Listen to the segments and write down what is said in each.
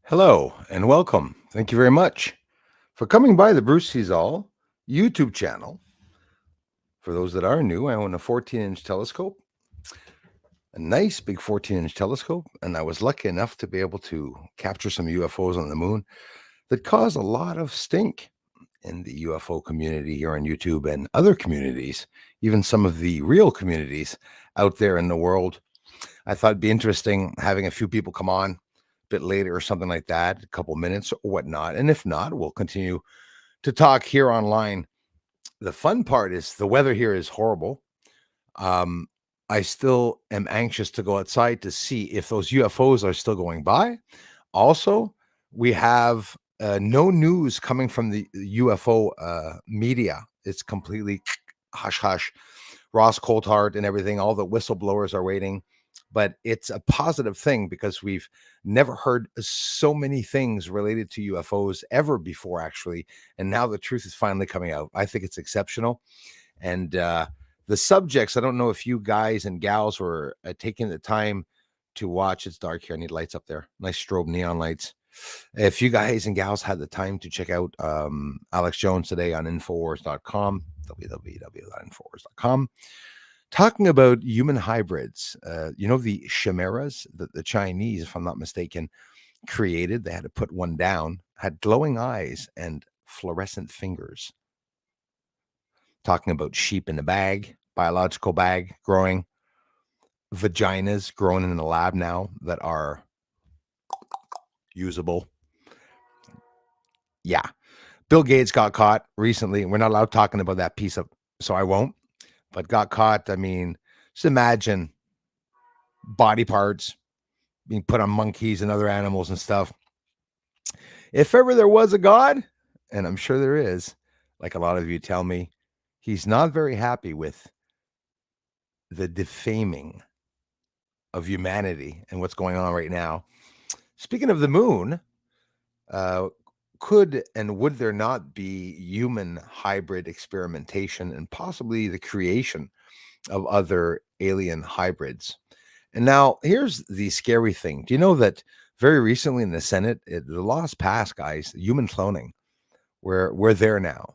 Hello and welcome. Thank you very much for coming by the Bruce Sees All YouTube channel. For those that are new, I own a 14-inch telescope, a nice big 14-inch telescope, and I was lucky enough to be able to capture some UFOs on the moon that cause a lot of stink in the UFO community here on YouTube and other communities, even some of the real communities out there in the world. I thought it'd be interesting having a few people come on a bit later or something like that, a couple minutes or whatnot. And if not, we'll continue to talk here online. The fun part is the weather here is horrible. Um, I still am anxious to go outside to see if those UFOs are still going by. Also, we have no news coming from the UFO media. It's completely hush hush. Ross Coulthart and everything, all the whistleblowers are waiting. But it's a positive thing because we've never heard so many things related to UFOs ever before, actually. And now the truth is finally coming out. I think it's exceptional. And the subjects, I don't know if you guys and gals were taking the time to watch. It's dark here. I need lights up there. Nice strobe neon lights. If you guys and gals had the time to check out Alex Jones today on Infowars.com, www.infowars.com, talking about human hybrids. The chimeras that the Chinese, if I'm not mistaken, created. They had to put one down, had glowing eyes and fluorescent fingers. Talking about sheep in a bag, biological bag growing, vaginas grown in the lab now that are usable. Yeah. Bill Gates got caught recently. We're not allowed talking about that piece of, so I won't, but got caught. I mean, just imagine body parts being put on monkeys and other animals and stuff. If ever there was a God, and I'm sure there is, like a lot of you tell me, he's not very happy with the defaming of humanity and what's going on right now. Speaking of the moon, could and would there not be human hybrid experimentation and possibly the creation of other alien hybrids? And now here's the scary thing. Do you know that very recently in the Senate, the laws passed, guys, human cloning. We're there now.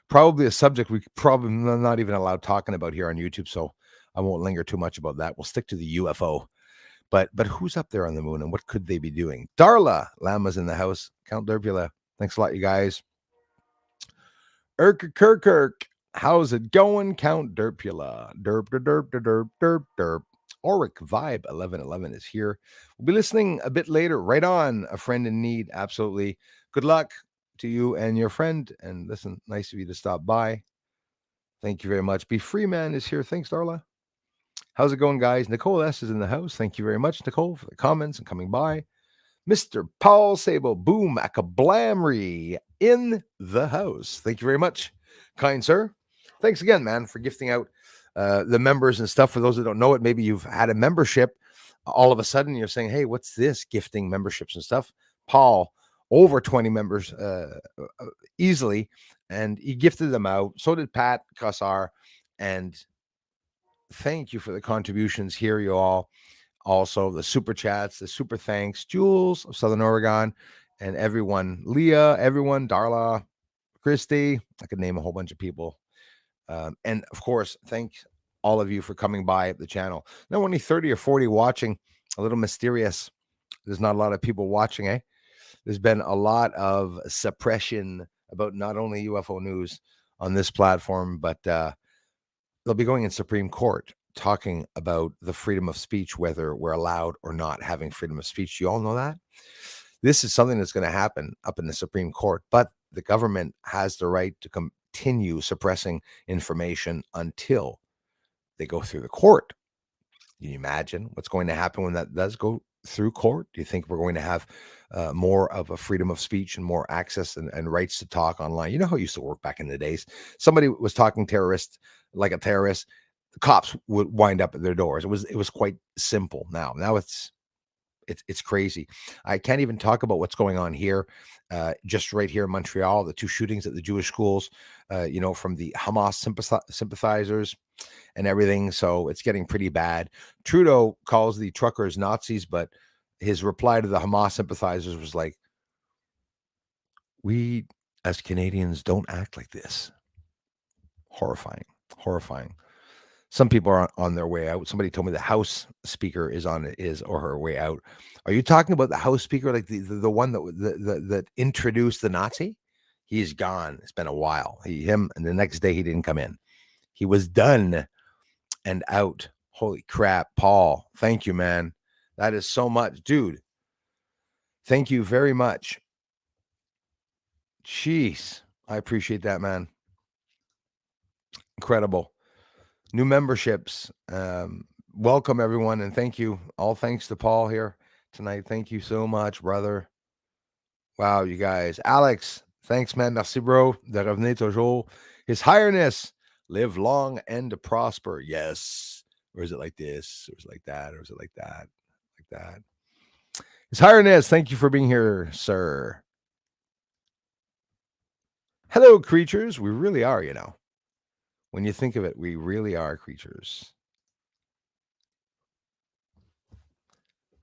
Probably a subject we probably not even allowed talking about here on YouTube. So I won't linger too much about that. We'll stick to the UFO. But who's up there on the moon and what could they be doing? Darla Lama's in the house. Count Derpula. Thanks a lot, you guys. Kirk. How's it going? Count Derpula. Derp. Auric Vibe 1111 is here. We'll be listening a bit later. Right on, a friend in need. Absolutely. Good luck to you and your friend. And listen, nice of you to stop by. Thank you very much. Be Free Man is here. Thanks, Darla. How's it going, guys? Nicole S is in the house. Thank you very much, Nicole, for the comments and coming by. Mr. Paul Sable, boom, akablamry in the house. Thank you very much, kind sir. Thanks again, man, for gifting out the members and stuff. For those that don't know it, maybe you've had a membership. All of a sudden, you're saying, hey, what's this? Gifting memberships and stuff. Paul, over 20 members easily, and he gifted them out. So did Pat Kassar. And thank you for the contributions here, you all. Also, the super chats, the super thanks, Jules of Southern Oregon, and everyone, Leah, everyone, Darla, Christy. I could name a whole bunch of people. And of course, thanks all of you for coming by the channel. Now, only 30 or 40 watching, a little mysterious. There's not a lot of people watching, eh? There's been a lot of suppression about not only UFO news on this platform, but they'll be going in Supreme Court talking about the freedom of speech, whether we're allowed or not having freedom of speech. You all know that? This is something that's going to happen up in the Supreme Court, but the government has the right to continue suppressing information until they go through the court. Can you imagine what's going to happen when that does go through court? Do you think we're going to have more of a freedom of speech and more access and rights to talk online? You know how it used to work back in the days. Somebody was talking terrorist like a terrorist. The cops would wind up at their doors. It was quite simple. Now it's crazy. I can't even talk about what's going on here, just right here in Montreal. The two shootings at the Jewish schools, from the Hamas sympathizers and everything. So it's getting pretty bad. Trudeau calls the truckers Nazis, but his reply to the Hamas sympathizers was like, "We as Canadians don't act like this." Horrifying, horrifying. Some people are on their way out. Somebody told me the House Speaker is on his or her way out. Are you talking about the House Speaker, like the one that introduced the Nazi? He's gone. It's been a while. Him, and the next day he didn't come in. He was done and out. Holy crap, Paul! Thank you, man. That is so much, dude. Thank you very much. Jeez, I appreciate that, man. Incredible. New memberships. Welcome everyone, and thank you. All thanks to Paul here tonight. Thank you so much, brother. Wow, you guys. Alex, thanks, man. Merci, bro. De revenir toujours. His Highness, live long and prosper. Yes. Or is it like this? Or is it like that? Or is it like that? Like that. His Highness, thank you for being here, sir. Hello, creatures. We really are, you know. When you think of it, we really are creatures.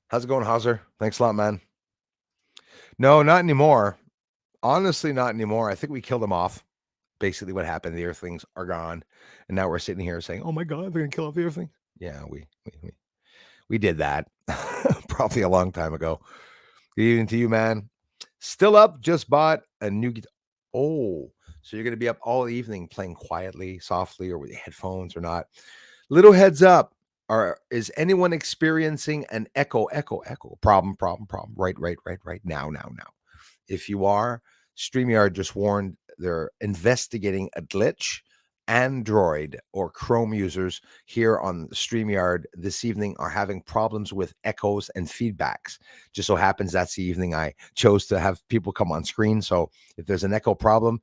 How's it going, Hauser? Thanks a lot, man. No, not anymore. Honestly, not anymore. I think we killed them off. Basically, what happened, the Earthlings are gone. And now we're sitting here saying, oh my God, they're going to kill off the Earthlings. Yeah, we did that probably a long time ago. Good evening to you, man. Still up, just bought a new guitar. Oh, so you're going to be up all evening playing quietly, softly, or with headphones or not. Little heads up. Is anyone experiencing an echo problem? Right now. If you are, StreamYard just warned they're investigating a glitch. Android or Chrome users here on StreamYard this evening are having problems with echoes and feedbacks. Just so happens that's the evening I chose to have people come on screen. So if there's an echo problem,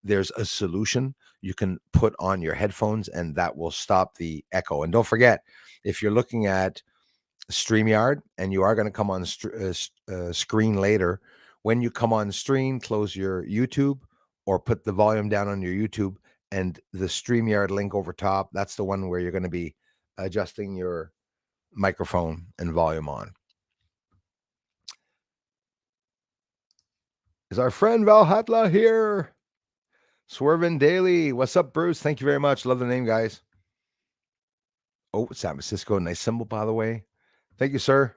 there's a solution you can put on your headphones and that will stop the echo. And don't forget, if you're looking at StreamYard and you are going to come on screen later, when you come on screen, close your YouTube or put the volume down on your YouTube and the StreamYard link over top. That's the one where you're going to be adjusting your microphone and volume on. Is our friend Valhalla here? Swervin Daily. What's up, Bruce? Thank you very much. Love the name, guys. Oh, San Francisco. Nice symbol, by the way. Thank you, sir.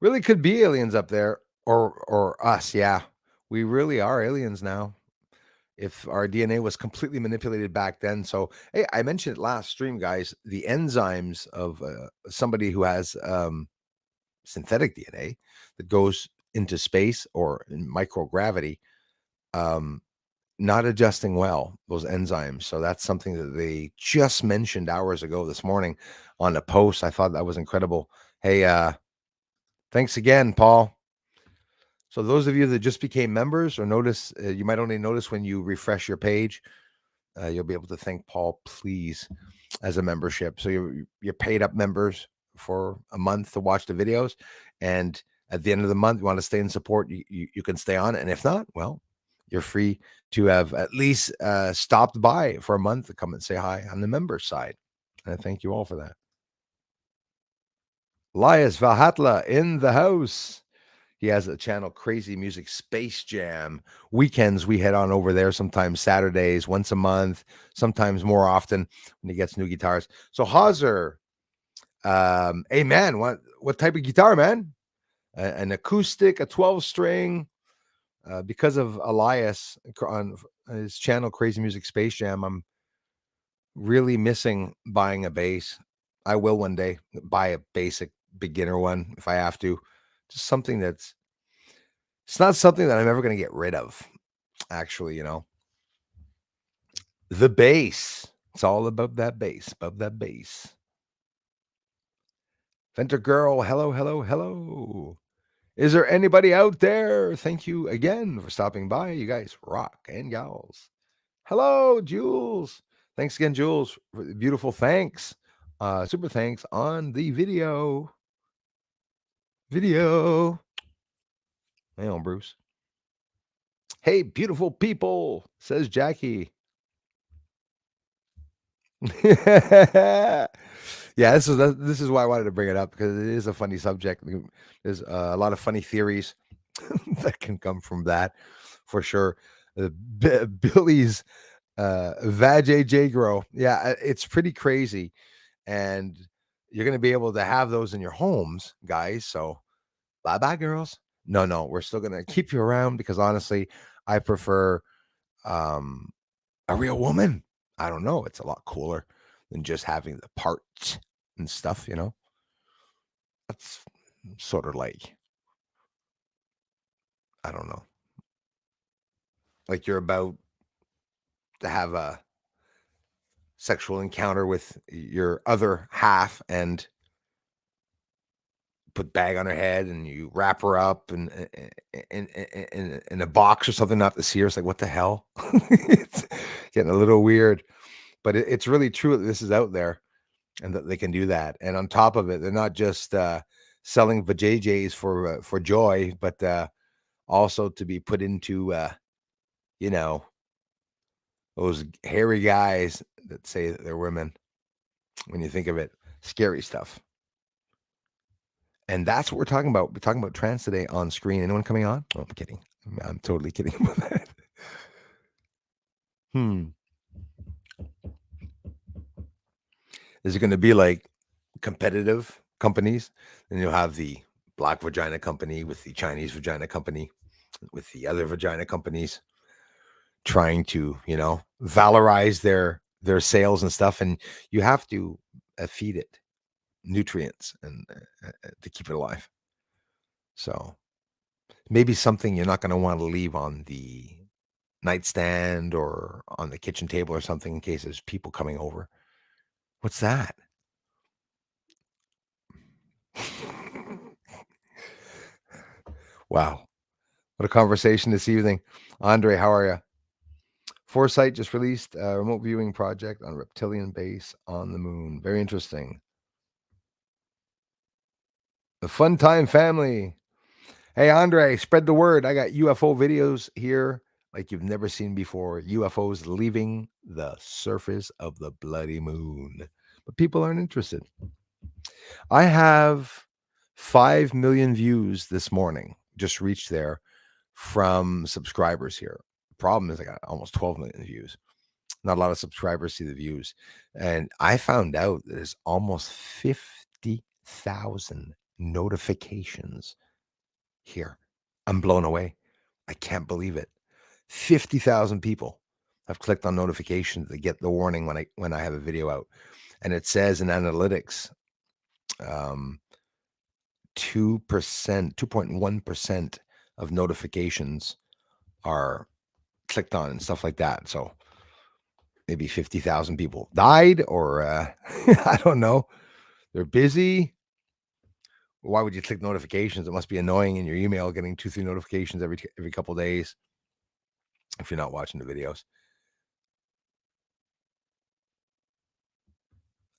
Really could be aliens up there or us. Yeah, we really are aliens now. If our DNA was completely manipulated back then. So, hey, I mentioned it last stream, guys. The enzymes of somebody who has synthetic DNA that goes into space or in microgravity, not adjusting well, those enzymes. So that's something that they just mentioned hours ago this morning on a post. I thought that was incredible. Hey, thanks again, Paul. So those of you that just became members or notice, you might only notice when you refresh your page, you'll be able to thank Paul, please, as a membership. So you're paid up members for a month to watch the videos. And at the end of the month, you want to stay in support, you can stay on. And if not, well, you're free to have at least stopped by for a month to come and say hi on the member side. And I thank you all for that. Elias Valhatla in the house. He has a channel, Crazy Music Space Jam. Weekends, we head on over there, sometimes Saturdays, once a month, sometimes more often when he gets new guitars. So Hauser, hey man, what type of guitar, man? An acoustic, a 12-string. Because of Elias on his channel, Crazy Music Space Jam, I'm really missing buying a bass. I will one day buy a basic beginner one if I have to. Just something it's not something that I'm ever going to get rid of, actually, The bass. It's all about that bass, above that bass. Venter Girl, hello. Is there anybody out there? Thank you again for stopping by. You guys rock and gals. Hello, Jules. Thanks again, Jules. For the beautiful thanks. Super thanks on the video. Hang on, Bruce. Hey, beautiful people, says Jackie. Yeah, this is why I wanted to bring it up because it is a funny subject. There's a lot of funny theories that can come from that, for sure. Billy's Vag AJ grow. Yeah, it's pretty crazy, and you're gonna be able to have those in your homes, guys. So bye bye, girls. No, no, we're still gonna keep you around because honestly, I prefer um a real woman. I don't know. It's a lot cooler than just having the parts and stuff, you know? That's sort of like, I don't know, like you're about to have a sexual encounter with your other half and put bag on her head and you wrap her up and in a box or something, not to see her. It's like, what the hell? It's getting a little weird, but it's really true that this is out there and that they can do that. And on top of it, they're not just selling vajayjays for joy, but also to be put into you know, those hairy guys that say that they're women. When you think of it, scary stuff. And that's what we're talking about. We're talking about trans today on screen. Anyone coming on? Oh, I'm kidding. I'm totally kidding about that. Hmm. Is it going to be like competitive companies? And you'll have the black vagina company with the Chinese vagina company with the other vagina companies trying to, valorize their sales and stuff. And you have to feed it nutrients and to keep it alive. So maybe something you're not going to want to leave on the nightstand or on the kitchen table or something in case there's people coming over. What's that? Wow. What a conversation this evening. Andre, how are you? Foresight just released a remote viewing project on reptilian base on the moon. Very interesting. The Fun Time family. Hey, Andre, spread the word. I got UFO videos here like you've never seen before. UFOs leaving the surface of the bloody moon. But people aren't interested. I have 5 million views this morning, just reached there from subscribers here. The problem is I got almost 12 million views. Not a lot of subscribers see the views. And I found out there's almost 50,000 notifications here. I'm blown away. I can't believe it. 50,000 people have clicked on notifications to get the warning when I have a video out. And it says in analytics, 2%, 2.1% of notifications are clicked on and stuff like that. So maybe 50,000 people died or I don't know. They're busy. Why would you click notifications? It must be annoying in your email getting 2, 3 notifications every couple of days if you're not watching the videos.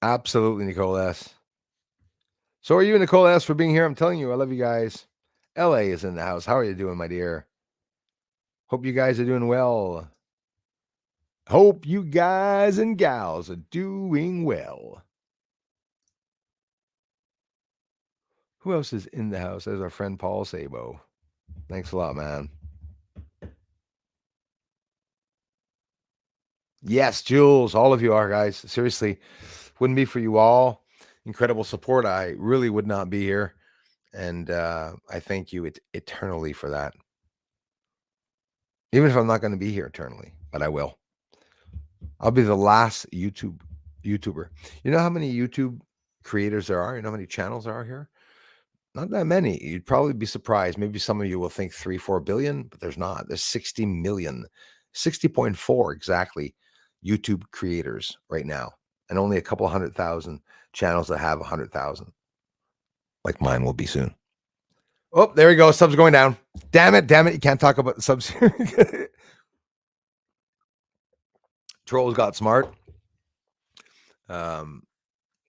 Absolutely, Nicole S. So are you, Nicole S, for being here. I'm telling you, I love you guys. LA is in the house. How are you doing, my dear? Hope you guys are doing well. Hope you guys and gals are doing well. Who else is in the house? There's our friend Paul Sabo. Thanks a lot, man. Yes, Jules, all of you are, guys. Seriously, wouldn't be for you all. Incredible support. I really would not be here. And I thank you eternally for that. Even if I'm not going to be here eternally, but I will. I'll be the last YouTuber. You know how many YouTube creators there are? You know how many channels there are here? Not that many. You'd probably be surprised. Maybe some of you will think 3, 4 billion, but there's not. There's 60 million, 60.4 exactly YouTube creators right now, and only a couple 100,000 channels that have 100,000. Like mine will be soon. Oh, there we go. Subs going down. Damn it. You can't talk about the subs here. Trolls got smart. I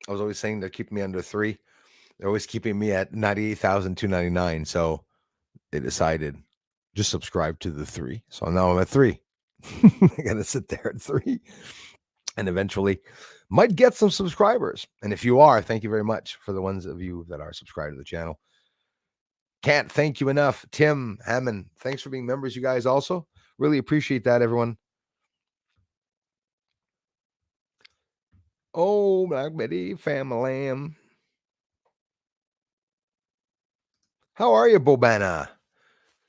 was always saying they're keeping me under 3. They're always keeping me at 98,299. So they decided just subscribe to the 3. So now I'm at 3. I gotta sit there at 3. and eventually might get some subscribers. And if you are, thank you very much for the ones of you that are subscribed to the channel. Can't thank you enough. Tim, Hammond, thanks for being members, you guys also. Really appreciate that, everyone. Oh, Black Betty, family. How are you, Bobana?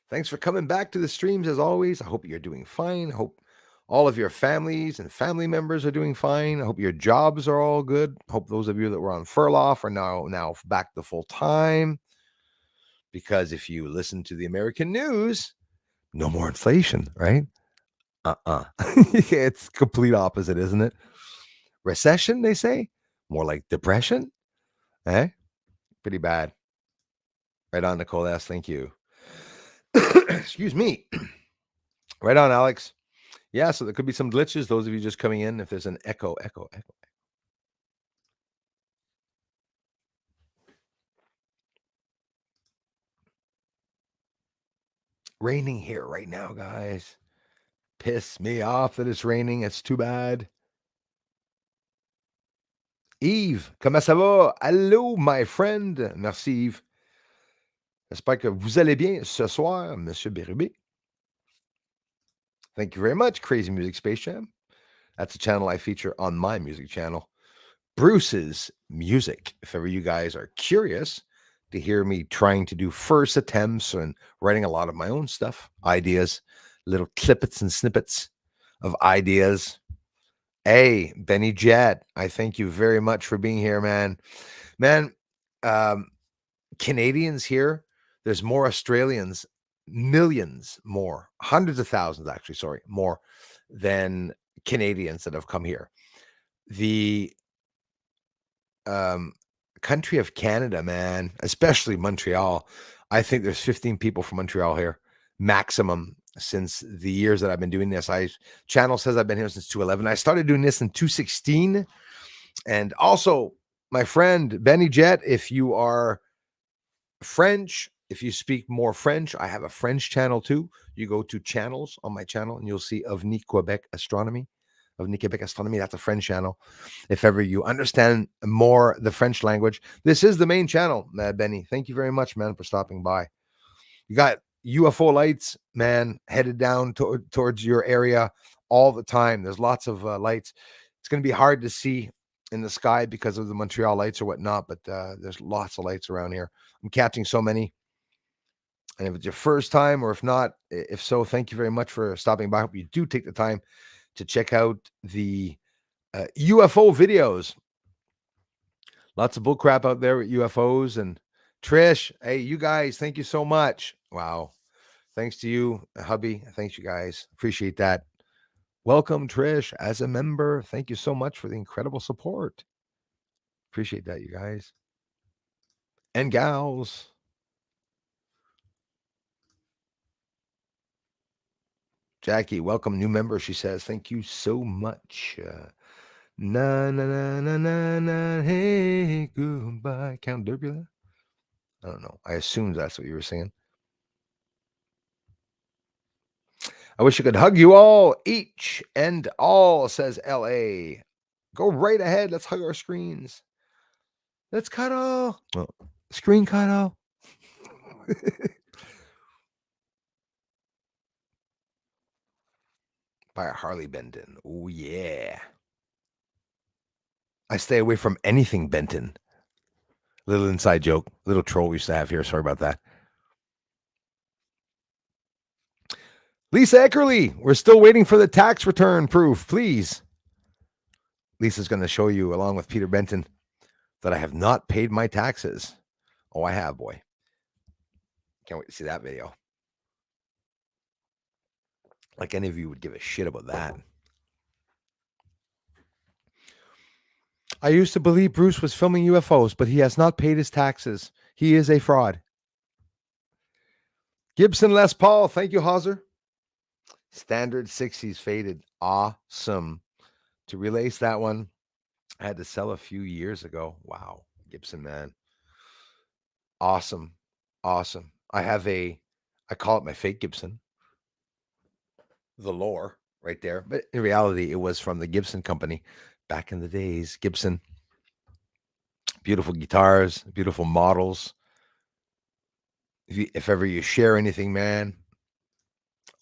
Thanks for coming back to the streams as always. I hope you're doing fine. I hope all of your families and family members are doing fine. I hope your jobs are all good. I hope those of you that were on furlough are now back to full time. Because if you listen to the American news, no more inflation, right? It's complete opposite, isn't it? Recession, they say? More like depression? Eh? Pretty bad. Right on, Nicole S. Thank you. Excuse me. Right on, Alex. Yeah, so there could be some glitches. Those of you just coming in, if there's an echo. Raining here right now, guys. Piss me off that it's raining. It's too bad. Yves, comment ça va? Hello, my friend. Merci, Yves. J'espère que vous allez bien ce soir, Monsieur Bérubé. Thank you very much, Crazy Music Space Jam. That's a channel I feature on my music channel, Bruce's Music. If ever you guys are curious to hear me trying to do first attempts and writing a lot of my own stuff, ideas, little clippets and snippets of ideas. Hey, Benny Jet, I thank you very much for being here, man. Man, Canadians here, there's more Australians, millions more, hundreds of thousands, actually, sorry, more than Canadians that have come here. The country of Canada, man, especially Montreal. I think there's 15 people from Montreal here, maximum since the years that I've been doing this. Channel says I've been here since 2011. I started doing this in 2016. And also, my friend Benny Jet, if you are French, if you speak more French, I have a French channel too. You go to channels on my channel and you'll see Ovni Quebec Astronomy. Ovni Quebec Astronomy, that's a French channel. If ever you understand more the French language, this is the main channel, Benny. Thank you very much, man, for stopping by. You got UFO lights, man, headed down towards your area all the time. There's lots of lights. It's going to be hard to see in the sky because of the Montreal lights or whatnot, but there's lots of lights around here. I'm catching so many. And if it's your first time, or if not, if so, thank you very much for stopping by. I hope you do take the time to check out the UFO videos. Lots of bullcrap out there with UFOs. And Trish, hey, you guys, thank you so much. Wow. Thanks to you, hubby. Thanks, you guys. Appreciate that. Welcome, Trish, as a member. Thank you so much for the incredible support. Appreciate that, you guys. And gals. Jackie, welcome, new member. She says, thank you so much. Na na na na na na. Hey, goodbye. Count Derbula? I don't know. I assumed that's what you were saying. I wish I could hug you all, each and all, says LA. Go right ahead. Let's hug our screens. Let's cuddle. Oh, screen cuddle. By a Harley Benton. Oh, yeah. I stay away from anything Benton. Little inside joke, little troll we used to have here. Sorry about that. Lisa Eckerly, we're still waiting for the tax return proof, please. Lisa's going to show you, along with Peter Benton, that I have not paid my taxes. Oh, I have, boy. Can't wait to see that video. Like any of you would give a shit about that. I used to believe Bruce was filming UFOs, but he has not paid his taxes. He is a fraud. Gibson Les Paul, thank you, Hauser. Standard 60s faded. Awesome. To release that one, I had to sell a few years ago. Wow. Gibson, man. Awesome. Awesome. I call it my fake Gibson. The lore. right there. But in reality, it was from the Gibson company back in the days. Gibson, beautiful guitars, beautiful models. If ever you share anything, man,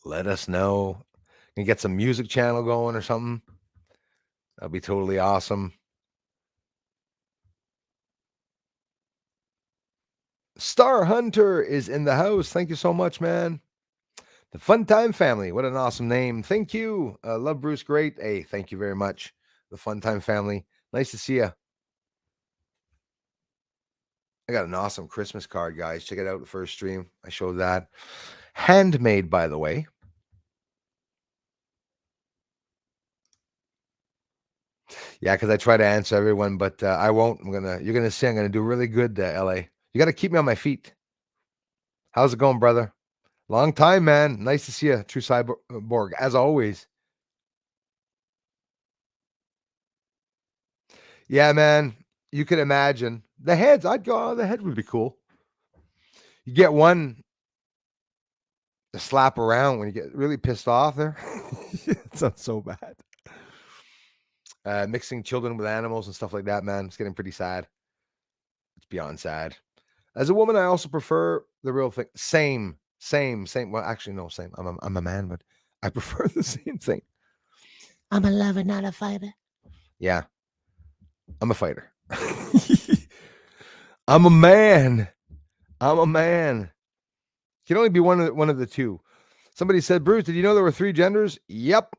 let us know. You can get some music channel going or something. That'd be totally awesome. Star Hunter is in the house. Thank you so much, man. The Fun Time Family. What an awesome name. Thank you. Love Bruce. Great. Hey, thank you very much. The Fun Time Family. Nice to see you. I got an awesome Christmas card, guys. Check it out. The first stream. I showed that. Handmade, by the way. Yeah, because I try to answer everyone, but I won't. You're gonna see. I'm gonna do really good, LA. You got to keep me on my feet. How's it going, brother? Long time, man. Nice to see you, True Cyborg, as always. Yeah, man. You can imagine the heads. I'd go. Oh, the head would be cool. You get one to slap around when you get really pissed off. There, it's not so bad. Mixing children with animals and stuff like that, man. It's getting pretty sad. It's beyond sad. As a woman, I also prefer the real thing. Same. Well, actually, no, same. I'm a man, but I prefer the same thing. I'm a lover, not a fighter. Yeah, I'm a fighter. I'm a man. I'm a man. Can only be one of the two. Somebody said, Bruce, did you know there were 3 genders? Yep.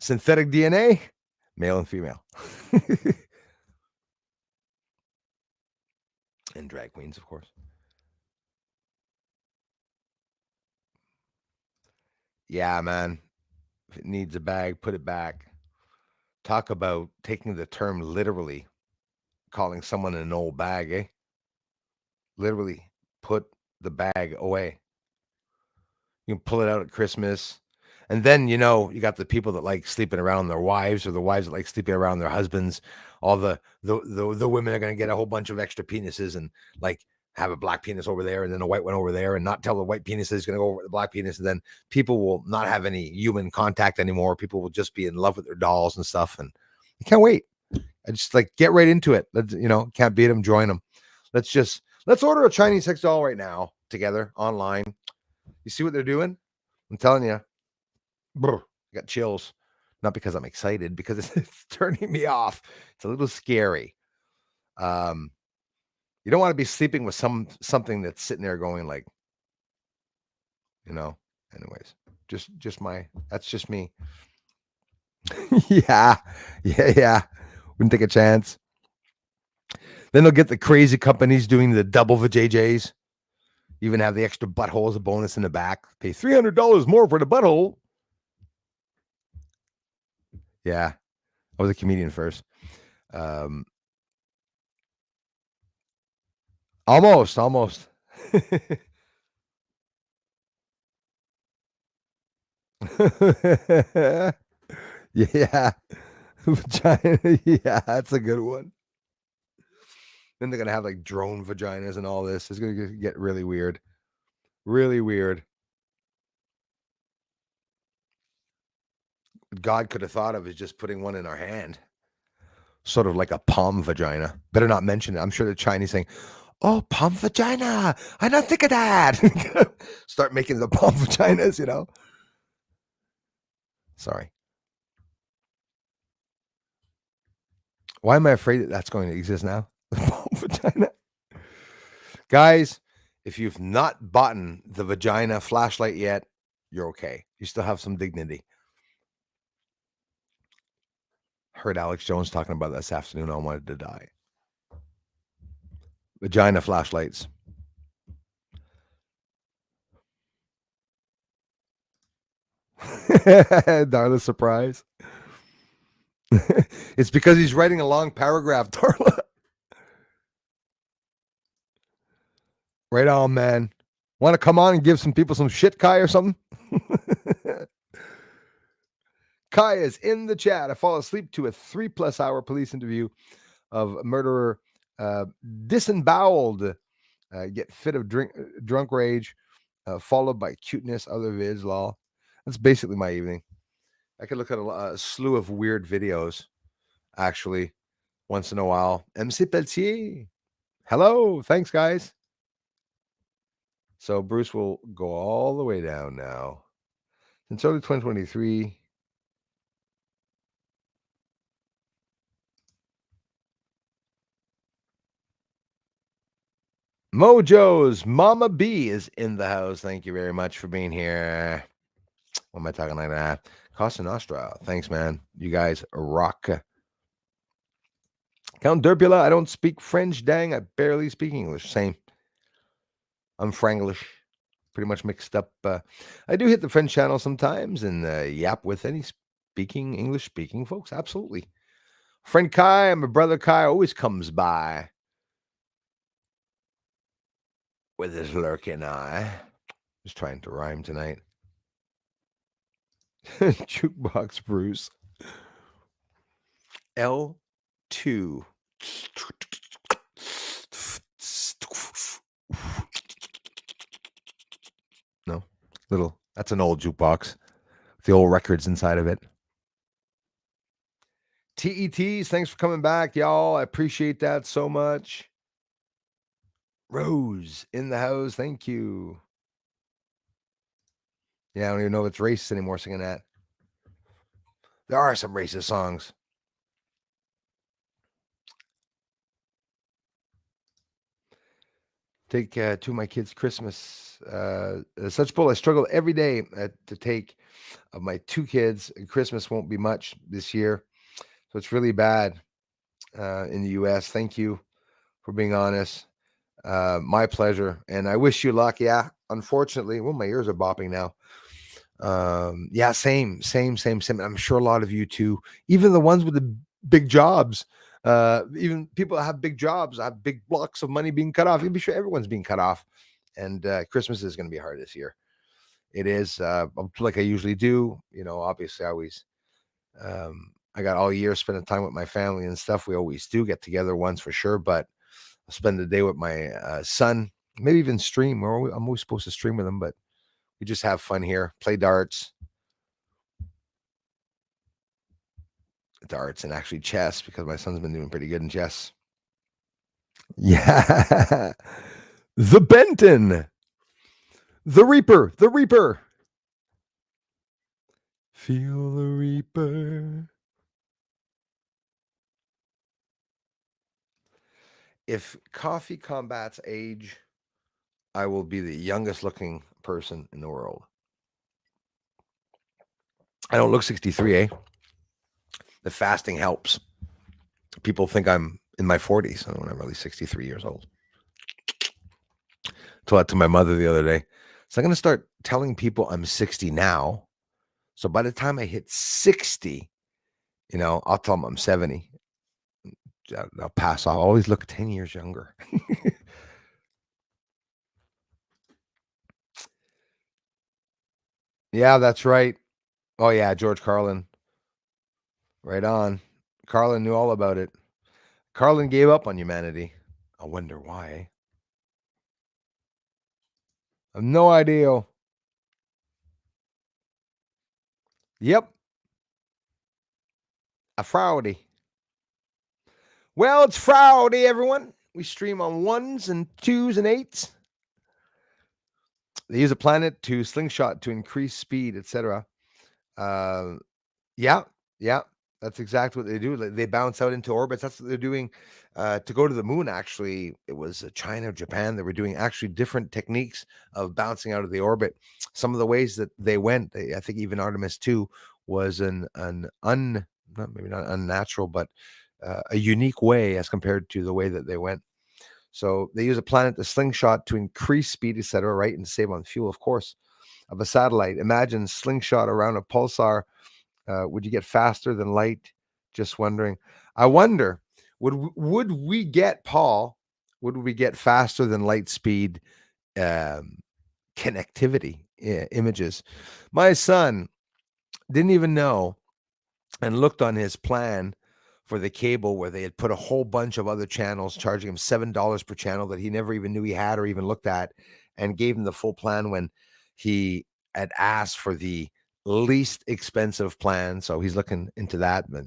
Synthetic DNA, male and female. And drag queens, of course. Yeah, man. If it needs a bag, put it back. Talk about taking the term literally, calling someone an old bag, eh? Literally, put the bag away. You can pull it out at Christmas. And then, you got the people that like sleeping around their wives, or the wives that like sleeping around their husbands. All the women are going to get a whole bunch of extra penises and like have a black penis over there and then a white one over there, and not tell the white penis is going to go over the black penis. And then people will not have any human contact anymore. People will just be in love with their dolls and stuff. And I can't wait. I just like get right into it. Let's, can't beat them, join them. Let's order a Chinese sex doll right now together online. You see what they're doing? I'm telling you, I got chills. Not because I'm excited, because it's turning me off. It's a little scary. You don't want to be sleeping with something that's sitting there going like, anyways, that's just me. Yeah. Wouldn't take a chance. Then they'll get the crazy companies doing the double vajayjays. Even have the extra butthole as a bonus in the back. Pay $300 more for the butthole. Yeah. I was a comedian first. Almost. Yeah. Vagina. Yeah, that's a good one. Then they're going to have like drone vaginas and all this. It's going to get really weird. Really weird. What God could have thought of is just putting one in our hand. Sort of like a palm vagina. Better not mention it. I'm sure the Chinese saying, oh, palm vagina. I don't think of that. Start making the palm vaginas, Sorry. Why am I afraid that that's going to exist now? The palm vagina. Guys, if you've not bought the vagina flashlight yet, you're okay. You still have some dignity. Heard Alex Jones talking about that this afternoon. I wanted to die. Vagina flashlights. Darla, surprise. It's because he's writing a long paragraph, Darla. Right on, man. Want to come on and give some people some shit, Kai, or something? Kai is in the chat. I fall asleep to a 3+ hour police interview of murderer disemboweled, get fit of drunk rage, followed by cuteness, other vids, lol. That's basically my evening. I could look at a slew of weird videos, actually, once in a while. MC Pelletier. Hello. Thanks, guys. So Bruce will go all the way down now. Since early 2023. Mojo's Mama B is in the house. Thank you very much for being here. What am I talking like that? Costa Nostra. Thanks, man. You guys rock. Count Derpula. I don't speak French. Dang, I barely speak English. Same. I'm Franglish. Pretty much mixed up. I do hit the French channel sometimes and yap with any English speaking folks. Absolutely. Friend Kai, my brother Kai always comes by with his lurking eye. Just trying to rhyme tonight. Jukebox Bruce. L2. No, little. That's an old jukebox. The old records inside of it. TETs, thanks for coming back, y'all. I appreciate that so much. Rose in the house, thank you. Yeah, I don't even know if it's racist anymore singing that. There are some racist songs. Take to my kids' Christmas. Such bull. I struggle every day to take of my two kids. Christmas won't be much this year. So it's really bad in the U.S. Thank you for being honest. My pleasure. And I wish you luck. Yeah, unfortunately, well, my ears are bopping now. Yeah, same. I'm sure a lot of you too, even the ones with the big jobs, even people that have big jobs, have big blocks of money being cut off. You'll be sure everyone's being cut off. And Christmas is going to be hard this year. It is like I usually do. You know, obviously I always, I got all year spending time with my family and stuff. We always do get together once for sure, but I'll spend the day with my son, maybe even stream. I'm always supposed to stream with him, but we just have fun here, play darts, and actually chess because my son's been doing pretty good in chess. Yeah. The Benton. The Reaper. The Reaper. Feel the Reaper. If coffee combats age, I will be the youngest looking person in the world. I don't look 63, eh? The fasting helps. People think I'm in my 40s when I'm really 63 years old. Told that to my mother the other day. So I'm going to start telling people I'm 60 now. So by the time I hit 60, I'll tell them I'm 70. I'll pass off. I always look 10 years younger. Yeah, that's right. Oh, yeah, George Carlin. Right on. Carlin knew all about it. Carlin gave up on humanity. I wonder why. I have no idea. Yep. A frowdy. Well, it's Friday, everyone. We stream on 1s and 2s and 8s. They use a planet to slingshot to increase speed, etc. Yeah, yeah, that's exactly what they do. They bounce out into orbits. That's what they're doing to go to the moon. Actually, it was China, Japan. They were doing actually different techniques of bouncing out of the orbit. Some of the ways that they went, I think even Artemis 2 was maybe not unnatural, but a unique way as compared to the way that they went. So they use a planet to slingshot to increase speed, etc., right, and save on fuel, of course, of a satellite. Imagine slingshot around a pulsar. Would you get faster than light? Just wondering. I wonder, would we get, Paul? Would we get faster than light speed connectivity images? My son didn't even know and looked on his plan for the cable where they had put a whole bunch of other channels, charging him $7 per channel that he never even knew he had or even looked at, and gave him the full plan when he had asked for the least expensive plan. So he's looking into that. But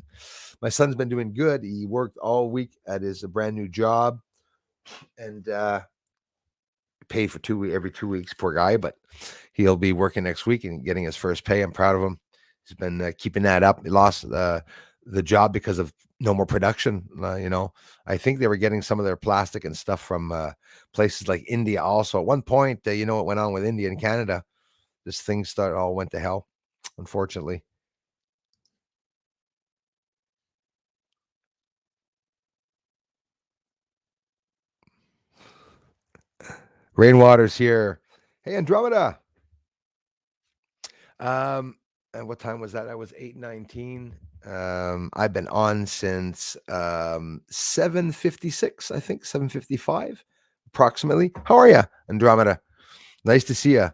my son's been doing good. He worked all week at his brand new job and paid for every 2 weeks. Poor guy, but he'll be working next week and getting his first pay. I'm proud of him. He's been keeping that up. He lost the job because of no more production. I think they were getting some of their plastic and stuff from places like India. Also, at one point, what went on with India and Canada? This thing all went to hell, unfortunately. Rainwater's here. Hey, Andromeda. Um, and what time was that? I was 8:19. I've been on since 7:56, I think 7:55, approximately. How are you, Andromeda? Nice to see you.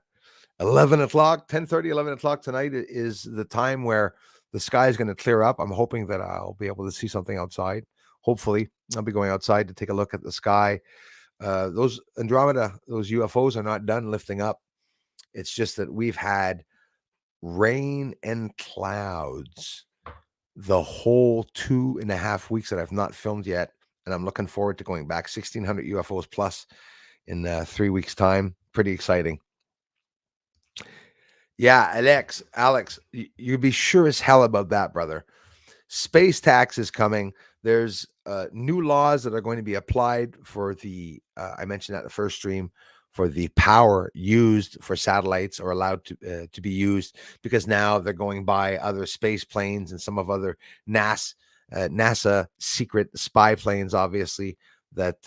11 o'clock, 10:30, 11 o'clock tonight is the time where the sky is going to clear up. I'm hoping that I'll be able to see something outside. Hopefully, I'll be going outside to take a look at the sky. Those Andromeda, those UFOs are not done lifting up. It's just that we've had rain and clouds the whole 2.5 weeks that I've not filmed yet. And I'm looking forward to going back 1,600 UFOs plus in 3 weeks' time. Pretty exciting. Yeah, Alex, you'd be sure as hell about that, brother. Space tax is coming. There's new laws that are going to be applied for the, I mentioned that in the first stream, for the power used for satellites or allowed to be used, because now they're going by other space planes and some of other NASA secret spy planes, obviously, that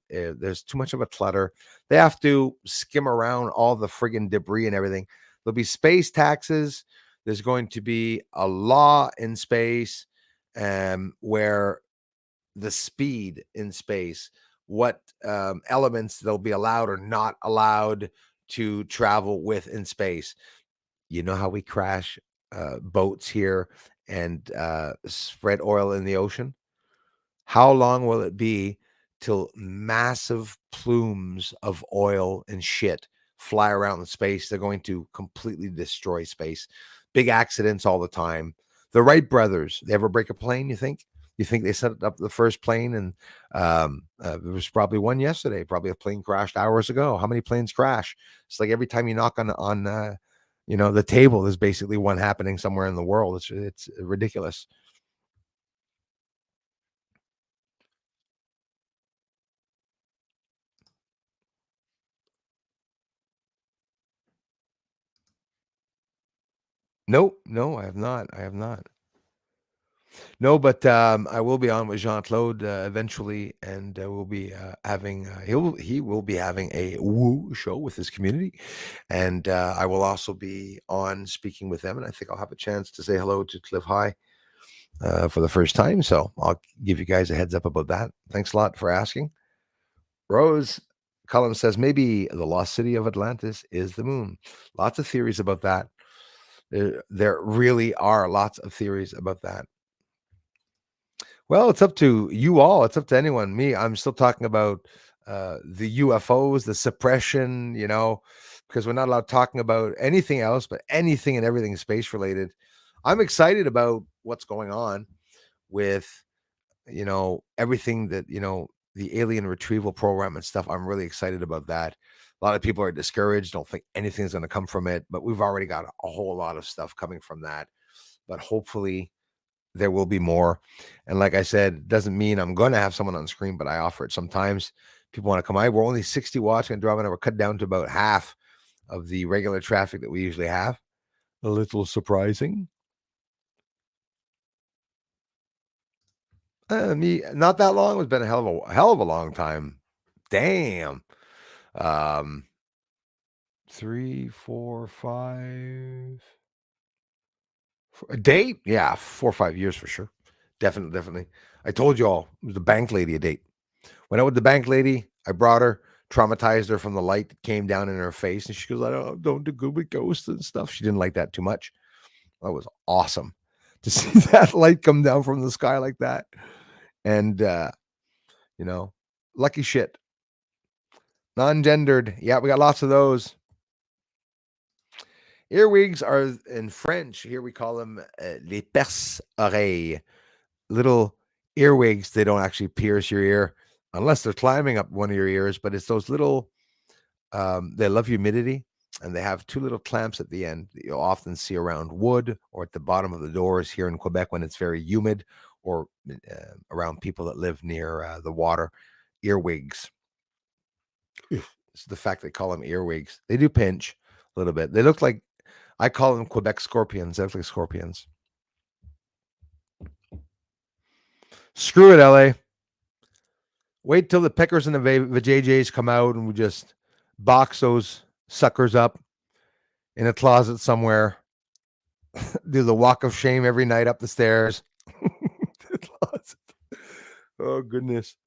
there's too much of a clutter. They have to skim around all the friggin' debris and everything. There'll be space taxes. There's going to be a law in space where the speed in space, what elements they'll be allowed or not allowed to travel with in space. You know how we crash boats here and spread oil in the ocean? How long will it be till massive plumes of oil and shit fly around in space? They're going to completely destroy space. Big accidents all the time. The Wright brothers, they ever break a plane, you think? You think they set up the first plane? And there was probably one yesterday. Probably a plane crashed hours ago. How many planes crash? It's like every time you knock on the table, there's basically one happening somewhere in the world. It's ridiculous. Nope, no, I have not. I have not. No, but I will be on with Jean Claude eventually, and we'll be having he will be having a woo show with his community, and I will also be on speaking with them, and I think I'll have a chance to say hello to Cliff High for the first time. So I'll give you guys a heads up about that. Thanks a lot for asking. Rose Cullum says maybe the lost city of Atlantis is the moon. Lots of theories about that. There really are lots of theories about that. Well, it's up to you all. It's up to anyone. Me, I'm still talking about the UFOs, the suppression, because we're not allowed talking about anything else, but anything and everything space related. I'm excited about what's going on with, everything that, the alien retrieval program and stuff. I'm really excited about that. A lot of people are discouraged, don't think anything's going to come from it, but we've already got a whole lot of stuff coming from that. But hopefully, there will be more. And like I said, it doesn't mean I'm going to have someone on screen, but I offer it sometimes. People want to come. We're only 60 watts Andromeda. We're cut down to about half of the regular traffic that we usually have. A little surprising. Me, not that long. It's been a hell of a long time. Damn. Um, 3, 4, 5. A date? Yeah, 4 or 5 years for sure. Definitely, definitely. I told you all it was the bank lady a date. Went out with the bank lady. I brought her, traumatized her from the light that came down in her face. And she goes, don't do good with ghosts and stuff. She didn't like that too much. That was awesome to see that light come down from the sky like that. And, you know, lucky shit. Non gendered. Yeah, we got lots of those. Earwigs are in French. Here we call them les perce-oreilles. Little earwigs. They don't actually pierce your ear unless they're climbing up one of your ears, but it's those little, they love humidity and they have two little clamps at the end that you'll often see around wood or at the bottom of the doors here in Quebec when it's very humid, or around people that live near the water. Earwigs. It's the fact they call them earwigs. They do pinch a little bit. They look like, I call them Quebec scorpions. They look like scorpions. Screw it, LA. Wait till the pickers and the JJs come out and we just box those suckers up in a closet somewhere. Do the walk of shame every night up the stairs. Oh, goodness.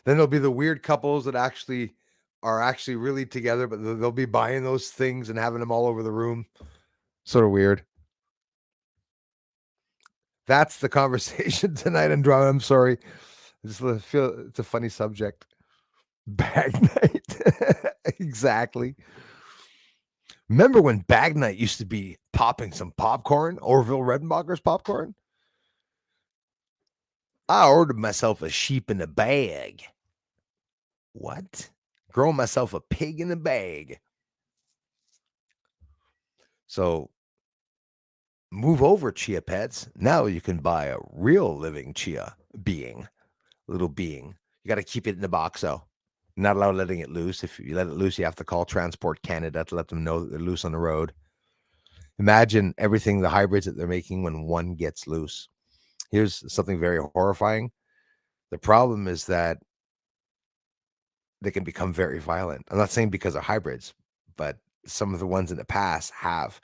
Then there'll be the weird couples that actually are actually really together, but they'll be buying those things and having them all over the room. Sort of weird. That's the conversation tonight, Andromeda. I'm sorry. I just feel it's a funny subject. Bag night. Exactly. Remember when bag night used to be popping some popcorn? Orville Redenbacher's popcorn? I ordered myself a sheep in a bag. What? Growing myself a pig in a bag. So move over, chia pets. Now you can buy a real living chia being, little being. You got to keep it in the box, though. Not allowed letting it loose. If you let it loose, you have to call Transport Canada to let them know that they're loose on the road. Imagine everything, the hybrids that they're making when one gets loose. Here's something very horrifying. The problem is that they can become very violent. I'm not saying because of hybrids, but some of the ones in the past have.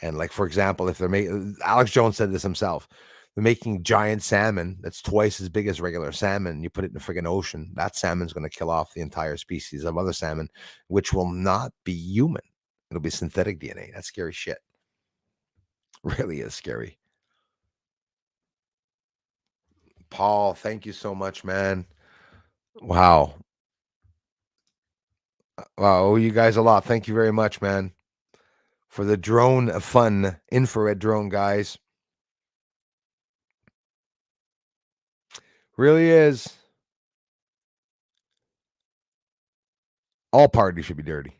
And like, for example, if they're making, Alex Jones said this himself, they're making giant salmon that's twice as big as regular salmon. You put it in the friggin' ocean, that salmon's going to kill off the entire species of other salmon, which will not be human. It'll be synthetic DNA. That's scary shit. Really is scary. Paul, thank you so much, man. Wow. Wow. Oh, you guys a lot. Thank you very much, man, for the drone fun, infrared drone, guys. Really is. All parties should be dirty.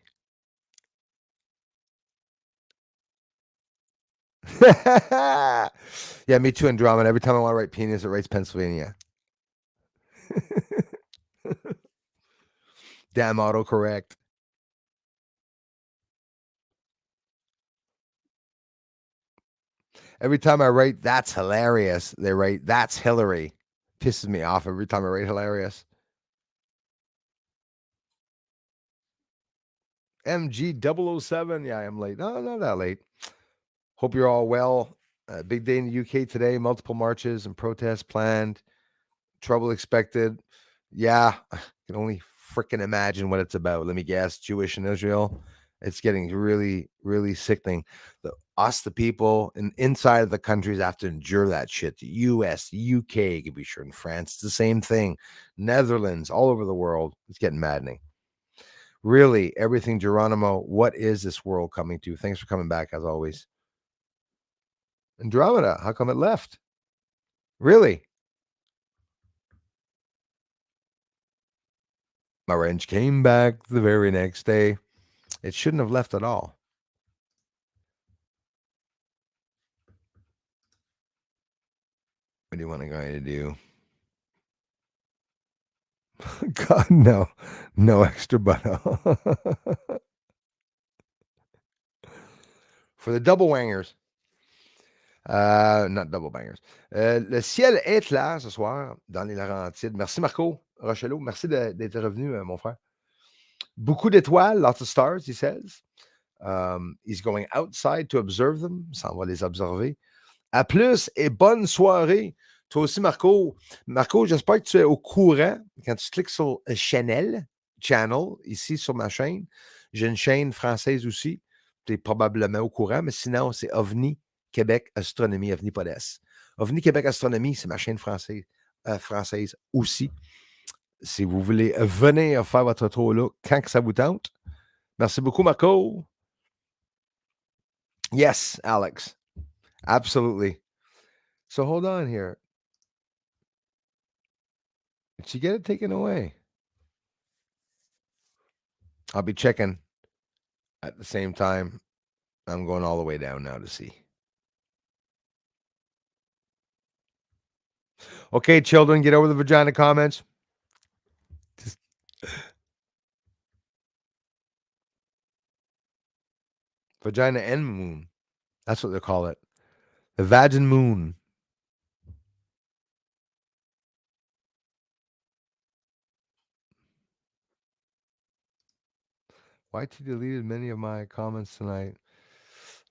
Yeah, me too, Andromeda. Every time I want to write penis, it writes Pennsylvania. Damn autocorrect. Every time I write that's hilarious, they write that's Hillary. Pisses me off every time I write hilarious. MG007. Yeah, I'm late. No, not that late. Hope you're all well. Big day in the UK today. Multiple marches and protests planned. Trouble expected. Yeah, I can only freaking imagine what it's about. Let me guess. Jewish in Israel. It's getting really, really sickening. The people inside of the countries have to endure that shit. The US, the UK, can be sure, in France, it's the same thing. Netherlands, all over the world. It's getting maddening. Really, everything, Geronimo. What is this world coming to? Thanks for coming back, as always. Andromeda, how come it left? Really? My wrench came back the very next day. It shouldn't have left at all. What do you want a guy to do? God, no. No extra butter. For the double wangers. Not double bangers. Le ciel est clair ce soir dans les Laurentides. Merci Marco Rochelot. Merci d'être revenu, mon frère. Beaucoup d'étoiles, lots of stars, he says. He's going outside to observe them. Ça, on va les observer. À plus et bonne soirée. Toi aussi, Marco. Marco, j'espère que tu es au courant. Quand tu cliques sur Channel, ici sur ma chaîne, j'ai une chaîne française aussi. Tu es probablement au courant, mais sinon, c'est OVNI Québec Astronomie, OVNI Podes. OVNI Québec Astronomie, c'est ma chaîne française aussi. Si vous voulez venir faire votre tour là, quand que ça vous tente, Merci beaucoup, Marco. Yes, Alex. Absolutely. So hold on here. Did she get it taken away? I'll be checking at the same time. I'm going all the way down now to see. Okay, children, get over the vagina comments. Just vagina and moon. That's what they call it. The vagin moon. YT deleted many of my comments tonight.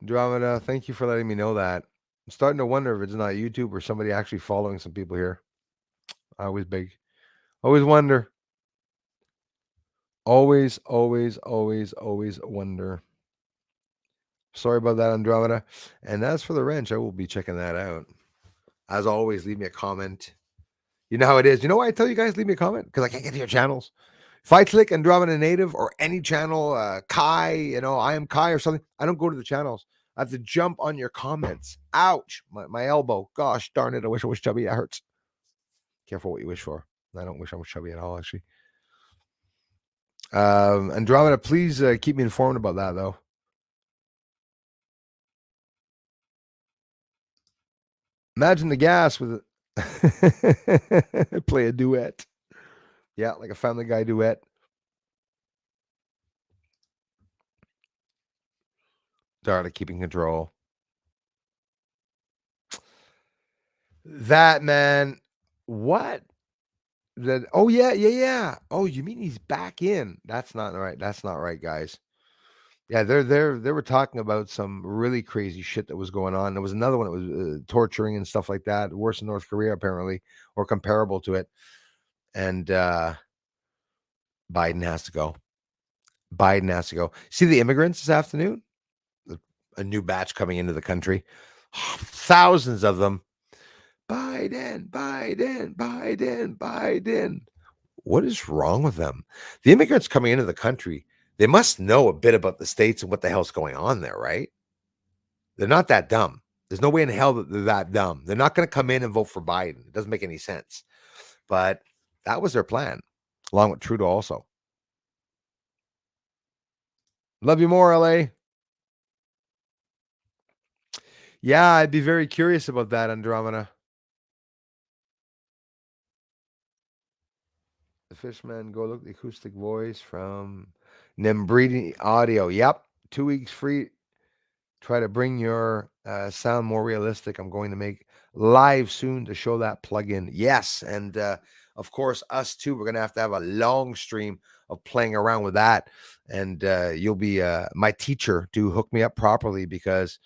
Andromeda, thank you for letting me know that. I'm starting to wonder if it's not YouTube or somebody actually following some people here. I always beg. Always wonder. Always wonder. Sorry about that, Andromeda. And as for the wrench, I will be checking that out. As always, leave me a comment. You know how it is. You know why I tell you guys leave me a comment? Because I can't get to your channels. If I click Andromeda Native or any channel, Kai, I am Kai or something, I don't go to the channels. I have to jump on your comments. Ouch, my elbow. Gosh darn it. I wish I was chubby. That hurts. Careful what you wish for. I don't wish I was chubby at all, actually. Andromeda, please keep me informed about that, though. Imagine the gas with it. Play a duet. Yeah, like a Family Guy duet. Darla keeping control. That man. What? That? Oh yeah. Oh, you mean he's back in? That's not right. That's not right, guys. Yeah, they were talking about some really crazy shit that was going on. There was another one that was torturing and stuff like that. Worse in North Korea, apparently, or comparable to it. And Biden has to go. Biden has to go. See the immigrants this afternoon? A new batch coming into the country. Thousands of them. Biden. What is wrong with them? The immigrants coming into the country, they must know a bit about the states and what the hell's going on there, right? They're not that dumb. There's no way in hell that they're that dumb. They're not going to come in and vote for Biden. It doesn't make any sense. But that was their plan, along with Trudeau also. Love you more, LA. Yeah, I'd be very curious about that, Andromeda. The Fishman Go Look, the acoustic voice from Nembridi Audio. Yep, 2 weeks free. Try to bring your sound more realistic. I'm going to make live soon to show that plugin. Yes, and of course, us too. We're going to have a long stream of playing around with that, and you'll be my teacher to hook me up properly because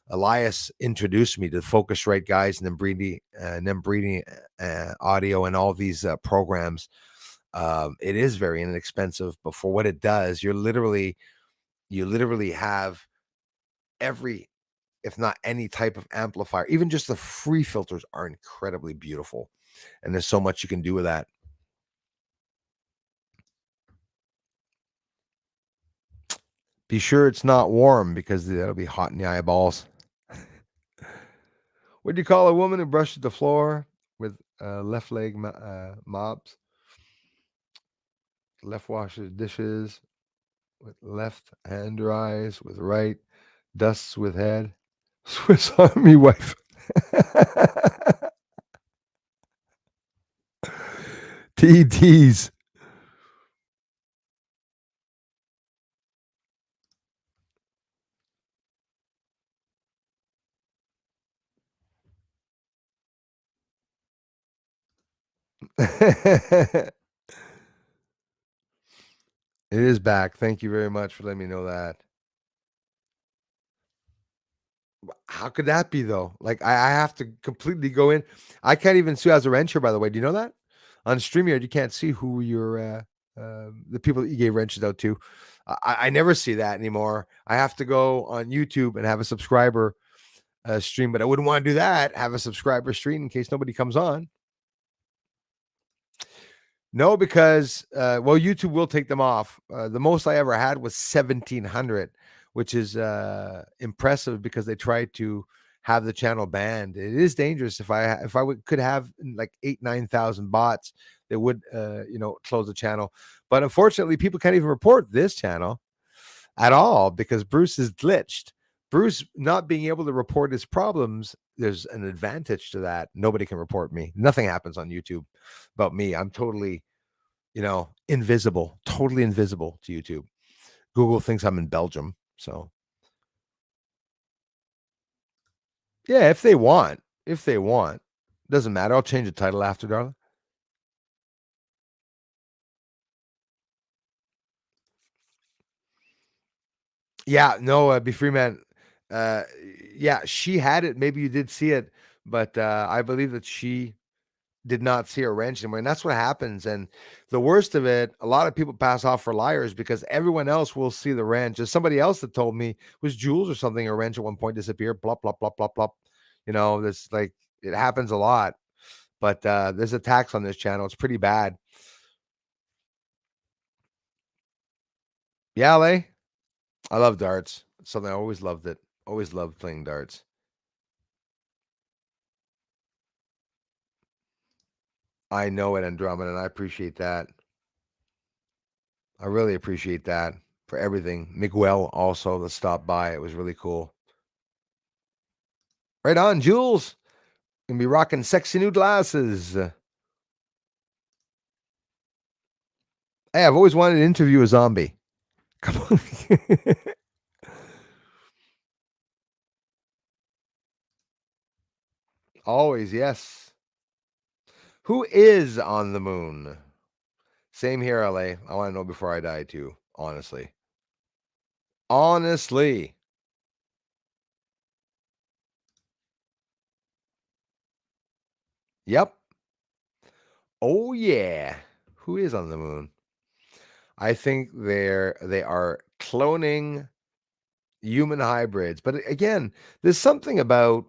Elias introduced me to Focusrite guys and Nembridi Audio and all these programs. It is very inexpensive, but for what it does, you literally have every, if not any type of amplifier. Even just the free filters are incredibly beautiful, and there's so much you can do with that. Be sure it's not warm because that'll be hot in the eyeballs. What do you call a woman who brushes the floor with left leg mops? Left washes dishes with left, hand dries with right, dusts with head. Swiss Army wife. TTs. It is back. Thank you very much for letting me know that. How could that be though? Like I have to completely go in. I can't even see as a wrencher, by the way. Do you know that? On StreamYard, you can't see who your the people that you gave wrenches out to. I never see that anymore. I have to go on YouTube and have a subscriber stream, but I wouldn't want to do that. Have a subscriber stream in case nobody comes on. No, because well, YouTube will take them off. The most I ever had was 1,700, which is impressive because they tried to have the channel banned. It is dangerous. Could have like 8-9,000 bots, they would close the channel. But unfortunately, people can't even report this channel at all because Bruce is glitched. Bruce not being able to report his problems, there's an advantage to that. Nobody can report me. Nothing happens on YouTube about me. I'm totally, invisible, totally invisible to YouTube. Google thinks I'm in Belgium. So, yeah, if they want, doesn't matter. I'll change the title after, darling. Yeah, no, be free man. Uh, yeah, she had it. Maybe you did see it, but I believe that she did not see a wrench anywhere. And that's what happens. And the worst of it, a lot of people pass off for liars because everyone else will see the wrench. There's somebody else that told me, was Jules or something, a wrench at one point disappeared, plop, plop, plop, plop, plop. This like it happens a lot. But there's attacks on this channel. It's pretty bad. Yeah, LA. I love darts. Something I always loved it. Always loved playing darts. I know it, Andromeda, and I appreciate that. I really appreciate that for everything. Miguel also that stopped by. It was really cool. Right on, Jules. Gonna be rocking sexy new glasses. Hey, I've always wanted to interview a zombie. Come on. Always, yes. Who is on the moon? Same here, LA. I want to know before I die, too. Honestly. Honestly. Yep. Oh, yeah. Who is on the moon? I think they are cloning human hybrids. But again, there's something about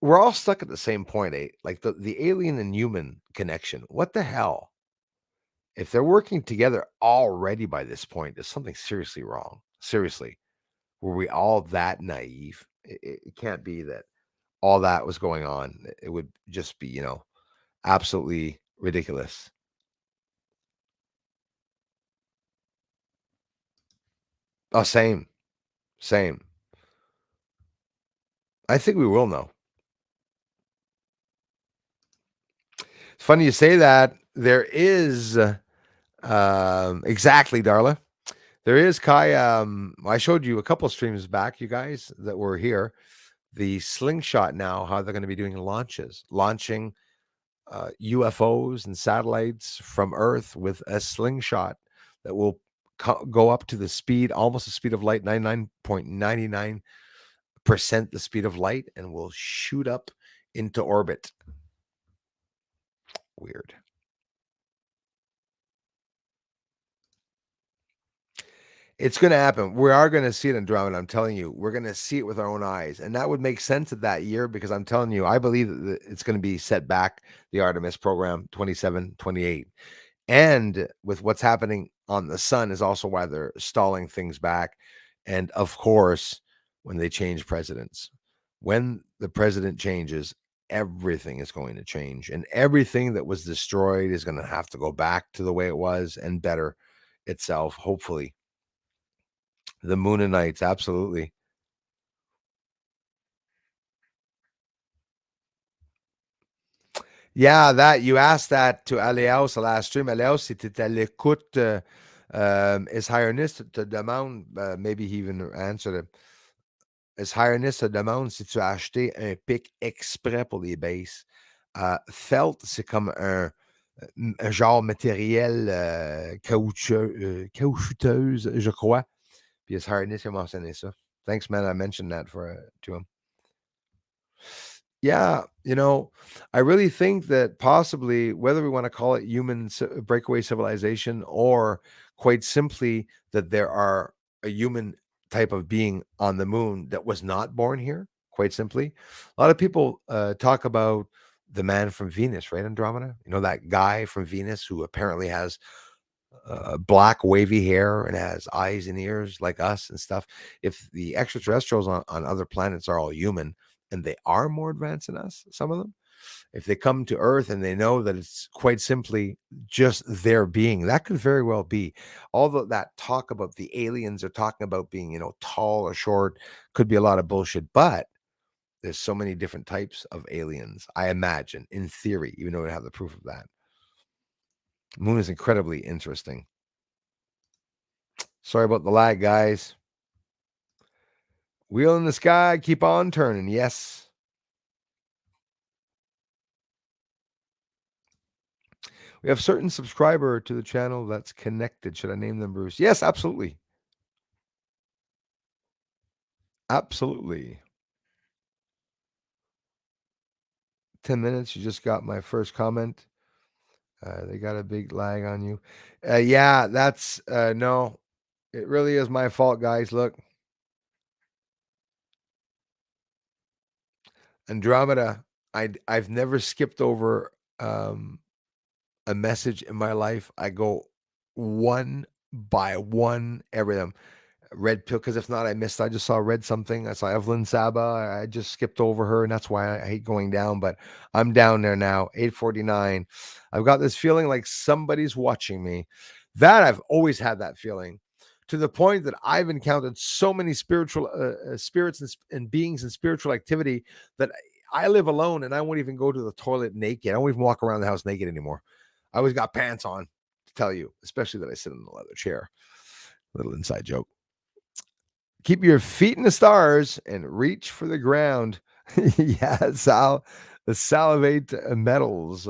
we're all stuck at the same point, eh? Like the alien and human connection. What the hell? If they're working together already by this point, there's something seriously wrong. Seriously. Were we all that naive? It can't be that all that was going on. It would just be, absolutely ridiculous. Oh, same. Same. I think we will know. It's funny you say that. There is exactly, Darla. There is Kai. I showed you a couple of streams back, you guys that were here. The slingshot now, how they're going to be doing launching UFOs and satellites from Earth with a slingshot that will go up to the speed, almost the speed of light, 99.99% the speed of light, and will shoot up into orbit. Weird. It's going to happen. We are going to see it in Andromeda. I'm telling you, we're going to see it with our own eyes. And that would make sense at that year because I'm telling you, I believe that it's going to be set back, the Artemis program, 27, 28. And with what's happening on the sun is also why they're stalling things back. And of course, when they change presidents, when the president changes, everything is going to change. And everything that was destroyed is going to have to go back to the way it was and better itself, hopefully. The Moonanites, absolutely. Yeah, that you asked that to Aleos the last stream. Aleos, si tu à l'écoute, His Highness te demande, maybe he even answered it. His Highness te demande si tu as acheté un pic exprès pour les basses. Felt, c'est comme un genre matériel caoutchouteuse, je crois. Puis His Highness a mentionné ça. Thanks, man. I mentioned that to him. Yeah, I really think that possibly, whether we want to call it breakaway civilization or quite simply that there are a human type of being on the moon that was not born here, quite simply. A lot of people talk about the man from Venus, right, Andromeda? You know, that guy from Venus who apparently has black wavy hair and has eyes and ears like us and stuff. If the extraterrestrials on other planets are all human and they are more advanced than us, some of them, if they come to Earth and they know that it's quite simply just their being, that could very well be. Although that talk about the aliens are talking about being, you know, tall or short, could be a lot of bullshit. But there's so many different types of aliens, I imagine, in theory, even though we don't have the proof of that. Moon is incredibly interesting. Sorry about the lag, guys. Wheel in the sky, keep on turning. Yes. We have certain subscriber to the channel that's connected. Should I name them, Bruce? Yes, absolutely. Absolutely. 10 minutes. You just got my first comment. They got a big lag on you. Yeah, that's no, it really is my fault, guys. Look, Andromeda, I've never skipped over um, a message in my life. I go one by one, every them. Red pill, because if not, I just saw read something. I saw Evelyn Saba. I just skipped over her, and that's why I hate going down. But I'm down there now, 8:49. I've got this feeling like somebody's watching me. That I've always had that feeling, to the point that I've encountered so many spiritual spirits and beings and spiritual activity that I live alone and I won't even go to the toilet naked. I won't even walk around the house naked anymore. I always got pants on, to tell you, especially that I sit in the leather chair. Little inside joke. Keep your feet in the stars and reach for the ground. Yeah, the salivate metals.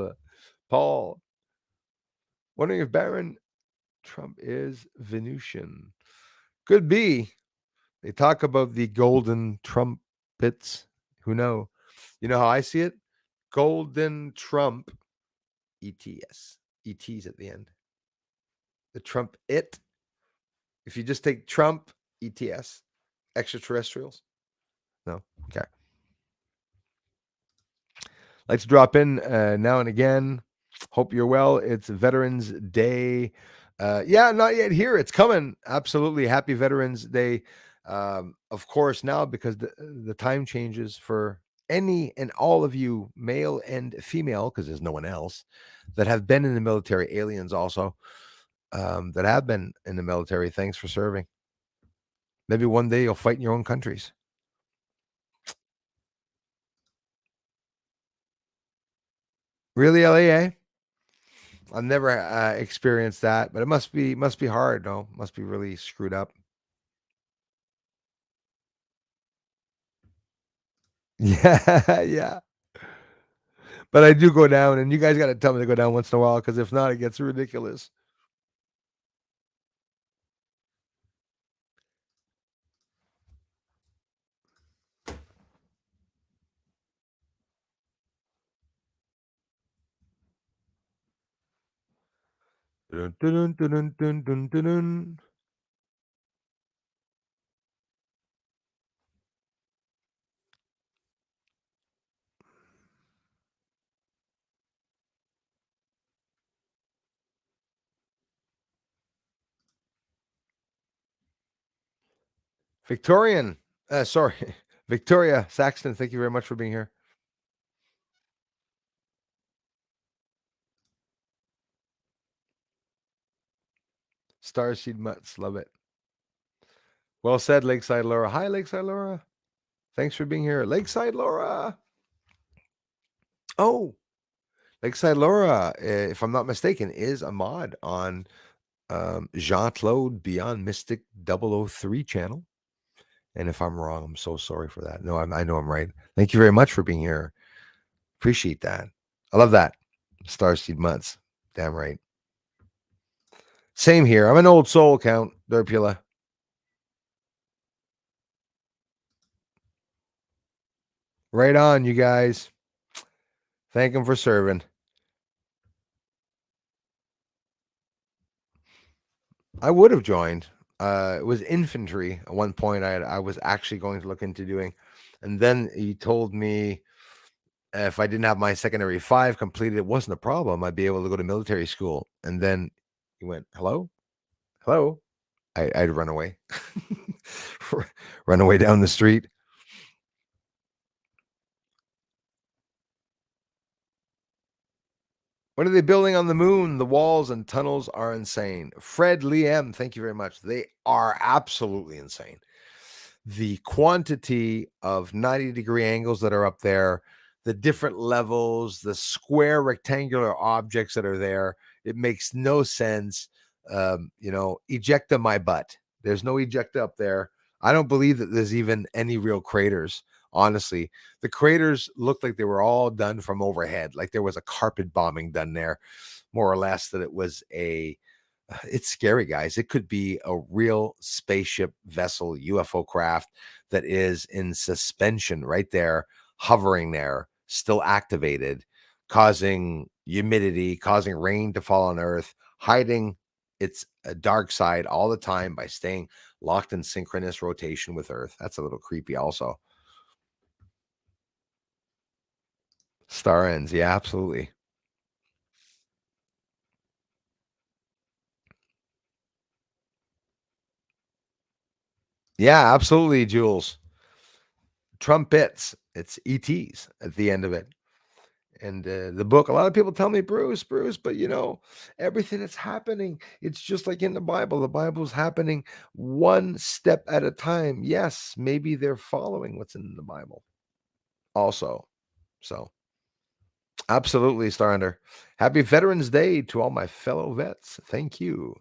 Paul, wondering if Baron Trump is Venusian. Could be. They talk about the golden trumpets. Who know? You know how I see it? Golden Trump, ETS. ET's at the end. The Trump it. If you just take Trump, ETS, extraterrestrials. No. Okay. Like to drop in now and again. Hope you're well. It's Veterans Day. Yeah, not yet here. It's coming. Absolutely. Happy Veterans Day. Of course, now because the time changes for any and all of you, male and female, because there's no one else, that have been in the military, aliens also, that have been in the military. Thanks for serving. Maybe one day you'll fight in your own countries. Really, LAA? I've never experienced that, but it must be hard. No, must be really screwed up. Yeah, yeah. But I do go down, and you guys got to tell me to go down once in a while, because if not, it gets ridiculous. Dun, dun, dun, dun, dun, dun, dun, dun. Victorian, sorry, Victoria Saxton. Thank you very much for being here. Starseed Mutts, love it. Well said, Lakeside Laura. Hi, Lakeside Laura. Thanks for being here, Lakeside Laura. Oh, Lakeside Laura, if I'm not mistaken, is a mod on Jean Claude Beyond Mystic 003 channel. And if I'm wrong, I'm so sorry for that. No, I know I'm right. Thank you very much for being here. Appreciate that. I love that. Starseed Mutts. Damn right. Same here. I'm an old soul, Count Derpula. Right on, you guys. Thank him for serving. I would have joined. It was infantry at one point. I was actually going to look into doing, and then he told me if I didn't have my secondary 5 completed, it wasn't a problem. I'd be able to go to military school. And then he went, hello, hello. I'd run away, run away down the street. What are they building on the moon? The walls and tunnels are insane. Fred Lee M, thank you very much. They are absolutely insane. The quantity of 90-degree angles that are up there, the different levels, the square rectangular objects that are there, it makes no sense. Ejecta my butt. There's no ejecta up there. I don't believe that there's even any real craters. Honestly, the craters looked like they were all done from overhead, like there was a carpet bombing done there, more or less. That it was a it's scary, guys. It could be a real spaceship vessel, UFO craft that is in suspension right there, hovering there, still activated, causing humidity, causing rain to fall on Earth, hiding its dark side all the time by staying locked in synchronous rotation with Earth. That's a little creepy, also. Star ends. Yeah, absolutely. Yeah, absolutely, Jules. Trumpets. It's ETs at the end of it. And the book, a lot of people tell me, Bruce, but everything that's happening, it's just like in the Bible. The Bible's happening one step at a time. Yes, maybe they're following what's in the Bible also. So, absolutely, Starender. Happy Veterans Day to all my fellow vets. Thank you.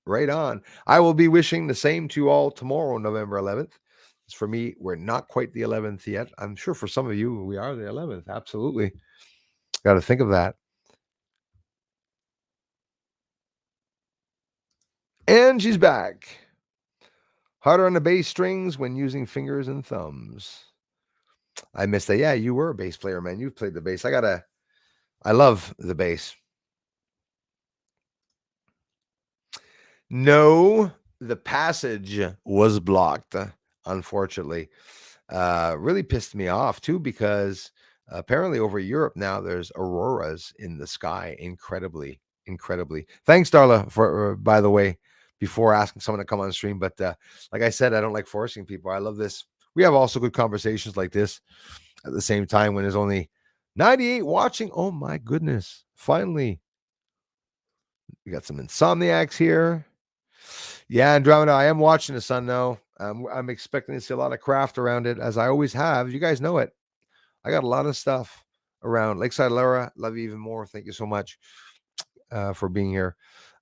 Right on. I will be wishing the same to you all tomorrow, November 11th. For me, we're not quite the 11th yet. I'm sure for some of you, we are the 11th. Absolutely. Got to think of that. And she's back. Harder on the bass strings when using fingers and thumbs. I missed that. Yeah, you were a bass player, man. You've played the bass. I love the bass. No, the passage was blocked, unfortunately. Really pissed me off too, because apparently over Europe now there's auroras in the sky, incredibly. Thanks, Darla, for by the way, before asking someone to come on stream. But like I said, I don't like forcing people. I love this. We have also good conversations like this at the same time when there's only 98 watching. Oh my goodness! Finally, we got some insomniacs here. Yeah, Andromeda. I am watching the sun though. I'm expecting to see a lot of craft around it, as I always have. You guys know it. I got a lot of stuff around Lakeside Laura. Love you even more. Thank you so much for being here.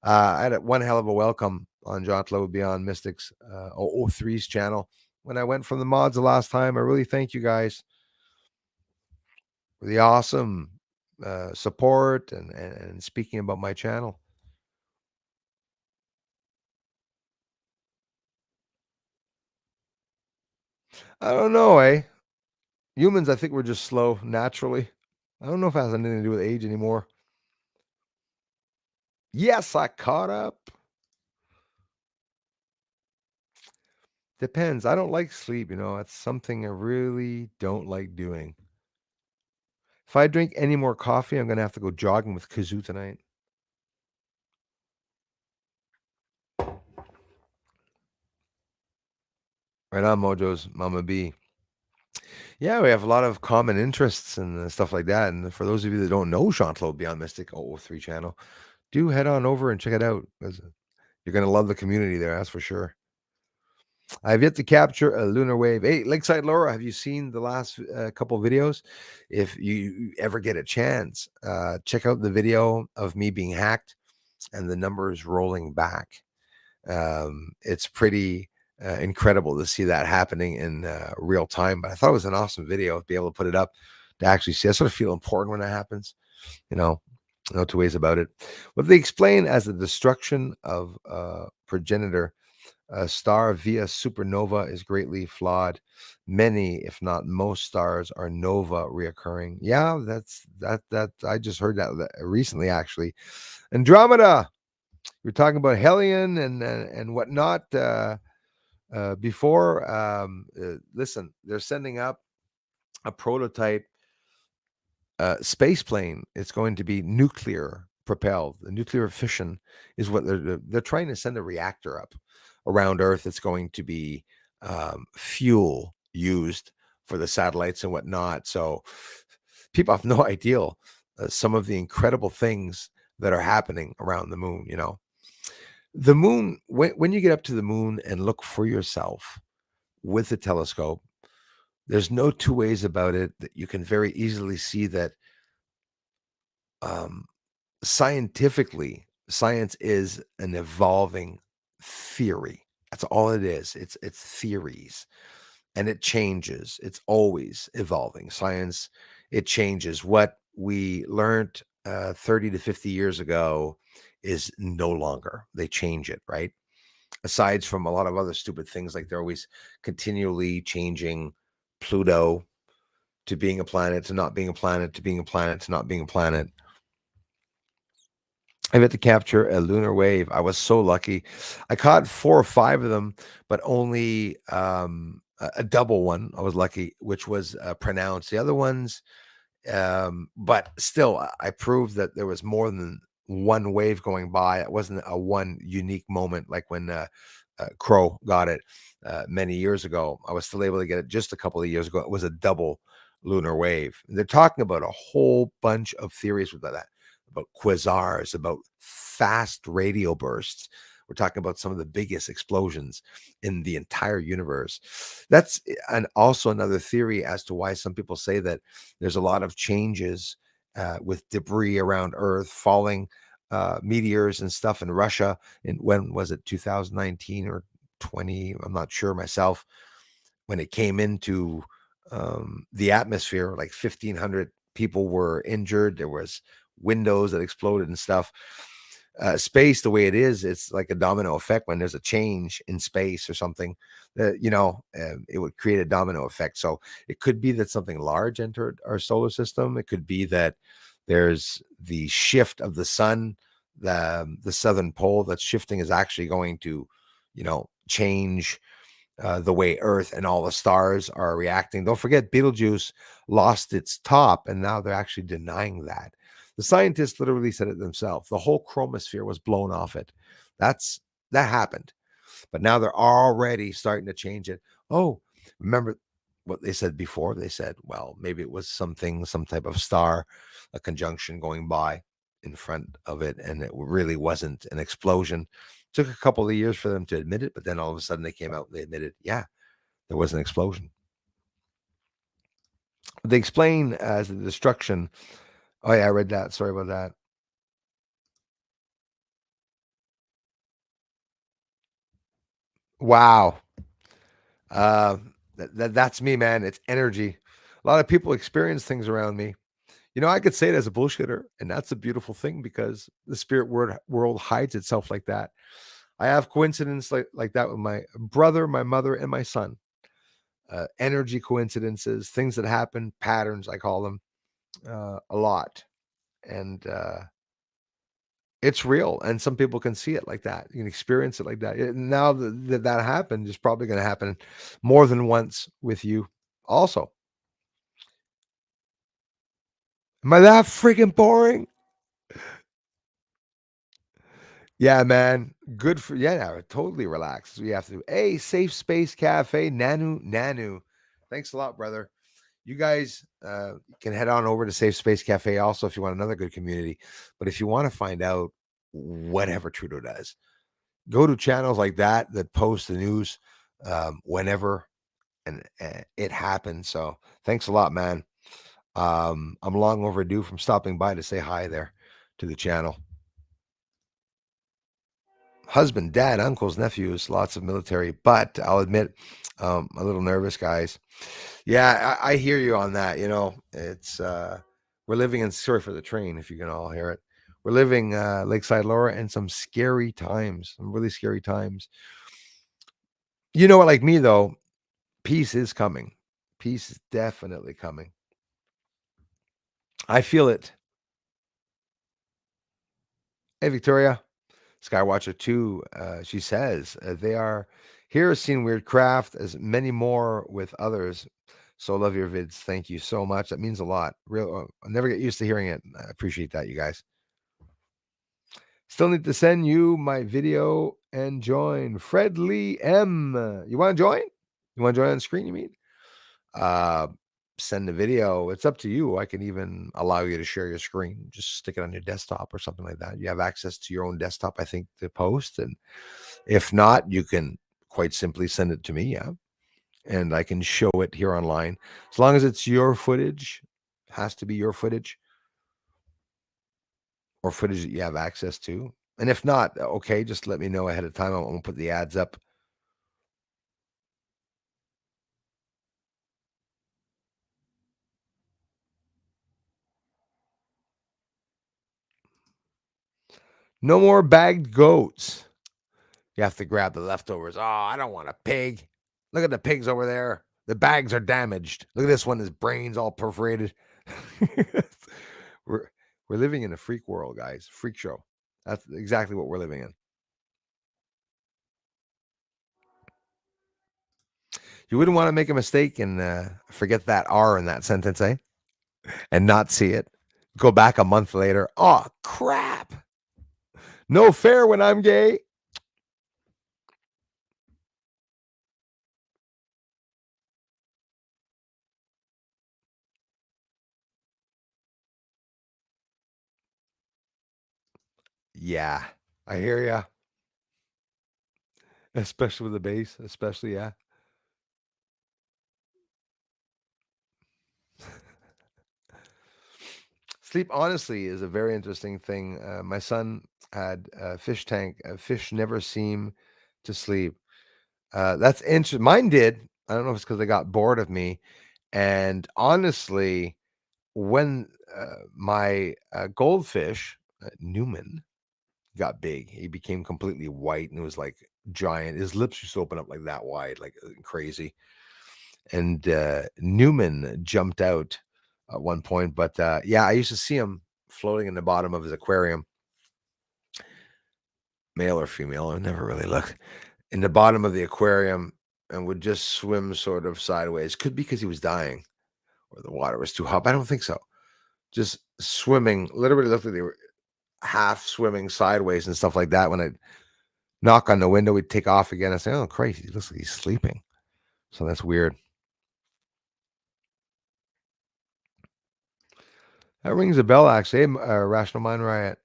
I had one hell of a welcome on John Lowe Beyond Mystics 003's channel when I went from the mods the last time. I really thank you guys for the awesome support and speaking about my channel. I don't know, eh? Humans, I think we're just slow naturally. I don't know if it has anything to do with age anymore. Yes, I caught up. Depends. I don't like sleep, it's something I really don't like doing. If I drink any more coffee, I'm gonna have to go jogging with Kazoo tonight. Right on, Mojo's Mama B. Yeah, we have a lot of common interests and stuff like that. And for those of you that don't know Jean-Claude Beyond Mystic 003 channel, do head on over and check it out, because you're gonna love the community there, that's for sure. I've yet to capture a lunar wave. Hey, Lakeside Laura, have you seen the last couple videos? If you ever get a chance, check out the video of me being hacked and the numbers rolling back. It's pretty incredible to see that happening in real time. But I thought it was an awesome video to be able to put it up to actually see. I sort of feel important when that happens. No two ways about it. What they explain as the destruction of progenitor. A star via supernova is greatly flawed. Many, if not most, stars are nova reoccurring. Yeah, that I just heard that recently, actually. Andromeda. We're talking about Hellion and whatnot before. Listen, they're sending up a prototype Space plane, it's going to be nuclear propelled. The nuclear fission is what they're trying to send a reactor up around Earth. It's going to be fuel used for the satellites and whatnot. So people have no idea some of the incredible things that are happening around the moon. The moon, when you get up to the moon and look for yourself with a telescope, there's no two ways about it that you can very easily see that um, scientifically, science is an evolving theory. That's all it is. It's theories, and it changes. It's always evolving. Science, it changes. What we learned 30 to 50 years ago is no longer. They change it, right? Aside from a lot of other stupid things, like they're always continually changing Pluto to being a planet, to not being a planet, to being a planet, to not being a planet. I got to capture a lunar wave. I was so lucky. I caught 4 or 5 of them, but only a double one. I was lucky, which was pronounced. The other ones, but still, I proved that there was more than one wave going by. It wasn't a one unique moment like when Crow got it many years ago. I was still able to get it just a couple of years ago. It was a double lunar wave. They're talking about a whole bunch of theories with that, about quasars, about fast radio bursts. We're talking about some of the biggest explosions in the entire universe. That's and also another theory as to why some people say that there's a lot of changes with debris around Earth falling, meteors and stuff in Russia. And when was it, 2019 or 20? I'm not sure myself. When it came into the atmosphere, like 1,500 people were injured. There was windows that exploded and stuff. Space, the way it is, it's like a domino effect. When there's a change in space or something, it would create a domino effect. So it could be that something large entered our solar system. It could be that there's the shift of the sun, the southern pole that's shifting is actually going to, change the way Earth and all the stars are reacting. Don't forget, Betelgeuse lost its top, and now they're actually denying that. The scientists literally said it themselves. The whole chromosphere was blown off it. That's that happened, but now they're already starting to change it. Oh, remember what they said before? They said, well, maybe it was something, some type of star, a conjunction going by in front of it, and it really wasn't an explosion. Took a couple of years for them to admit it, but then all of a sudden they came out and they admitted, yeah, there was an explosion. They explain as the destruction. Oh yeah, I read that. Sorry about that. Wow. That's me, man. It's energy. A lot of people experience things around me. I could say it as a bullshitter, and that's a beautiful thing because the spirit world hides itself like that. I have coincidence like that with my brother, my mother, and my son. Energy coincidences, things that happen, patterns, I call them, a lot. And it's real. And some people can see it like that. You can experience it like that. Now that happened, it's probably going to happen more than once with you also. Am I that freaking boring? Yeah, man. Good for yeah, totally relaxed. We have to. Hey, Safe Space Cafe, Nanu. Thanks a lot, brother. You guys can head on over to Safe Space Cafe also if you want another good community. But if you want to find out whatever Trudeau does, go to channels like that post the news whenever and it happens. So thanks a lot, man. I'm long overdue from stopping by to say hi there to the channel. Husband, dad, uncles, nephews, lots of military, but I'll admit, a little nervous, guys. Yeah, I hear you on that. It's we're living in sorry for the train if you can all hear it. We're living Lakeside Laura in some scary times, some really scary times. You know what, like me though, peace is coming. Peace is definitely coming. I feel it. Hey, Victoria. Skywatcher 2, she says, they are here seen weird craft as many more with others. So love your vids. Thank you so much. That means a lot. Real, I never get used to hearing it. I appreciate that, you guys. Still need to send you my video and join. Fred Lee M. You want to join? You want to join on screen? You mean? Uh, Send the video. It's up to you. I can even allow you to share your screen. Just stick it on your desktop or something like that. You have access to your own desktop, I think, to post. And if not, you can quite simply send it to me. Yeah. And I can show it here online. As long as it's your footage, has to be your footage or footage that you have access to. And if not, okay, just let me know ahead of time. I won't put the ads up. No more bagged goats. You have to grab the leftovers. Oh, I don't want a pig. Look at the pigs over there. The bags are damaged. Look at this one. His brain's all perforated. we're we're living in a freak world, guys. Freak show. That's exactly what we're living in. You wouldn't want to make a mistake and forget that R in that sentence, eh? And not see it. Go back a month later. Oh, crap. No fair when I'm gay. Yeah, I hear ya. Especially with the bass, especially, yeah. Sleep, honestly, is a very interesting thing. My son had a fish tank. Fish never seem to sleep. That's interesting. Mine did. I don't know if it's because they got bored of me. And honestly, when my goldfish, Newman, got big, he became completely white and it was like giant. His lips used to open up like that wide, like crazy. And Newman jumped out at one point. But yeah, I used to see him floating in the bottom of his aquarium, male or female. I never really looked in the bottom of the aquarium and would just swim sort of sideways. Could be because he was dying or the water was too hot. But I don't think so. Just swimming, literally looked like they were half swimming sideways and stuff like that. When I knock on the window, we'd take off again. I say, "Oh, crazy! He looks like he's sleeping." So that's weird. That rings a bell, actually. Rational Mind Riot.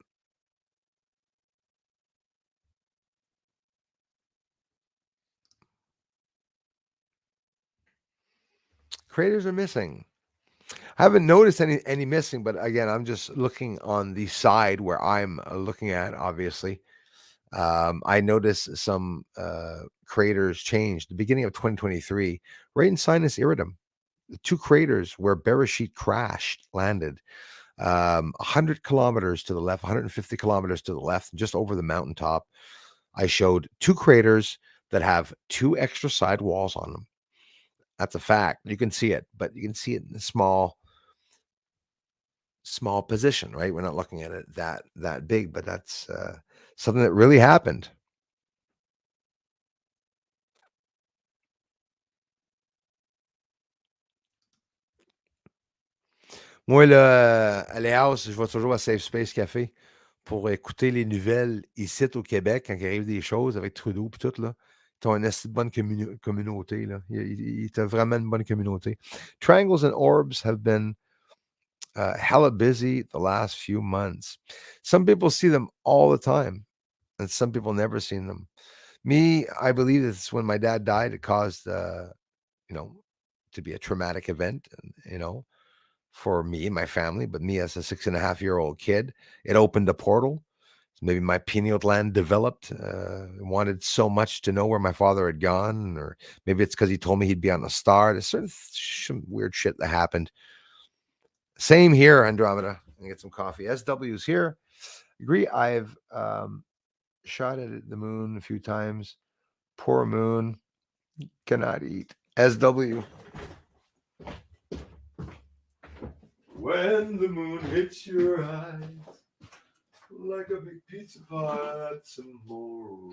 Craters are missing. I haven't noticed any missing, but again, I'm just looking on the side where I'm looking at. Obviously, I noticed some craters changed the beginning of 2023, right in Sinus Iridum. The two craters where Bereshit crashed landed 100 kilometers to the left, 150 kilometers to the left, just over the mountaintop. I showed two craters that have two extra side walls on them. That's a fact. You can see it, but you can see it in a small position, right? We're not looking at it that big, but that's something that really happened. Moi, là, à Léas, je vais toujours à Safe Space Café pour écouter les nouvelles ici au Québec quand il arrive des choses avec Trudeau et tout, là. Ils ont une assez bonne communauté, là. Ils ont vraiment une bonne communauté. Triangles and orbs have been hella busy the last few months. Some people see them all the time, and some people never seen them. Me, I believe it's when my dad died, it caused, you know, to be a traumatic event, and, for me and my family, but me as a 6.5-year-old kid, it opened a portal. Maybe my pineal gland developed, wanted so much to know where my father had gone, or maybe it's because he told me he'd be on a star. There's sort of some weird shit that happened. Same here, Andromeda. I get some coffee. SW's here. Agree. I've shot at the moon a few times. Poor moon cannot eat. SW. When the moon hits your eyes like a big pizza pie, that's some more.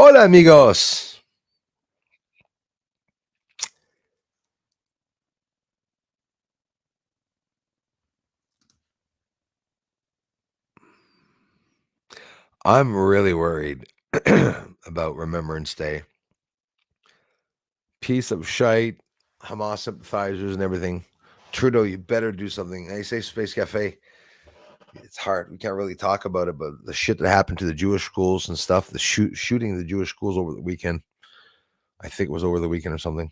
Hola, amigos. I'm really worried about Remembrance Day. Piece of shite, Hamas sympathizers and everything. Trudeau, you better do something. I say Space Cafe. It's hard. We can't really talk about it, but the shit that happened to the Jewish schools and stuff, the shooting the Jewish schools over the weekend. I think it was over the weekend or something.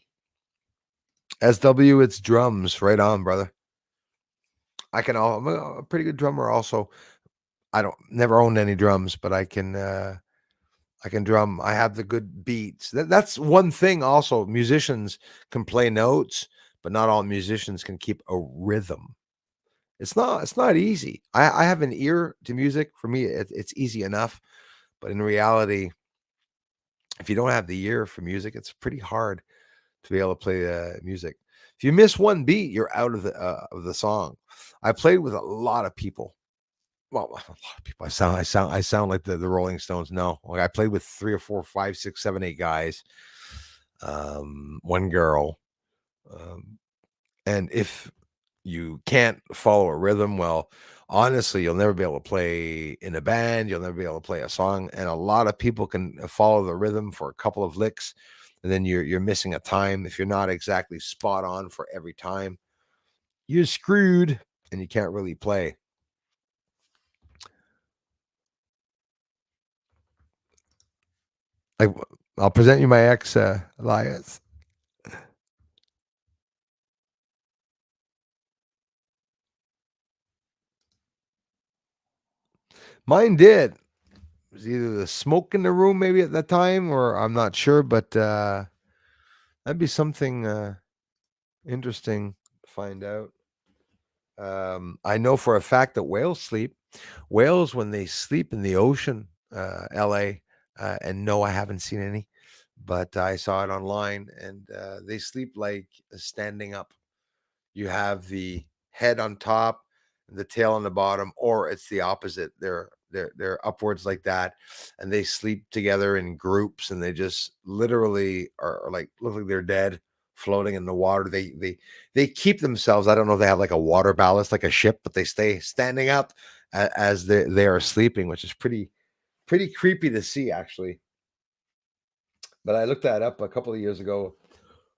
SW, it's drums. Right on, brother. I'm a pretty good drummer also. I don't never owned any drums, but I can drum. I have the good beats. That's one thing also. Musicians can play notes, but not all musicians can keep a rhythm. It's not easy. I have an ear to music. For me, it's easy enough. But in reality, if you don't have the ear for music, it's pretty hard to be able to play music. If you miss one beat, you're out of the song. I played with a lot of people. Well, a lot of people. I sound like the Rolling Stones. No, like I played with three or four, five, six, seven, eight guys. One girl. Um, and if you can't follow a rhythm, well, honestly, you'll never be able to play in a band. You'll never be able to play a song. And a lot of people can follow the rhythm for a couple of licks, and then you're missing a time. If you're not exactly spot on for every time, you're screwed, and you can't really play. Like I'll present you my ex, Elias. Mine did. It was either the smoke in the room maybe at that time, or I'm not sure, but that'd be something interesting to find out. I know for a fact that whales sleep. Whales, when they sleep in the ocean, LA, and no, I haven't seen any, but I saw it online, and they sleep like standing up. You have the head on top, the tail on the bottom, or it's the opposite. They're upwards like that, and they sleep together in groups, and they just literally are like look like they're dead, floating in the water. They keep themselves. I don't know if they have like a water ballast like a ship, but they stay standing up as they are sleeping, which is pretty creepy to see actually. But I looked that up a couple of years ago.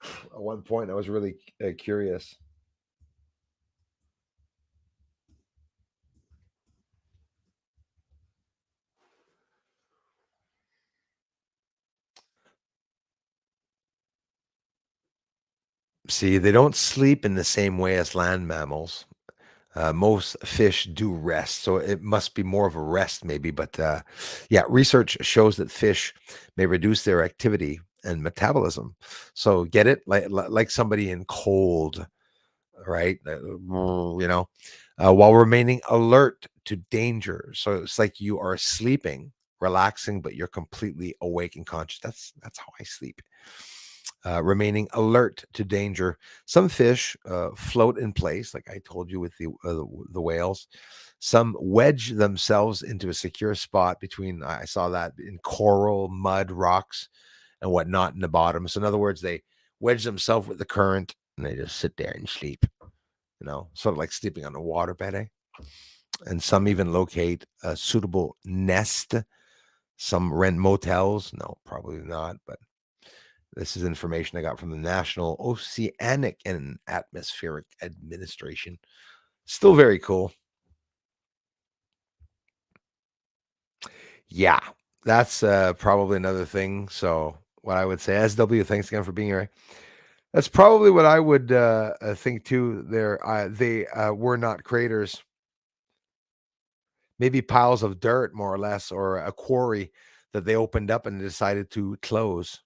At one point, I was really curious. See, they don't sleep in the same way as land mammals. Most fish do rest, so it must be more of a rest, maybe. But yeah, research shows that fish may reduce their activity and metabolism. So get it, like somebody in cold, right? While remaining alert to danger. So it's like you are sleeping, relaxing, but you're completely awake and conscious. That's how I sleep. Remaining alert to danger. Some fish float in place, like I told you with the whales. Some wedge themselves into a secure spot between. I saw that in coral, mud, rocks, and whatnot in the bottom. So in other words, they wedge themselves with the current and they just sit there and sleep. Sort of like sleeping on a waterbed. And some even locate a suitable nest. Some rent motels. No, probably not, but this is information I got from the National Oceanic and Atmospheric Administration. Still very cool. Yeah, that's probably another thing. So, what I would say, SW, thanks again for being here. That's probably what I would think too. They were not craters, maybe piles of dirt, more or less, or a quarry that they opened up and decided to close.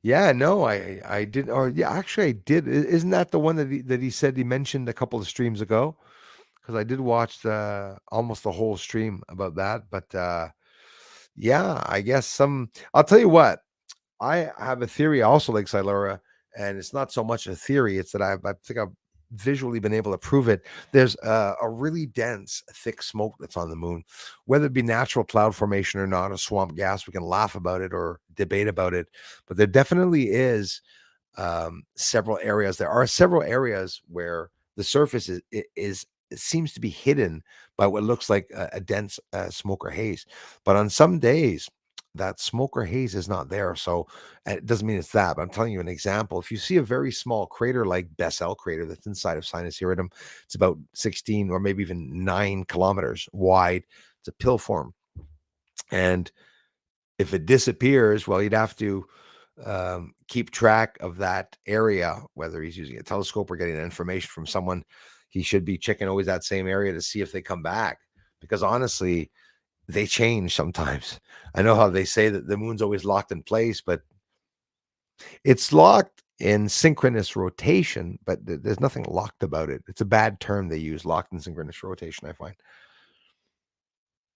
Yeah, no, I did. Or yeah, actually, I did. Isn't that the one that he said he mentioned a couple of streams ago? Because I did watch almost the whole stream about that. But yeah, I guess some. I'll tell you what. I have a theory also like Silura, and it's not so much a theory. It's that I think I've visually been able to prove it. There's a really dense, thick smoke that's on the moon, whether it be natural cloud formation or not, a swamp gas. We can laugh about it or debate about it, but there definitely is several areas. There are several areas where the surface is it seems to be hidden by what looks like a dense smoke or haze. But on some days, that smoke or haze is not there. So it doesn't mean it's that. But I'm telling you an example. If you see a very small crater like Bessel crater that's inside of Sinus Iridum, it's about 16 or maybe even 9 kilometers wide. It's a pill form. And if it disappears, well, you'd have to keep track of that area, whether he's using a telescope or getting information from someone. He should be checking always that same area to see if they come back. Because honestly, they change sometimes. I know how they say that the moon's always locked in place, but it's locked in synchronous rotation, but there's nothing locked about it. It's a bad term they use, locked in synchronous rotation, I find.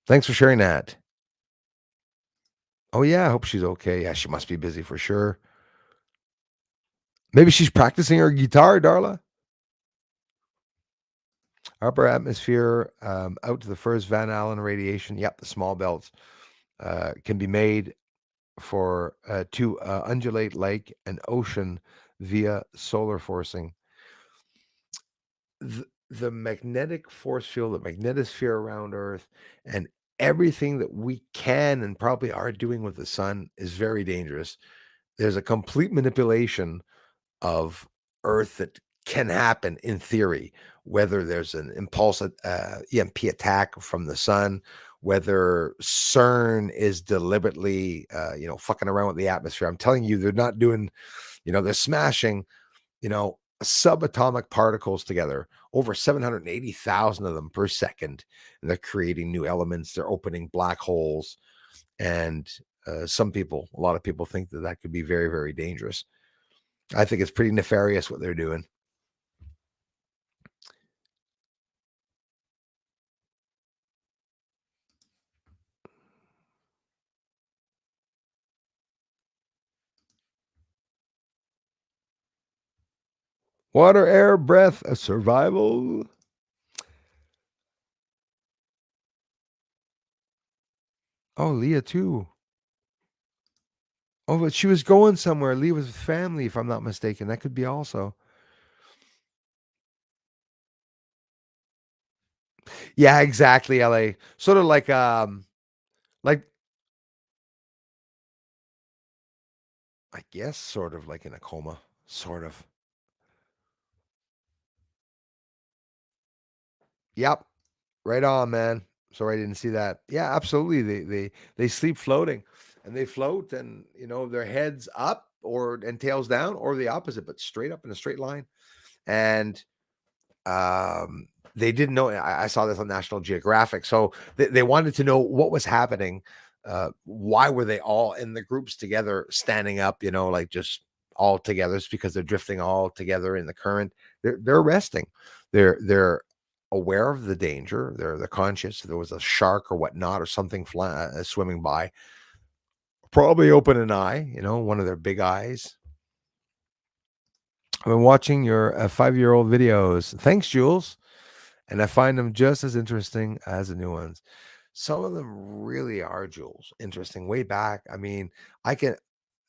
Thanks for sharing that. Oh, yeah, I hope she's okay. Yeah, she must be busy for sure. Maybe she's practicing her guitar, Darla. Upper atmosphere, out to the first Van Allen radiation. Yep, the small belts can be made for to undulate like an ocean via solar forcing. The magnetic force field, the magnetosphere around Earth, and everything that we can and probably are doing with the sun is very dangerous. There's a complete manipulation of Earth that can happen in theory, whether there's an impulse EMP attack from the sun, whether CERN is deliberately, fucking around with the atmosphere. I'm telling you, they're not doing, they're smashing, subatomic particles together, over 780,000 of them per second. And they're creating new elements. They're opening black holes. And a lot of people think that that could be very, very dangerous. I think it's pretty nefarious what they're doing. Water, air, breath, a survival. Oh, Leah too. Oh, but she was going somewhere. Leah was with family, if I'm not mistaken. That could be also. Yeah, exactly. LA. Sort of like I guess sort of like in a coma. Sort of. Yep. Right on, man. Sorry I didn't see that. Yeah, absolutely. They sleep floating, and they float, and their heads up or and tails down, or the opposite, but straight up in a straight line. And they didn't know. I saw this on National Geographic, so they wanted to know what was happening. Why were they all in the groups together, standing up? Like just all together. It's because they're drifting all together in the current. They're resting. They're aware of the danger. They're conscious. There was a shark or whatnot or something swimming by. Probably open an eye. One of their big eyes. I've been watching your 5-year-old videos. Thanks, Jules. And I find them just as interesting as the new ones. Some of them really are, Jules, interesting. Way back, I mean, I can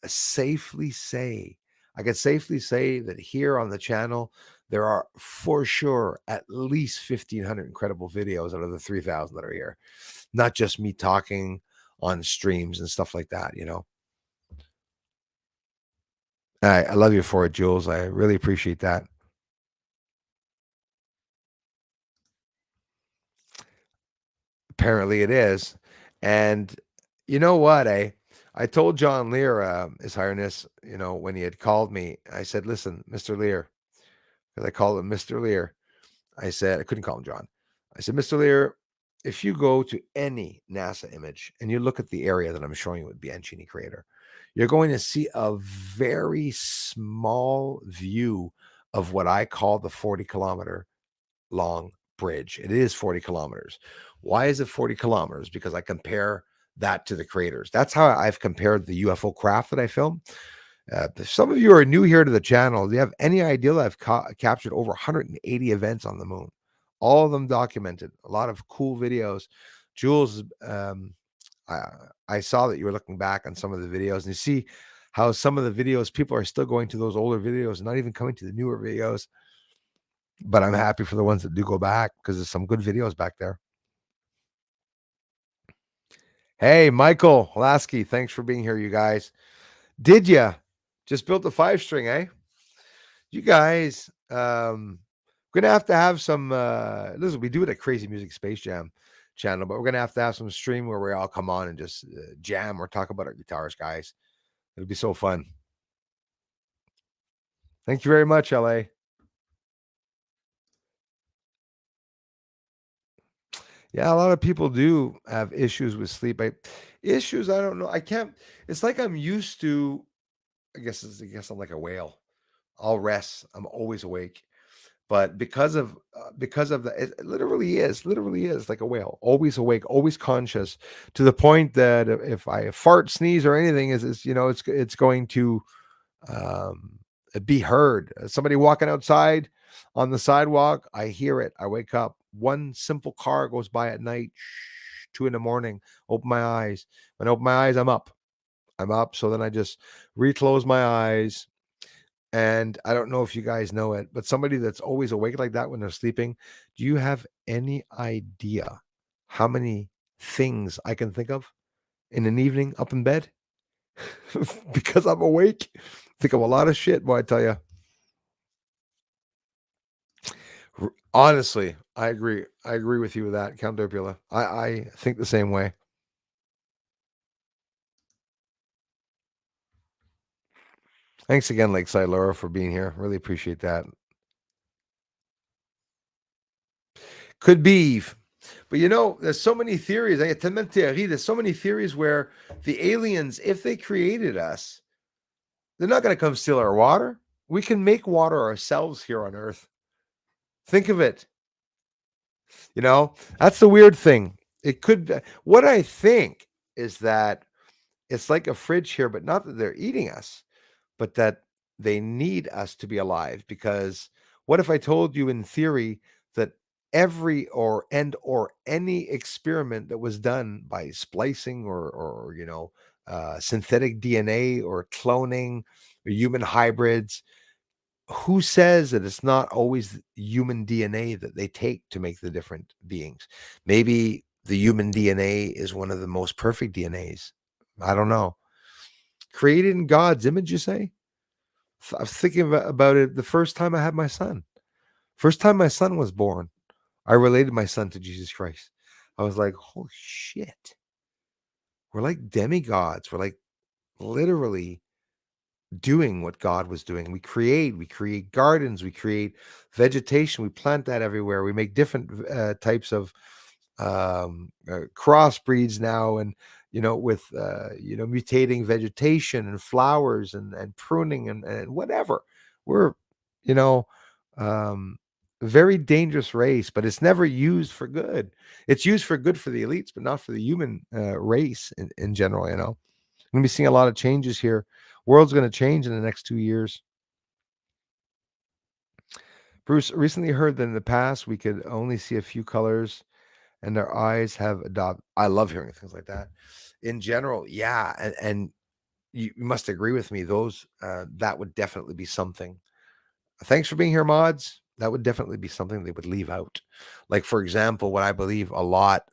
safely say, that here on the channel, there are for sure at least 1,500 incredible videos out of the 3,000 that are here. Not just me talking on streams and stuff like that. I love you for it, Jules. I really appreciate that. Apparently it is. And you know what, I told John Lear, His Highness, when he had called me, I said, listen, Mr. Lear, because I called him Mr. Lear. I said, I couldn't call him John. I said, Mr. Lear, if you go to any NASA image and you look at the area that I'm showing you with Bianchini crater, you're going to see a very small view of what I call the 40-kilometer long bridge. It is 40 kilometers. Why is it 40 kilometers? Because I compare that to the craters. That's how I've compared the UFO craft that I filmed. Some of you are new here to the channel. Do you have any idea that I've captured over 180 events on the moon? All of them documented. A lot of cool videos. Jules, I, I saw that you were looking back on some of the videos, and you see how some of the videos people are still going to those older videos, not even coming to the newer videos. But I'm happy for the ones that do go back because there's some good videos back there. Hey, Michael Lasky, thanks for being here, you guys. Did ya just built a 5-string, eh? You guys, gonna have to have some. Listen, we do it at Crazy Music Space Jam channel, but we're gonna have to have some stream where we all come on and just jam or talk about our guitars, guys. It'll be so fun. Thank you very much, LA. Yeah, a lot of people do have issues with sleep. Issues, I don't know. I can't. It's like I'm used to. I guess I'm like a whale. I'll rest. I'm always awake. But because of the it literally is like a whale, always awake, always conscious, to the point that if I fart, sneeze, or anything, is it's going to um, be heard. Somebody walking outside on the sidewalk, I hear it. I wake up. One simple car goes by at night, 2 in the morning. Open my eyes. When I open my eyes, I'm up. I'm up. So then I just reclose my eyes. And I don't know if you guys know it, but somebody that's always awake like that when they're sleeping, do you have any idea how many things I can think of in an evening up in bed? Because I'm awake. Think of a lot of shit, boy, I tell you. Honestly, I agree. I agree with you with that, Count Derpula. I think the same way. Thanks again, Lakeside Laura, for being here. Really appreciate that. Could be. But there's so many theories. There's so many theories where the aliens, if they created us, they're not going to come steal our water. We can make water ourselves here on Earth. Think of it. That's the weird thing. It could be, what I think is that it's like a fridge here, but not that they're eating us, but that they need us to be alive. Because what if I told you in theory that every or any experiment that was done by splicing or synthetic DNA or cloning or human hybrids, who says that it's not always human DNA that they take to make the different beings? Maybe the human DNA is one of the most perfect DNAs. I don't know. Created in God's image, you say? I was thinking about it the first time I had my son. First time my son was born, I related my son to Jesus Christ. I was like, holy shit. We're like demigods. We're like literally doing what God was doing. We create gardens, we create vegetation, we plant that everywhere. We make different types of crossbreeds now, and with mutating vegetation and flowers and pruning and whatever. We're you know um very dangerous race, but it's never used for good. It's used for good for the elites, but not for the human race in general. We're gonna be seeing a lot of changes here. World's gonna change in the next 2 years. Bruce recently heard that in the past we could only see a few colors and their eyes have adopted. I love hearing things like that. In general, yeah, and you must agree with me. Those that would definitely be something. Thanks for being here, mods. That would definitely be something they would leave out. Like, for example, what I believe a lot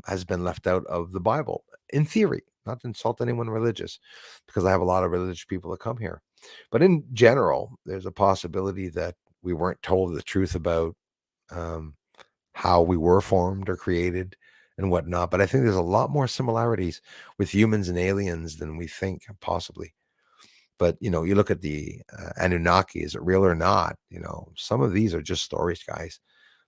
has been left out of the Bible, in theory, not to insult anyone religious, because I have a lot of religious people that come here. But in general, there's a possibility that we weren't told the truth about um, how we were formed or created and whatnot. But I think there's a lot more similarities with humans and aliens than we think, possibly. But you look at the Anunnaki. Is it real or not? Some of these are just stories, guys.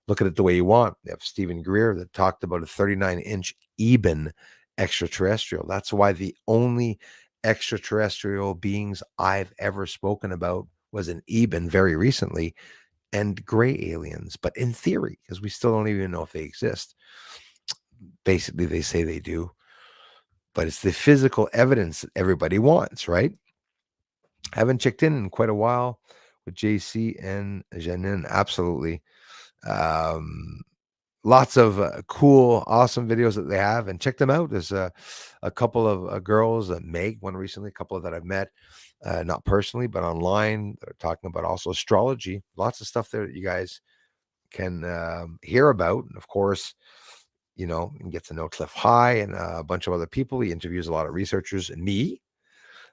Look at it the way you want. You have Stephen Greer that talked about a 39-inch Eben extraterrestrial. That's why the only extraterrestrial beings I've ever spoken about was an Eben very recently, and gray aliens, but in theory, because we still don't even know if they exist. Basically, they say they do, but it's the physical evidence that everybody wants, right? Haven't checked in quite a while with JC and Janine. Absolutely. Um, Lots of cool, awesome videos that they have, and check them out. There's a couple of girls, Meg, one recently, a couple that I've met, not personally, but online, that are talking about also astrology. Lots of stuff there that you guys can hear about. And of course, and get to know Cliff High and a bunch of other people. He interviews a lot of researchers and me,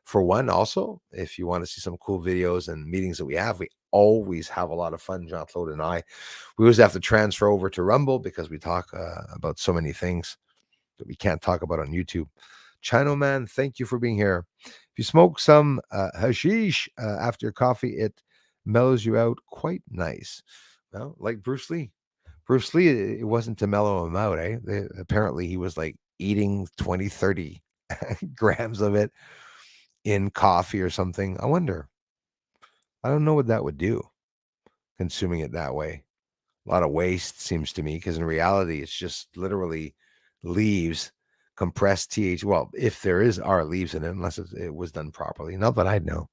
for one. Also, if you want to see some cool videos and meetings that we have, we always have a lot of fun, Jean Claude and I. We always have to transfer over to Rumble because we talk about so many things that we can't talk about on YouTube. Chino Man, thank you for being here. If you smoke some hashish after your coffee, it mellows you out quite nice. Well, like Bruce Lee. Bruce Lee, it wasn't to mellow him out, eh? Apparently, he was like eating 20, 30 grams of it in coffee or something. I wonder. I don't know what that would do, consuming it that way. A lot of waste seems to me, because in reality, it's just literally leaves, compressed TH. Well, if there are leaves in it, unless it was done properly. Not that I'd know.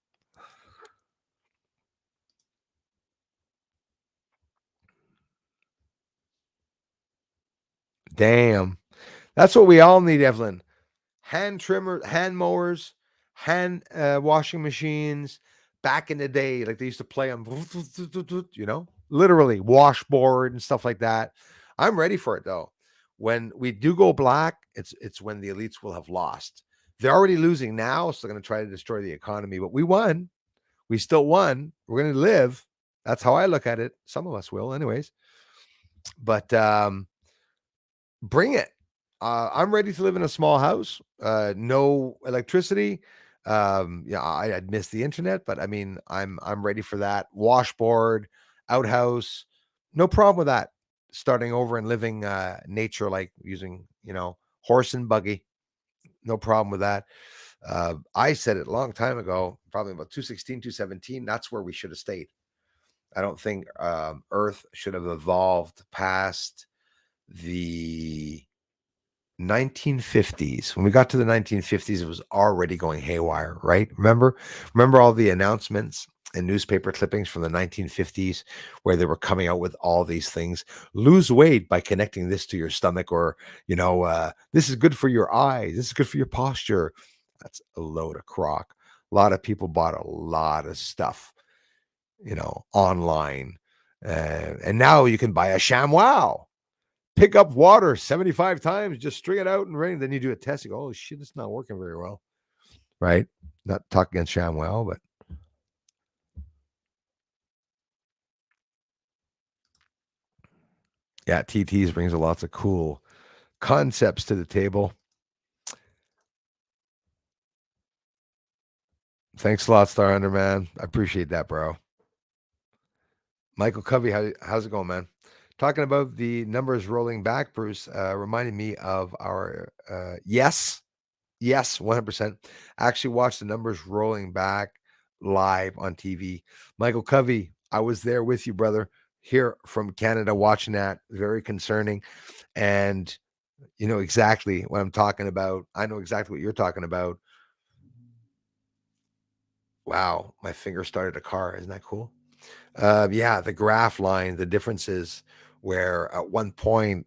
Damn. That's what we all need, Evelyn. Hand trimmer, hand mowers, hand washing machines. Back in the day, like they used to play on, literally washboard and stuff like that. I'm ready for it though. When we do go black, it's when the elites will have lost. They're already losing now, so they're going to try to destroy the economy. But we won. We still won. We're going to live. That's how I look at it. Some of us will, anyways. But bring it. I'm ready to live in a small house, no electricity. Yeah, I'd miss the internet, but I mean, I'm ready for that. Washboard, outhouse, no problem with that. Starting over and living nature, like using horse and buggy, no problem with that. I said it a long time ago, probably about 216, 217. That's where we should have stayed. I don't think Earth should have evolved past the 1950s. When we got to the 1950s, it was already going haywire, right? Remember all the announcements and newspaper clippings from the 1950s where they were coming out with all these things. Lose weight by connecting this to your stomach, or this is good for your eyes, this is good for your posture. That's a load of crock. A lot of people bought a lot of stuff, online, and now you can buy a ShamWow. Pick up water 75 times, just string it out and rain. Then you do a test. You go, oh shit, it's not working very well. Right? Not talking against ShamWow, but yeah, TTs brings a lots of cool concepts to the table. Thanks a lot, Star Hunter, man. I appreciate that, bro. Michael Covey, how's it going, man? Talking about the numbers rolling back, Bruce, reminded me of our yes, 100%. Actually watched the numbers rolling back live on TV. Michael Covey, I was there with you, brother, here from Canada, watching that. Very concerning. And you know exactly what I'm talking about. I know exactly what you're talking about. Wow, my finger started a car. Isn't that cool? Yeah, the graph line, the differences where at one point,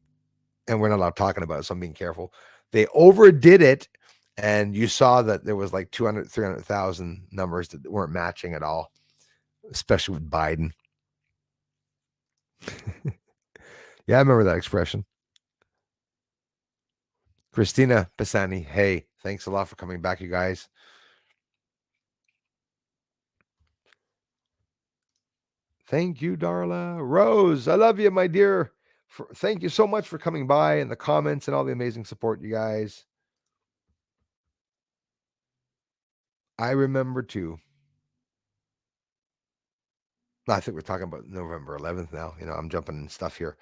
and we're not allowed talking about it, so I'm being careful. They overdid it, and you saw that there was like 200, 300,000 numbers that weren't matching at all, especially with Biden. Yeah, I remember that expression. Christina Pisani, hey, thanks a lot for coming back, you guys. Thank you, Darla. Rose, I love you, my dear. Thank you so much for coming by and the comments and all the amazing support, you guys. I remember too. I think we're talking about November 11th now. I'm jumping in stuff here.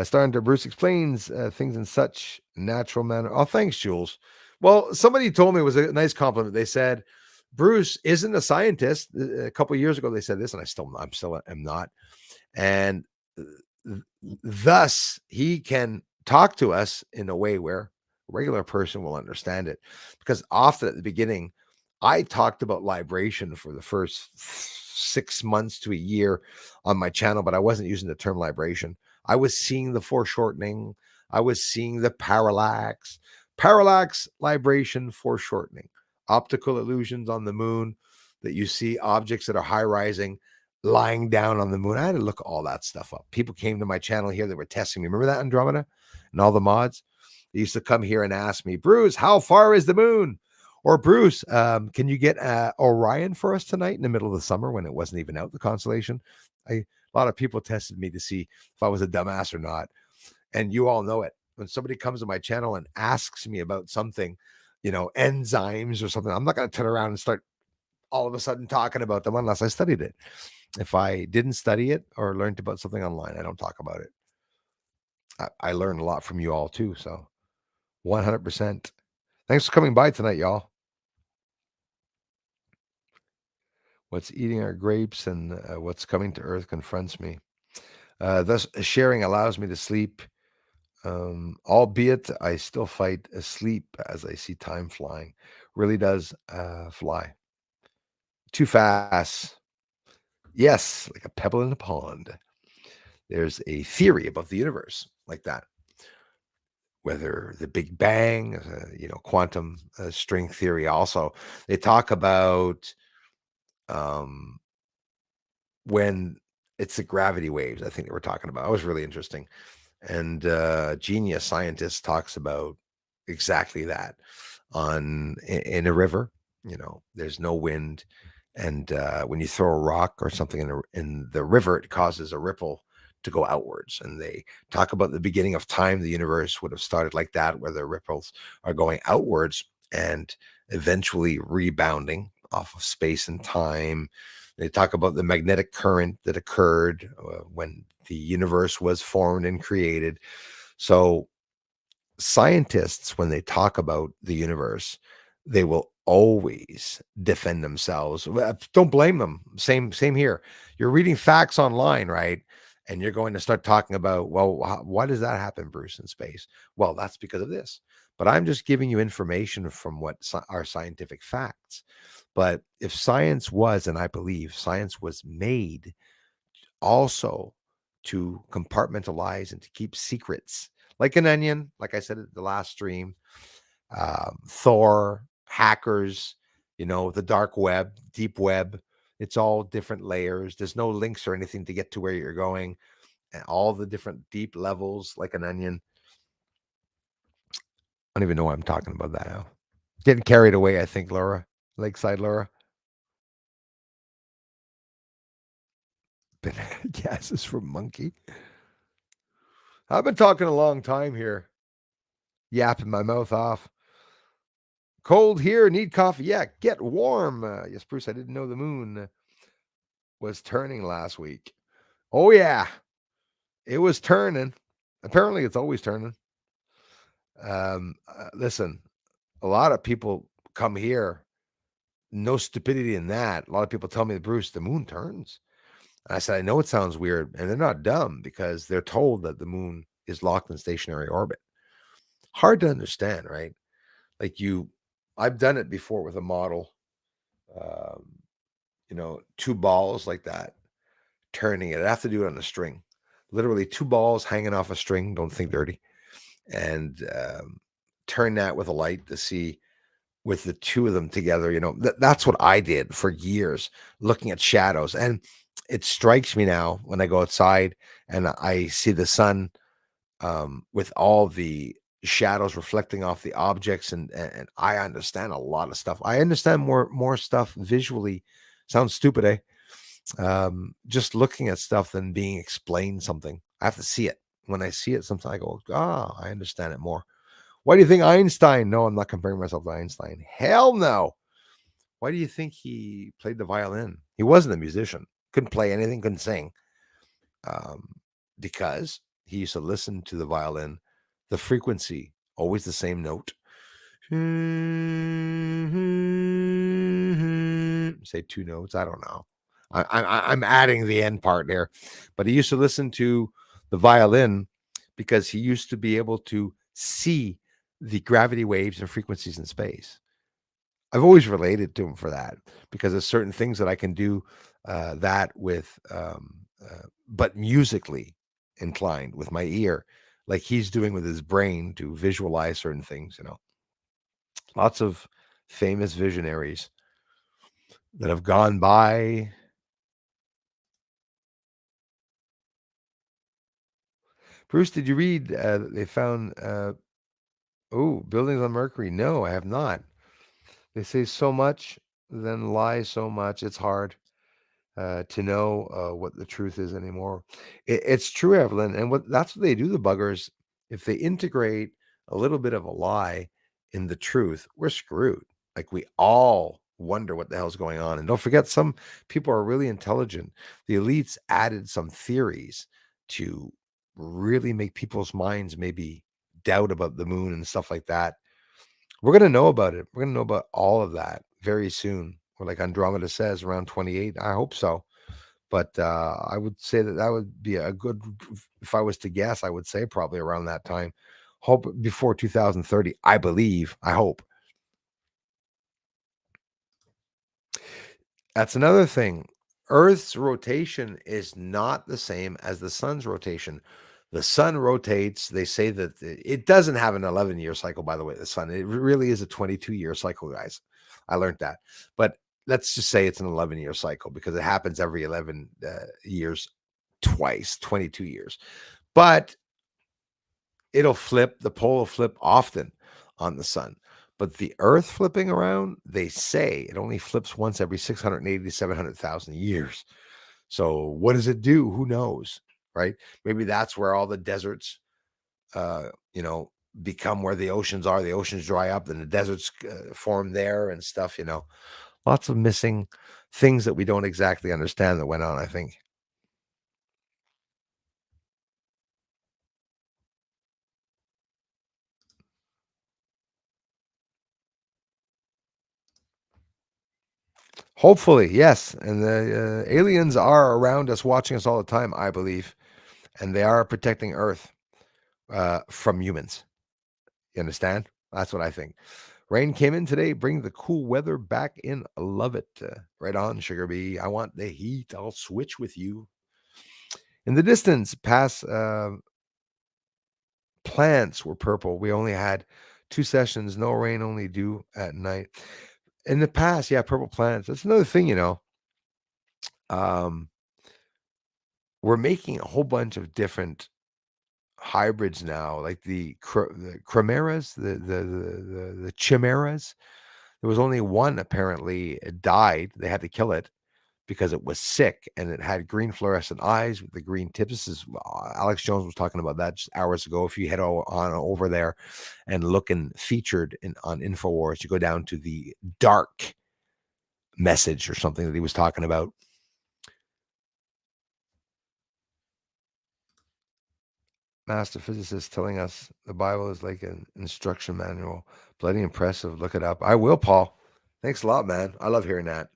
Starting to Bruce explains things in such natural manner. Oh, thanks, Jules. Well, somebody told me, it was a nice compliment. They said Bruce isn't a scientist. A couple of years ago, they said this, and I'm still am not. And thus, he can talk to us in a way where a regular person will understand it. Because often at the beginning, I talked about libration for the first 6 months to a year on my channel, but I wasn't using the term libration. I was seeing the foreshortening. I was seeing the parallax, libration, foreshortening, optical illusions on the moon that you see objects that are high rising lying down on the moon. I had to look all that stuff up. People came to my channel here that were testing me. Remember that, Andromeda and all the mods? They used to come here and ask me, Bruce, how far is the moon? Or Bruce, can you get Orion for us tonight in the middle of the summer when it wasn't even out, the constellation? A lot of people tested me to see if I was a dumbass or not. And you all know it. When somebody comes to my channel and asks me about something, enzymes or something, I'm not going to turn around and start all of a sudden talking about them unless I studied it. If I didn't study it or learned about something online, I don't talk about it. I learned a lot from you all too. So 100%. Thanks for coming by tonight, y'all. What's eating our grapes and what's coming to Earth confronts me. Thus, sharing allows me to sleep, albeit I still fight asleep as I see time flying. Really does fly too fast. Yes, like a pebble in a pond. There's a theory about the universe like that. Whether the Big Bang, quantum string theory. Also, they talk about um, when it's the gravity waves. I think they were talking about. It was really interesting. And Genius Scientist talks about exactly that in a river. There's no wind, and when you throw a rock or something in the river, it causes a ripple to go outwards. And they talk about the beginning of time. The universe would have started like that, where the ripples are going outwards and eventually rebounding off of space and time. They talk about the magnetic current that occurred when the universe was formed and created. So scientists, when they talk about the universe, they will always defend themselves. Don't blame them. Same here. You're reading facts online, right? And you're going to start talking about, well, why does that happen, Bruce, in space? Well, that's because of this. But I'm just giving you information from what are scientific facts. But if science was, and I believe science was made also to compartmentalize and to keep secrets, like an onion, like I said at the last stream, Thor, hackers, the dark web, deep web. It's all different layers. There's no links or anything to get to where you're going, and all the different deep levels, like an onion. I don't even know why I'm talking about that now. Getting carried away, I think, Laura. Lakeside Laura. Banana gases from monkey. I've been talking a long time here. Yapping my mouth off. Cold here, need coffee. Yeah, get warm. Yes, Bruce, I didn't know the moon was turning last week. Oh, yeah, it was turning. Apparently, it's always turning. Listen, a lot of people come here. No stupidity in that. A lot of people tell me, Bruce, the moon turns. And I said, I know it sounds weird. And they're not dumb because they're told that the moon is locked in stationary orbit. Hard to understand, right? Like I've done it before with a model, um, two balls like that, turning it. I have to do it on a string, literally two balls hanging off a string. Don't think dirty. And turn that with a light to see with the two of them together. That's what I did for years, looking at shadows. And it strikes me now when I go outside and I see the sun with all the shadows reflecting off the objects, and I understand a lot of stuff. I understand more stuff visually. Sounds stupid, eh? Just looking at stuff than being explained something. I have to see it. When I see it, sometimes I go, I understand it more. Why do you think Einstein? No, I'm not comparing myself to Einstein. Hell no. Why do you think he played the violin? He wasn't a musician. Couldn't play anything, couldn't sing. Um, because he used to listen to the violin, the frequency, always the same note. Say two notes. I don't know. I'm adding the end part there, but he used to listen to the violin because he used to be able to see the gravity waves and frequencies in space. I've always related to him for that because there's certain things that I can do that with, but musically inclined with my ear, like he's doing with his brain to visualize certain things. Lots of famous visionaries that have gone by. Bruce, did you read that they found buildings on Mercury? No, I have not. They say so much, then lie so much. It's hard to know what the truth is anymore. It's true, Evelyn, and that's what they do. The buggers, if they integrate a little bit of a lie in the truth, we're screwed. Like we all wonder what the hell's going on. And don't forget, some people are really intelligent. The elites added some theories to really make people's minds maybe doubt about the moon and stuff like that. We're going to know about it. We're going to know about all of that very soon. Or like Andromeda says, around 28. I hope so. But I would say that would be a good, if I was to guess, I would say probably around that time. Hope before 2030, I believe, I hope. That's another thing. Earth's rotation is not the same as the sun's rotation. The sun rotates. They say that it doesn't have an 11-year cycle, by the way, the sun. It really is a 22-year cycle, guys. I learned that. But let's just say it's an 11-year cycle because it happens every 11 years twice, 22 years. But it'll flip, the pole will flip often on the sun. But the Earth flipping around, they say it only flips once every 680 to 700,000 years. So what does it do? Who knows, right? Maybe that's where all the deserts, you know, become where the oceans are. The oceans dry up, and the deserts form there and stuff. Lots of missing things that we don't exactly understand that went on, I think. Hopefully, yes. And the aliens are around us, watching us all the time, I believe, and they are protecting Earth from humans. You understand? That's what I think. Rain came in today. Bring the cool weather back in. Love it. Right on, Sugar Bee. I want the heat. I'll switch with you. In the distance, past plants were purple. We only had 2 sessions. No rain, only dew at night. In the past, yeah, purple plants. That's another thing. Um, we're making a whole bunch of different hybrids now, like the chimeras, the chimeras. There was only one apparently. It died. They had to kill it because it was sick and it had green fluorescent eyes with the green tips. This is Alex Jones was talking about that just hours ago. If you head on over there and look and featured on Infowars, you go down to the dark message or something that he was talking about. Master physicist telling us the Bible is like an instruction manual. Bloody impressive. Look it up. I will, Paul. Thanks a lot, man. I love hearing that.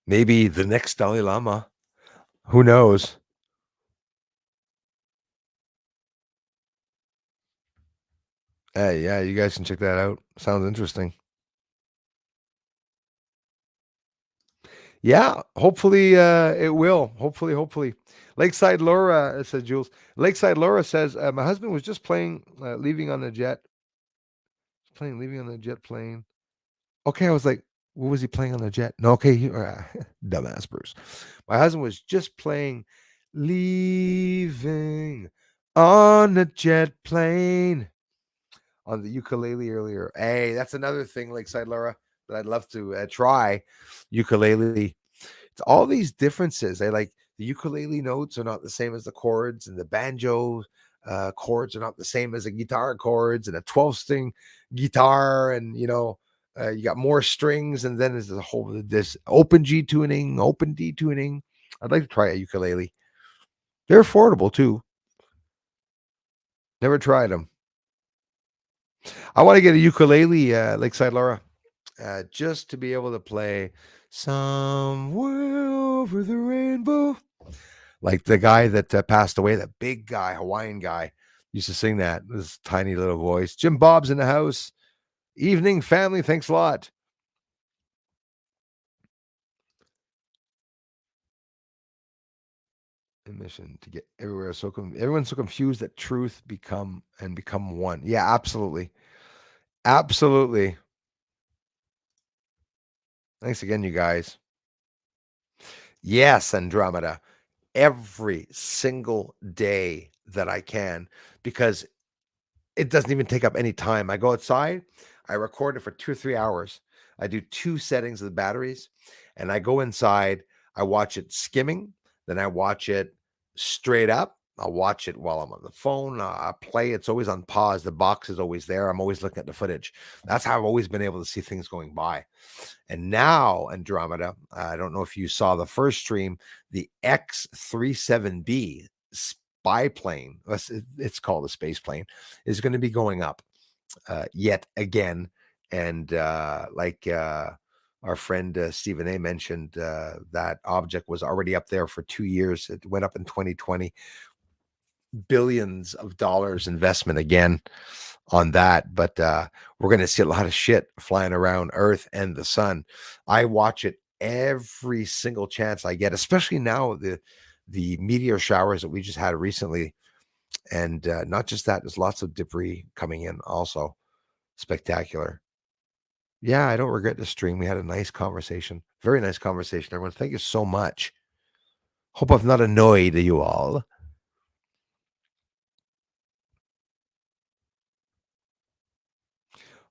Maybe the next Dalai Lama. Who knows? Hey, yeah, you guys can check that out. Sounds interesting. Yeah, hopefully it will. Hopefully. Lakeside Laura, says Jules. Lakeside Laura says, my husband was just playing leaving on the jet. Playing leaving on the jet plane. Okay, I was like, what was he playing on the jet? No, okay, dumbass Bruce. My husband was just playing leaving on a jet plane on the ukulele earlier. Hey, that's another thing, Lakeside Laura, that I'd love to try. Ukulele. It's all these differences. Like the ukulele notes are not the same as the chords, and the banjo chords are not the same as the guitar chords, and a 12-string guitar, and you got more strings, and then there's a whole this open G tuning, open D tuning. I'd like to try a ukulele. They're affordable too. Never tried them. I want to get a ukulele, Lakeside Laura, just to be able to play somewhere over the rainbow. Like the guy that passed away, that big guy, Hawaiian guy, used to sing that. This tiny little voice. Jim Bob's in the house. Evening, family. Thanks a lot. A mission to get everywhere. Everyone's so confused that truth become one. Yeah, absolutely. Absolutely. Thanks again, you guys. Yes, Andromeda. Every single day that I can, because it doesn't even take up any time. I go outside, I record it for 2 or 3 hours. I do 2 settings of the batteries, and I go inside, I watch it skimming, then I watch it straight up. I'll watch it while I'm on the phone, I play, it's always on pause, the box is always there, I'm always looking at the footage. That's how I've always been able to see things going by. And now Andromeda, I don't know if you saw the first stream, the X-37B spy plane, it's called a space plane, is going to be going up yet again. And our friend Stephen A mentioned, that object was already up there for 2 years. It went up in 2020, billions of dollars investment again on that. But we're going to see a lot of shit flying around Earth and the sun. I watch it every single chance I get, especially now the meteor showers that we just had recently. And not just that, there's lots of debris coming in also. Spectacular. Yeah, I don't regret the stream. We had a nice conversation. Very nice conversation, everyone. Thank you so much. Hope I've not annoyed you all.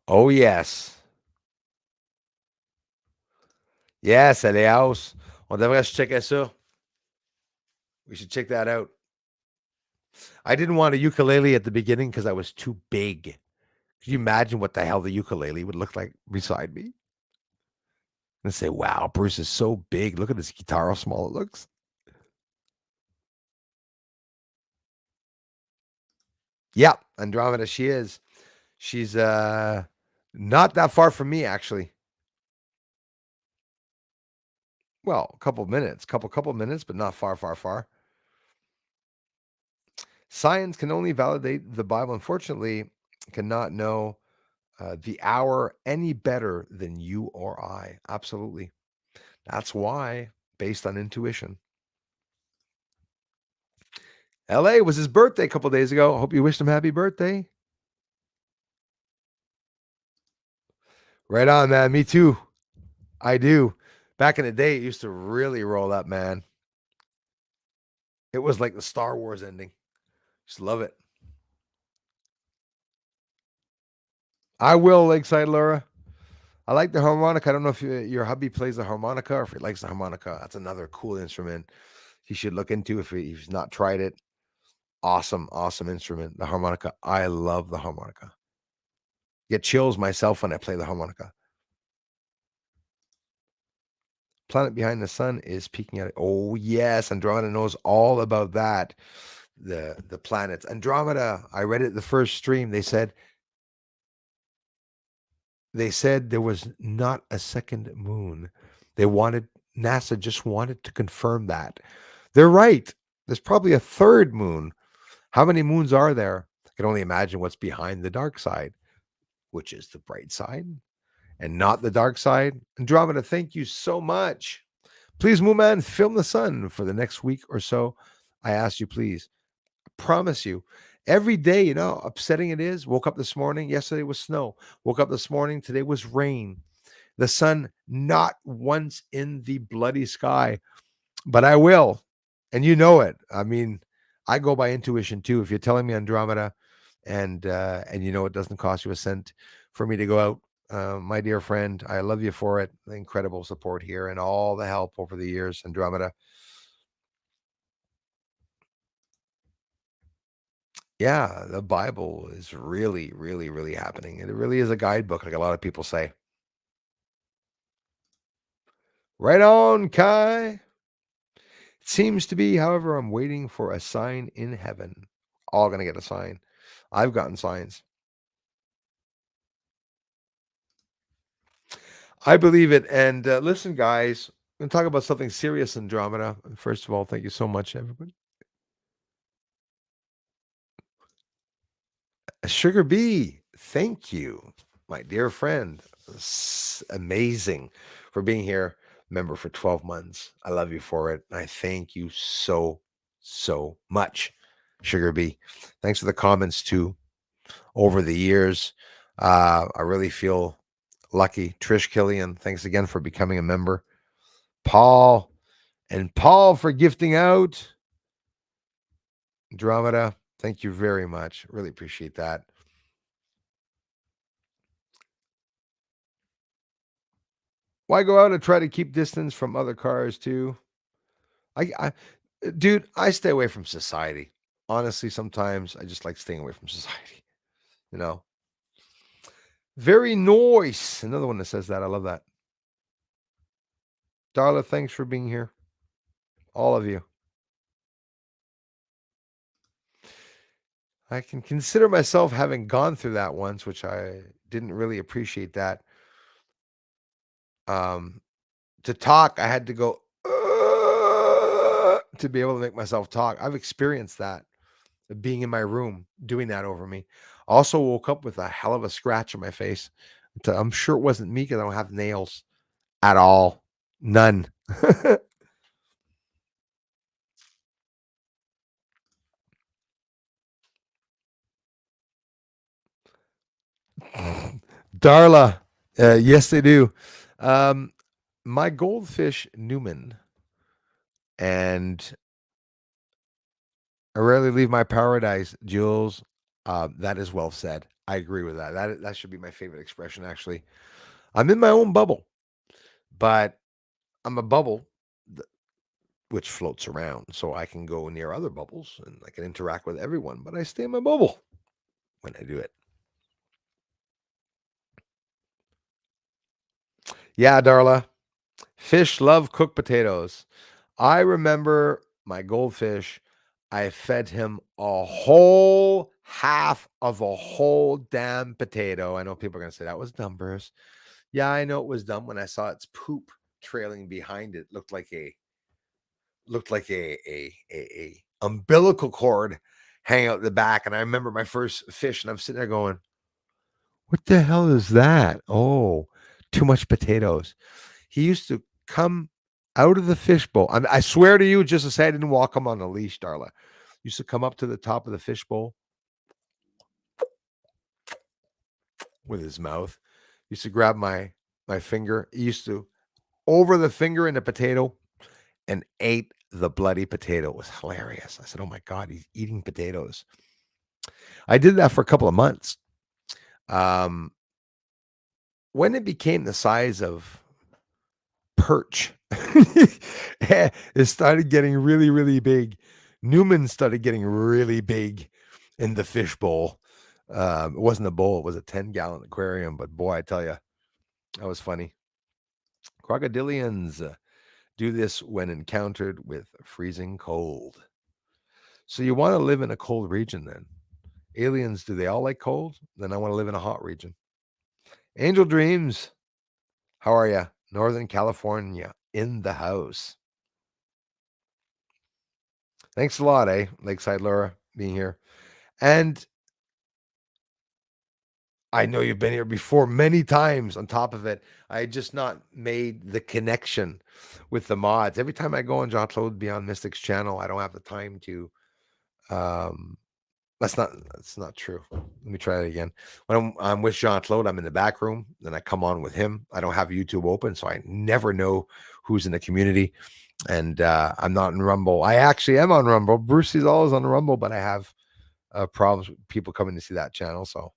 Oh, yes. Yes, Elias. On devrait checker ça. We should check that out. I didn't want a ukulele at the beginning because I was too big. Could you imagine what the hell the ukulele would look like beside me? And say, wow, Bruce is so big. Look at this guitar, how small it looks. Yeah, Andromeda, she is. She's not that far from me, actually. Well, a couple minutes, couple minutes, but not far, far, far. Science can only validate the Bible. Unfortunately, cannot know the hour any better than you or I. Absolutely. That's why, based on intuition. LA was his birthday a couple days ago. I hope you wished him happy birthday. Right on, man. Me too. I do. Back in the day, it used to really roll up, man. It was like the Star Wars ending. Just love it. I will, Lakeside Laura. I like the harmonica. I don't know if your hubby plays the harmonica or if he likes the harmonica. That's another cool instrument he should look into if he's not tried it. Awesome, awesome instrument. The harmonica. I love the harmonica. Get chills myself when I play the harmonica. Planet behind the sun is peeking at it. Oh yes, Andromeda knows all about that. The planets. Andromeda. I read it the first stream. They said there was not a second moon. They wanted NASA just wanted to confirm that. They're right. There's probably a third moon. How many moons are there? I can only imagine what's behind the dark side, which is the bright side and not the dark side. Andromeda, thank you so much. Please, Moon Man, film the sun for the next week or so. I ask you, please. I promise you. Every day, upsetting it is. Woke up this morning. Yesterday was snow. Woke up this morning. Today was rain. The sun not once in the bloody sky, but I will. And you know it. I mean, I go by intuition too. If you're telling me Andromeda and it doesn't cost you a cent for me to go out, my dear friend, I love you for it. The incredible support here and all the help over the years, Andromeda. Yeah, the Bible is really, really, really happening. It really is a guidebook, like a lot of people say. Right on, Kai. It seems to be, however, I'm waiting for a sign in heaven. All gonna get a sign. I've gotten signs. I believe it. And listen, guys, I'm gonna talk about something serious, Andromeda. First of all, thank you so much, everybody. Sugar Bee, thank you. my dear friend, amazing for being here, member for 12 months. I love you for it. I thank you so, so much, Sugar Bee. Thanks for the comments too over the years. I really feel lucky. Trish Killian, thanks again for becoming a member. Paul, and Paul for gifting out. Andromeda, thank you very much. Really appreciate that. Why go out and try to keep distance from other cars too? I dude, I stay away from society. Honestly, sometimes I just like staying away from society. You know, very nice. Another one that says that. I love that. Darla, thanks for being here. All of you. I can consider myself having gone through that once, which I didn't really appreciate that. Um, to talk, I had to go to be able to make myself talk. I've experienced that, being in my room, doing that over me. Also woke up with a hell of a scratch on my face. I'm sure it wasn't me because I don't have nails at all. None. Darla. Yes, they do. Um, my goldfish, Newman, and I rarely leave my paradise, Jules. That is well said. I agree with that. That should be my favorite expression, actually. I'm in my own bubble, but I'm a bubble which floats around, so I can go near other bubbles and I can interact with everyone, but I stay in my bubble when I do it. Yeah, Darla. Fish love cooked potatoes. I remember my goldfish. I fed him a whole half of a whole damn potato. I know people are going to say that was dumb, Bruce. Yeah, I know it was dumb when I saw its poop trailing behind it. Looked like a umbilical cord hanging out the back. And I remember my first fish, and I'm sitting there going, "What the hell is that? Oh, too much potatoes." He used to come out of the fishbowl. I swear to you, just to say I didn't walk him on a leash, Darla. Used to come up to the top of the fishbowl with his mouth. Used to grab my finger. He used to over the finger in the potato and ate the bloody potato. It was hilarious. I said, "Oh my God, he's eating potatoes." I did that for a couple of months. Um, when it became the size of perch, it started getting really, really big. Newman started getting really big in the fish bowl. It wasn't a bowl, it was a 10-gallon aquarium. But boy, I tell you, that was funny. Crocodilians do this when encountered with freezing cold. So you want to live in a cold region then? Aliens, do they all like cold? Then I want to live in a hot region. Angel Dreams, how are you? Northern California in the house. Thanks a lot, Lakeside Laura, being here. And I know you've been here before many times. On top of it, I had just not made the connection with the mods. Every time I go on John Claude Beyond Mystics channel, I don't have the time to. Um, that's not true. Let me try it again. When I'm with Jean Claude, I'm in the back room. Then I come on with him. I don't have YouTube open, so I never know who's in the community. And I'm not in Rumble. I actually am on Rumble. Bruce is always on Rumble, but I have problems with people coming to see that channel. So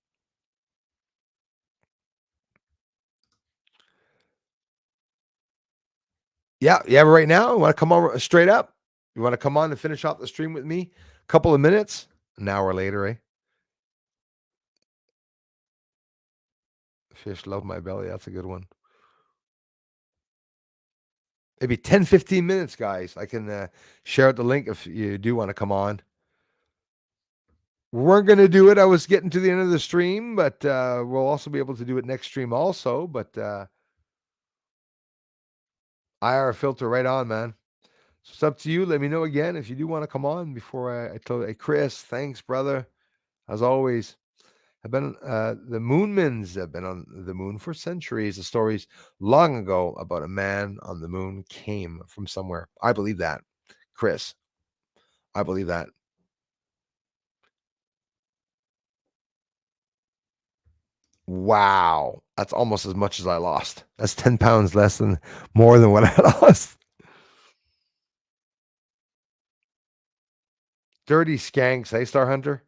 yeah. But right now, you want to come on straight up? You want to come on and finish off the stream with me? A couple of minutes, an hour later, eh? Fish love my belly. That's a good one. Maybe 10, 15 minutes, guys. I can share the link if you do want to come on. We weren't going to do it. I was getting to the end of the stream, but we'll also be able to do it next stream also. But IR filter right on, man. So it's up to you. Let me know again if you do want to come on before I tell you. Hey, Chris, thanks, brother. As always, Have been the Moonmans have been on the moon for centuries. The stories long ago about a man on the moon came from somewhere. I believe that, Chris. I believe that. Wow, that's almost as much as I lost. That's 10 pounds less than more than what I lost. Dirty skanks, hey, Star Hunter.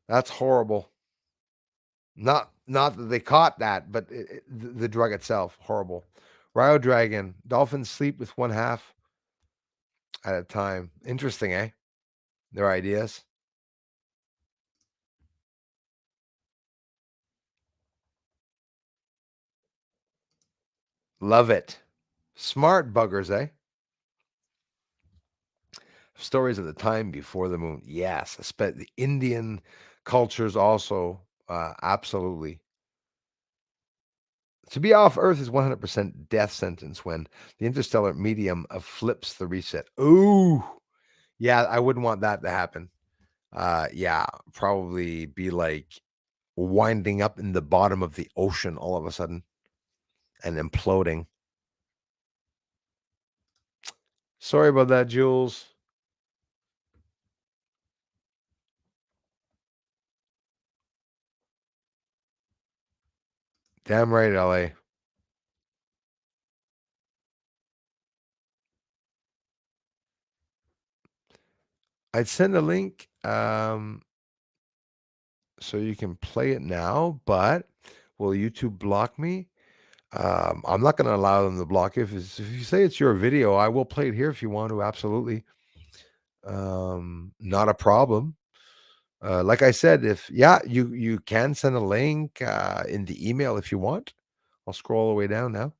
That's horrible. Not that they caught that, but the drug itself horrible. Rio Dragon, dolphins sleep with one half at a time. Interesting, eh? Their ideas. Love it. Smart buggers, eh? Stories of the time before the moon. Yes, the Indian cultures also absolutely. To be off Earth is 100% death sentence when the interstellar medium flips the reset. Ooh, yeah, I wouldn't want that to happen. Yeah, probably be like winding up in the bottom of the ocean all of a sudden and imploding. Sorry about that, Jules. Damn right, LA. I'd send a link so you can play it now, but will YouTube block me? I'm not going to allow them to block you. If you say it's your video, I will play it here if you want to. Absolutely, not a problem. Like I said, if yeah, you can send a link in the email if you want. I'll scroll all the way down now.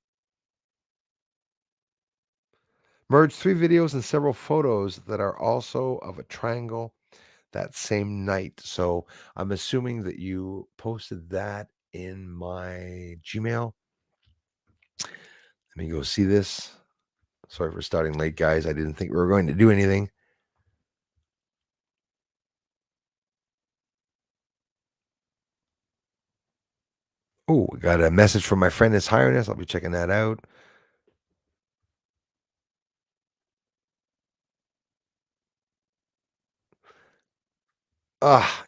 Merge three videos and several photos that are also of a triangle that same night. So I'm assuming that you posted that in my Gmail. Let me go see this. Sorry for starting late, guys. I didn't think we were going to do anything. Oh, we got a message from my friend, His Highness. I'll be checking that out.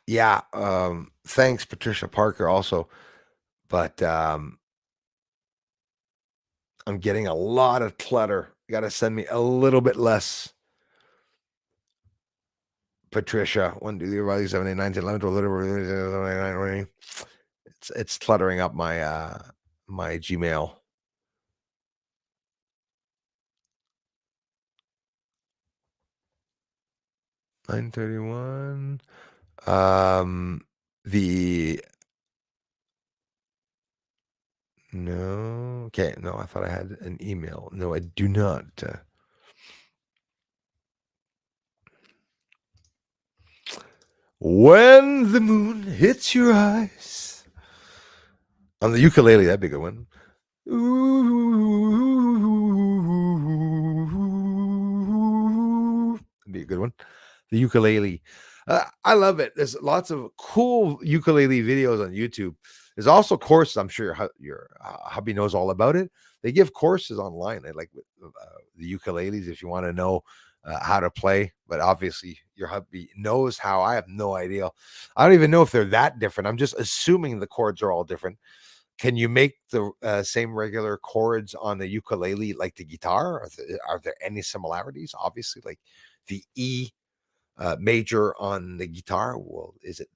Yeah. Thanks, Patricia Parker, also. But I'm getting a lot of clutter. You got to send me a little bit less, Patricia. 1, 2, 3, 4, 5, 6, 7, 8, 9, 10, 11, 12, 13, 14, 15, 16, 17, 18, 19, 20. It's cluttering up my Gmail. 9:31. The no. Okay, no, I thought I had an email. No, I do not. When the moon hits your eyes on the ukulele, that'd be a good one. Ooh, that'd be a good one. The ukulele. I love it. There's lots of cool ukulele videos on YouTube. There's also courses. I'm sure your hubby knows all about it. They give courses online. I like the ukuleles if you want to know how to play. But obviously, your hubby knows how. I have no idea. I don't even know if they're that different. I'm just assuming the chords are all different. Can you make the same regular chords on the ukulele like the guitar? Are there any similarities? Obviously, like the E major on the guitar. Well, is it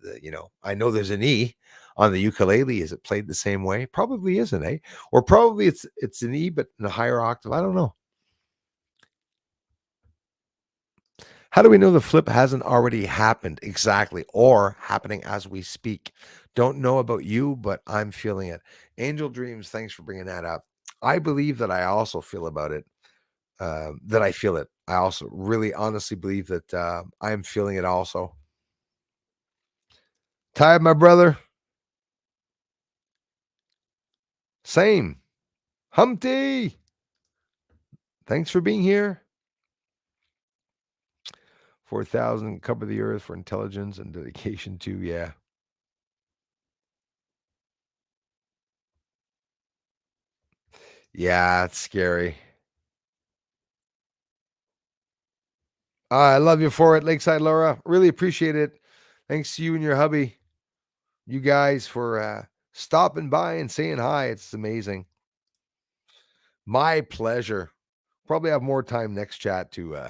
I know there's an E on the ukulele. Is it played the same way? Probably isn't, eh? Or probably it's an E but in a higher octave. I don't know. How do we know the flip hasn't already happened exactly or happening as we speak? Don't know about you, but I'm feeling it. Angel Dreams, thanks for bringing that up. I believe that I also feel about it, that I feel it. I also really honestly believe that I am feeling it also. Ty, my brother, same. Humpty, thanks for being here. 4,000 cover the earth for intelligence and dedication to, yeah. Yeah, it's scary. I love you for it, Lakeside Laura. Really appreciate it. Thanks to you and your hubby, you guys, for stopping by and saying hi. It's amazing. My pleasure. Probably have more time next chat to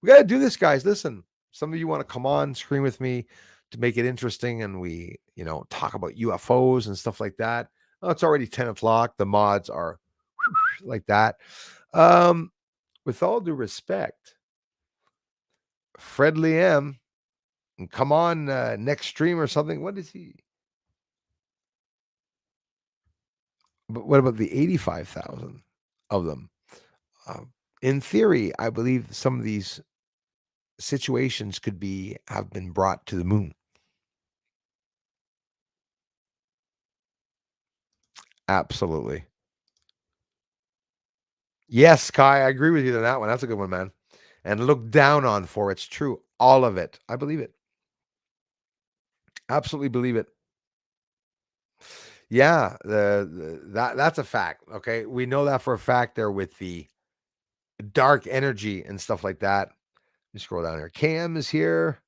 we got to do this, guys. Listen, some of you want to come on, screen with me to make it interesting, and we, talk about UFOs and stuff like that. Oh, it's already 10 o'clock. The mods are like that. Um, with all due respect, Fred Liam, and come on next stream or something. What is he? But what about the 85,000 of them? In theory, I believe some of these situations could have been brought to the moon. Absolutely. Yes, Kai, I agree with you on that one. That's a good one, man. And look down on for it's true. All of it. I believe it. Absolutely believe it. Yeah, that's a fact. Okay. We know that for a fact there with the dark energy and stuff like that. You scroll down here. Cam is here.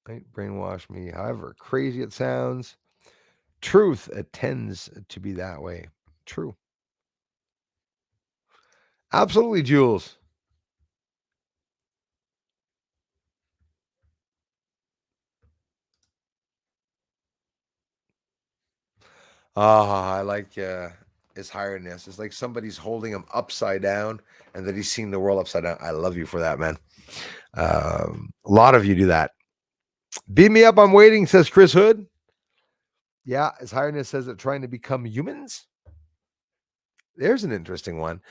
Right? Brainwash me. However crazy it sounds. Truth, it tends to be that way. True. Absolutely, Jules. Ah, I like his highness. It's like somebody's holding him upside down and that he's seeing the world upside down. I love you for that, man. A lot of you do that. Beat me up, I'm waiting, says Chris Hood. Yeah, his highness says that trying to become humans. There's an interesting one.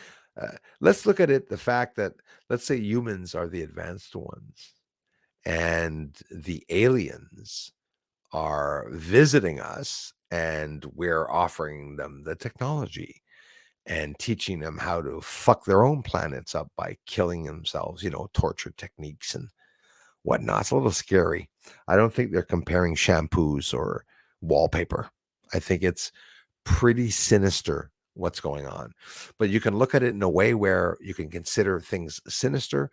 Let's look at it the fact that, let's say humans are the advanced ones and the aliens are visiting us and we're offering them the technology and teaching them how to fuck their own planets up by killing themselves, torture techniques and whatnot. It's a little scary. I don't think they're comparing shampoos or wallpaper. I think it's pretty sinister what's going on. But you can look at it in a way where you can consider things sinister,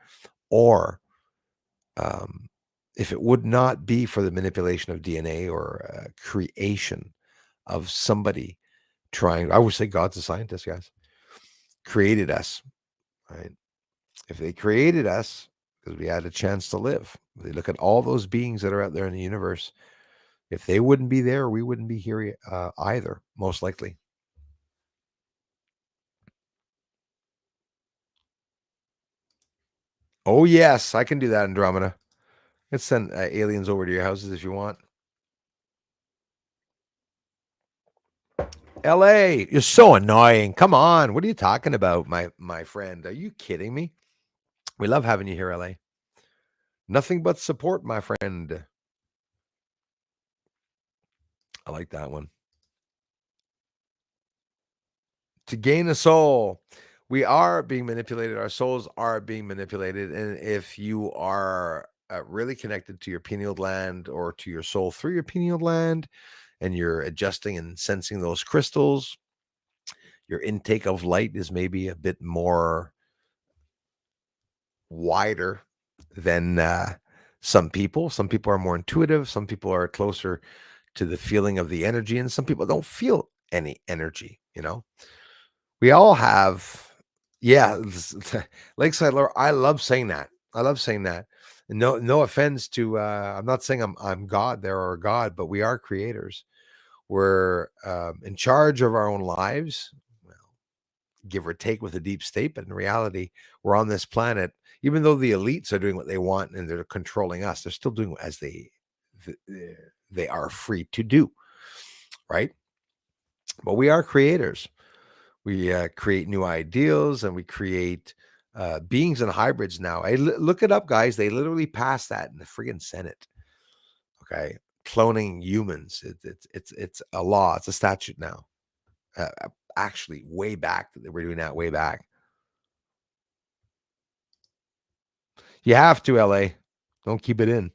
or um, if it would not be for the manipulation of DNA or creation of somebody trying, I would say God's a scientist, guys, created us, right? If they created us because we had a chance to live, they look at all those beings that are out there in the universe. If they wouldn't be there, we wouldn't be here either, most likely. Oh, yes, I can do that, Andromeda. Let's send aliens over to your houses if you want. LA, you're so annoying. Come on. What are you talking about, my friend? Are you kidding me? We love having you here, LA. Nothing but support, my friend. I like that one. To gain a soul, we are being manipulated. Our souls are being manipulated. And if you are really connected to your pineal gland or to your soul through your pineal gland, and you're adjusting and sensing those crystals, your intake of light is maybe a bit more wider than some people. Some people are more intuitive. Some people are closer to the feeling of the energy, and some people don't feel any energy. We all have, yeah. Lakeside Laura. I love saying that. I love saying that. No, no offense to. I'm not saying I'm God there or God, but we are creators. We're in charge of our own lives, well, give or take with a deep state. But in reality, we're on this planet. Even though the elites are doing what they want and they're controlling us, they're still doing as they are free to do, right? But we are creators. We create new ideals and we create beings and hybrids now. Look it up, guys. They literally passed that in the friggin' Senate. Okay, cloning humans. It's a law. It's a statute now. Actually, way back, they were doing that way back. You have to, LA. Don't keep it in.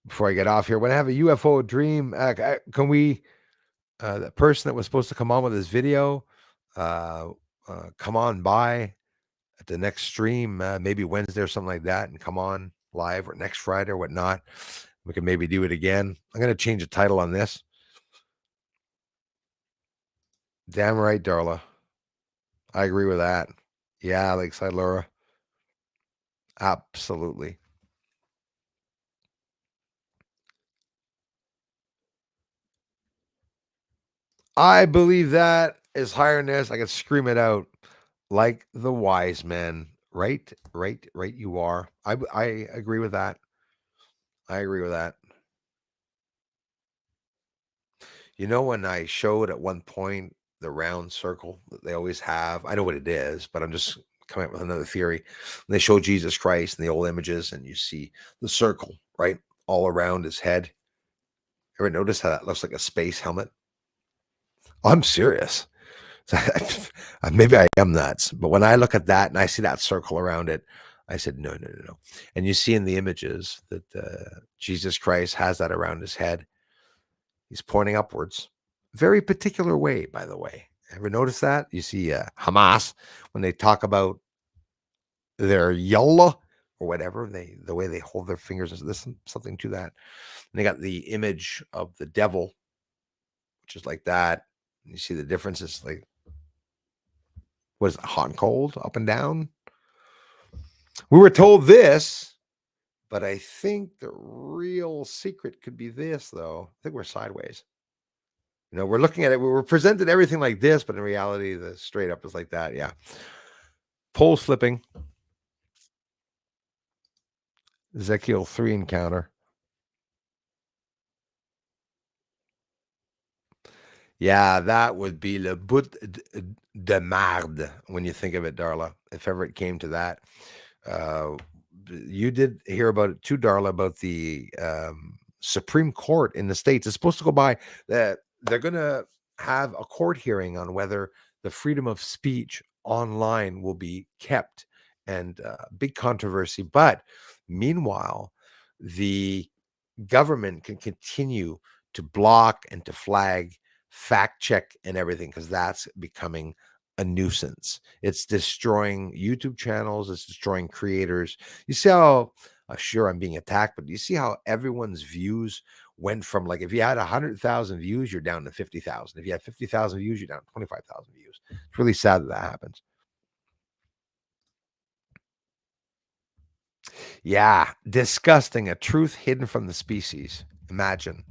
Before I get off here, when I have a UFO dream, can we That person that was supposed to come on with this video, uh, come on by at the next stream, maybe Wednesday or something like that, and come on live or next Friday or whatnot. We can maybe do it again. I'm going to change the title on this. Damn right, Darla. I agree with that. Yeah, Lakeside Laura. Absolutely. I believe that is higher than this. I can scream it out like the wise men. Right, right, right. You are. I agree with that. I agree with that. You know, when I showed at one point the round circle that they always have, I know what it is, but I'm just coming up with another theory. When they show Jesus Christ in the old images and you see the circle, right, all around his head. Ever notice how that looks like a space helmet? I'm serious. Maybe I am nuts, but when I look at that and I see that circle around it, I said, no, no, no, no. And you see in the images that Jesus Christ has that around his head. He's pointing upwards. Very particular way, by the way. Ever notice that? You see Hamas, when they talk about their yalla or whatever, the way they hold their fingers, there's something to that. And they got the image of the devil, which is like that. You see the differences, like, what is it, hot and cold, up and down? We were told this, but I think the real secret could be this, though. I think we're sideways. You know, we're looking at it, we were presented everything like this, but in reality, the straight up is like that. Yeah. Pole slipping, Ezekiel 3 encounter. Yeah, that would be le bout de marde when you think of it, Darla, if ever it came to that. Uh, you did hear about it too, Darla, about the Supreme Court in the States. It's supposed to go by that they're going to have a court hearing on whether the freedom of speech online will be kept, and big controversy. But meanwhile, the government can continue to block and to flag, fact check, and everything, because that's becoming a nuisance. It's destroying YouTube channels, it's destroying creators. You see how, sure, I'm being attacked, but you see how everyone's views went from, like, if you had 100,000 views, you're down to 50,000. If you had 50,000 views, you're down to 25,000 views. It's really sad that that happens. Yeah, disgusting. A truth hidden from the species. Imagine.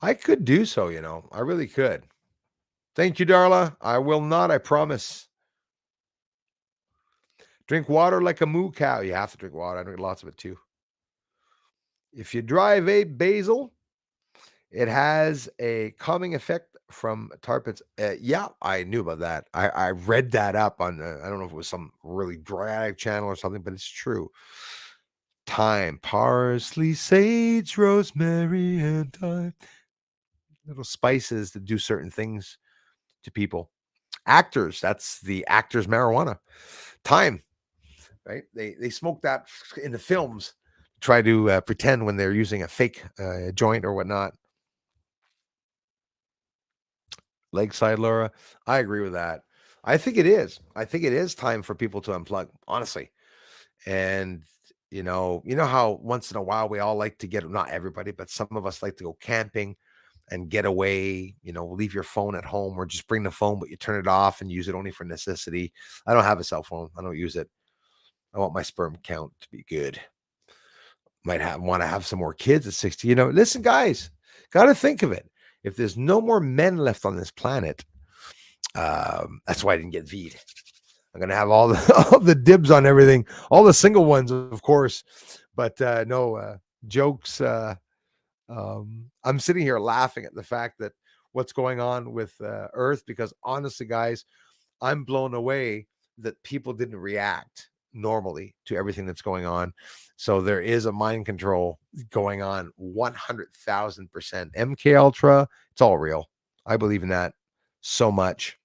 I could do so, you know. I really could. Thank you, Darla. I will not, I promise. Drink water like a moo cow. You have to drink water. I drink lots of it too. If you drive a basil, it has a calming effect from tarpets. Yeah, I knew about that. I read that up on, I don't know if it was some really dramatic channel or something, but it's true. Thyme, parsley, sage, rosemary, and thyme. Little spices that do certain things to people. Actors, that's the actors' marijuana. Thyme, right? They smoke that in the films, try to pretend when they're using a fake joint or whatnot. Lakeside Laura, I agree with that. I think it is. I think it is time for people to unplug, honestly. And you know how once in a while we all like to get, not everybody, but some of us like to go camping and get away, leave your phone at home, or just bring the phone, but you turn it off and use it only for necessity. I don't have a cell phone. I don't use it. I want my sperm count to be good. Might have want to have some more kids at 60. Listen, guys, got to think of it. If there's no more men left on this planet, that's why I didn't get V'd. I'm gonna have all the all the dibs on everything, all the single ones, of course. But no jokes. I'm sitting here laughing at the fact that what's going on with Earth, because honestly, guys, I'm blown away that people didn't react normally to everything that's going on. So there is a mind control going on 100,000%. MK Ultra, it's all real. I believe in that so much.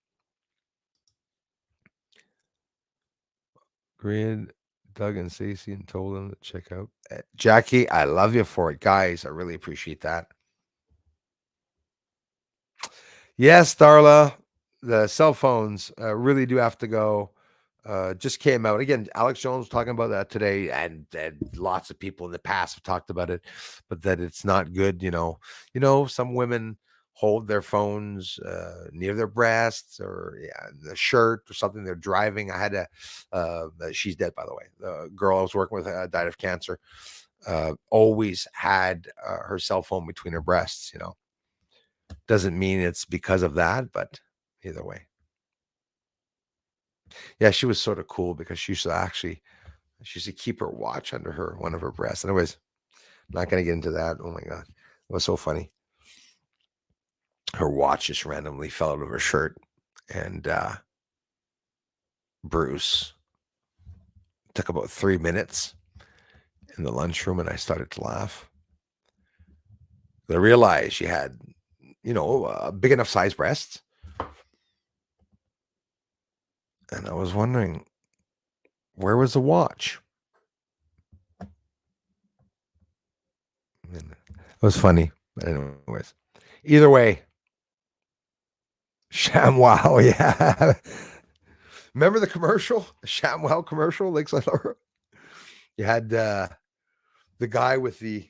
Grid Doug and Stacy and told them to check out. Jackie, I love you for it. Guys, I really appreciate that. Yes, Darla, the cell phones really do have to go. Just came out again. Alex Jones was talking about that today, and lots of people in the past have talked about it, but that it's not good. Some women hold their phones near their breasts or the shirt or something. They're driving. I had she's dead, by the way. The girl I was working with died of cancer. Always had her cell phone between her breasts. Doesn't mean it's because of that, but either way. Yeah, she was sort of cool because she used to keep her watch under one of her breasts. Anyways, not gonna get into that. Oh my god. It was so funny. Her watch just randomly fell out of her shirt. And Bruce took about 3 minutes in the lunchroom and I started to laugh. I realized she had, big enough size breasts. And I was wondering, where was the watch? And it was funny. But anyways, either way, ShamWow, yeah. Remember the commercial? The ShamWow commercial, Lakeside Laura? You had the guy with the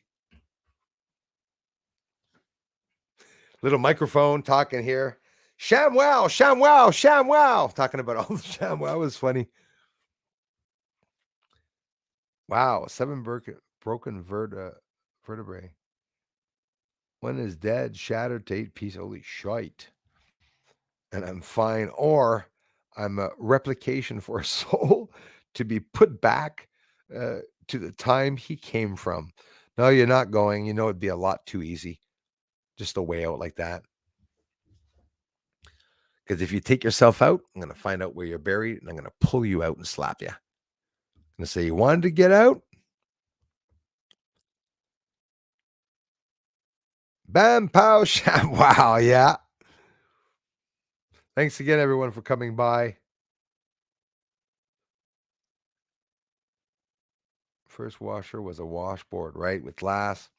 little microphone talking here. ShamWow, ShamWow, ShamWow. Talking about all the ShamWow was funny. Wow, 7 broken vertebrae. One is dead, shattered to 8 pieces. Holy shite. And I'm fine. Or I'm a replication for a soul to be put back to the time he came from. No, you're not going. It'd be a lot too easy just a way out like that. Because if you take yourself out, I'm going to find out where you're buried and I'm going to pull you out and slap you. I'm going to say, you wanted to get out? Bam, pow, sham. Wow. Yeah. Thanks again, everyone, for coming by. First washer was a washboard, right? With glass.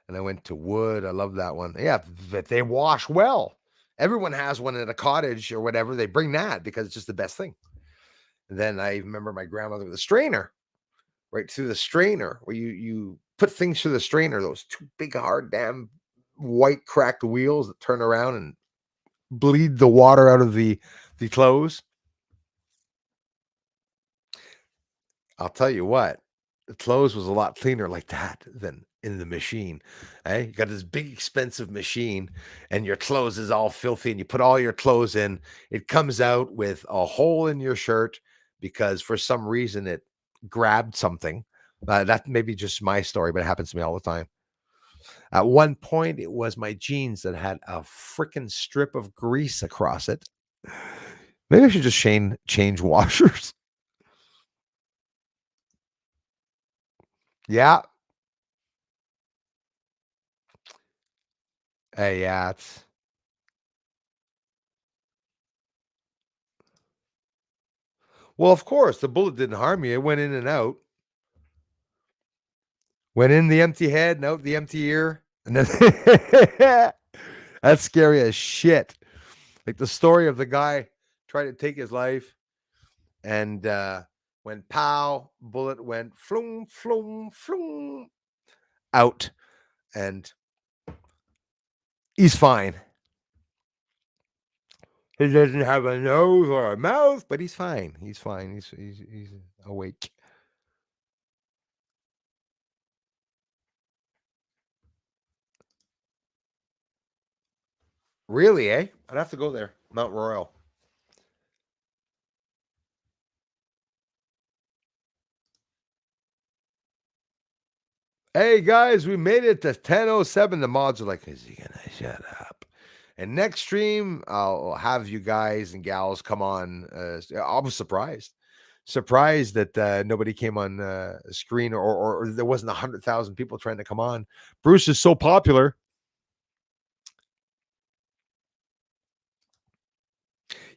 And I went to wood. I love that one. Yeah, but they wash well. Everyone has one at a cottage or whatever. They bring that because it's just the best thing. And then I remember my grandmother with a strainer, right through the strainer, where you put things through the strainer, those two big, hard, damn white cracked wheels that turn around and bleed the water out of the clothes. I'll tell you what, the clothes was a lot cleaner like that than in the machine. You got this big expensive machine and your clothes is all filthy and you put all your clothes in, it comes out with a hole in your shirt because for some reason it grabbed something. That may be just my story, but it happens to me all the time. At one point, it was my jeans that had a freaking strip of grease across it. Maybe I should just change washers. Yeah. Yeah. Well, of course, the bullet didn't harm you. It went in and out. Went in the empty head and out the empty ear. And then that's scary as shit. Like the story of the guy trying to take his life and when pow, bullet went floom, floom, floom out. And he's fine. He doesn't have a nose or a mouth, but he's fine. He's fine. He's awake. Really, eh? I'd have to go there. Mount Royal. Hey guys, we made it to 10:07. The mods are like, is he gonna shut up? And next stream, I'll have you guys and gals come on. I was surprised that nobody came on screen, or there wasn't 100,000 people trying to come on. Bruce is so popular.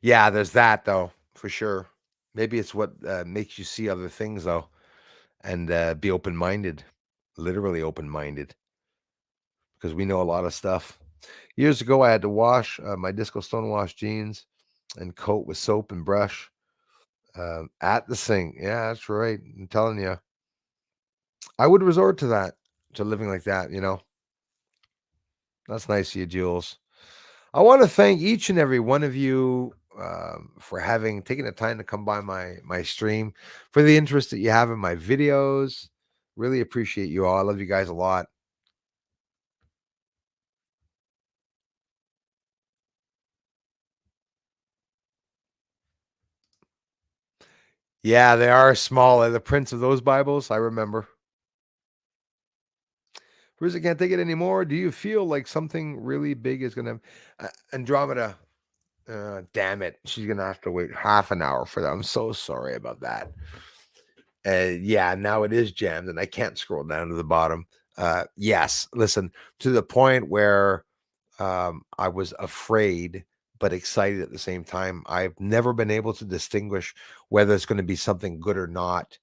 Yeah, there's that though, for sure. Maybe it's what makes you see other things though. and be open minded, literally open minded, because we know a lot of stuff. Years ago, I had to wash my disco stonewash jeans and coat with soap and brush at the sink. Yeah, that's right. I'm telling you, I would resort to that, to living like that. That's nice of you, Jules. I want to thank each and every one of you for having taken the time to come by my stream, for the interest that you have in my videos. Really appreciate you all. I love you guys a lot. Yeah, they are small. The prints of those Bibles, I remember. Bruce, I can't take it anymore. Do you feel like something really big is going to Andromeda? Damn it. She's going to have to wait half an hour for that. I'm so sorry about that. Yeah, now it is jammed and I can't scroll down to the bottom. Yes, listen, to the point where I was afraid but excited at the same time. I've never been able to distinguish whether it's going to be something good or not,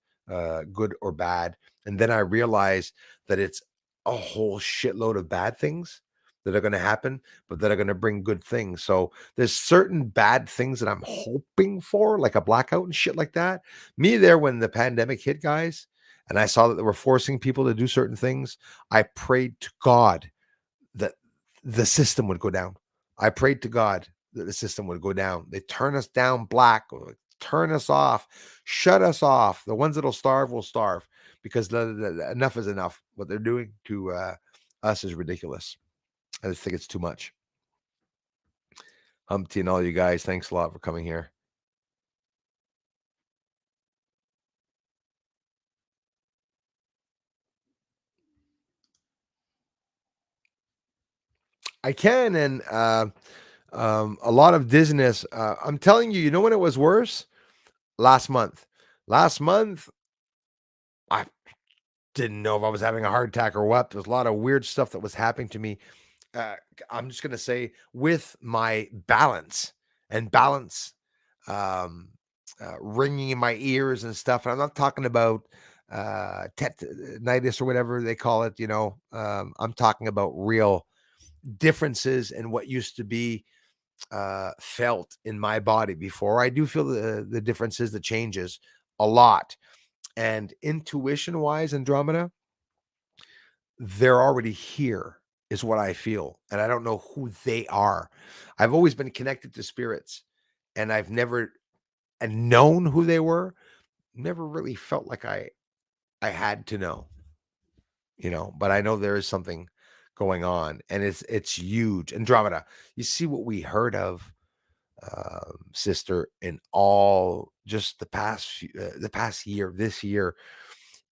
good or bad. And then I realized that it's a whole shitload of bad things that are going to happen, but that are going to bring good things. So there's certain bad things that I'm hoping for, like a blackout and shit like that. Me there when the pandemic hit, guys, and I saw that they were forcing people to do certain things, I prayed to God that the system would go down. I prayed to God that the system would go down. They turn us down black, or turn us off, shut us off. The ones that'll starve will starve because enough is enough. What they're doing to us is ridiculous. I just think it's too much. Humpty and all you guys, thanks a lot for coming here. I can, and a lot of dizziness. I'm telling you, you know when it was worse? Last month. Last month, I didn't know if I was having a heart attack or what. There's a lot of weird stuff that was happening to me. Uh, I'm just gonna say with my balance, um, ringing in my ears and stuff. And I'm not talking about tetanitis or whatever they call it. I'm talking about real differences in what used to be felt in my body before. I do feel the differences, the changes a lot. And intuition wise, Andromeda, they're already here, is what I feel. And I don't know who they are. I've always been connected to spirits, and I've never known who they were. Never really felt like I had to know, but I know there is something going on, and it's huge. Andromeda, you see what we heard of, sister, in all just the past year, this year.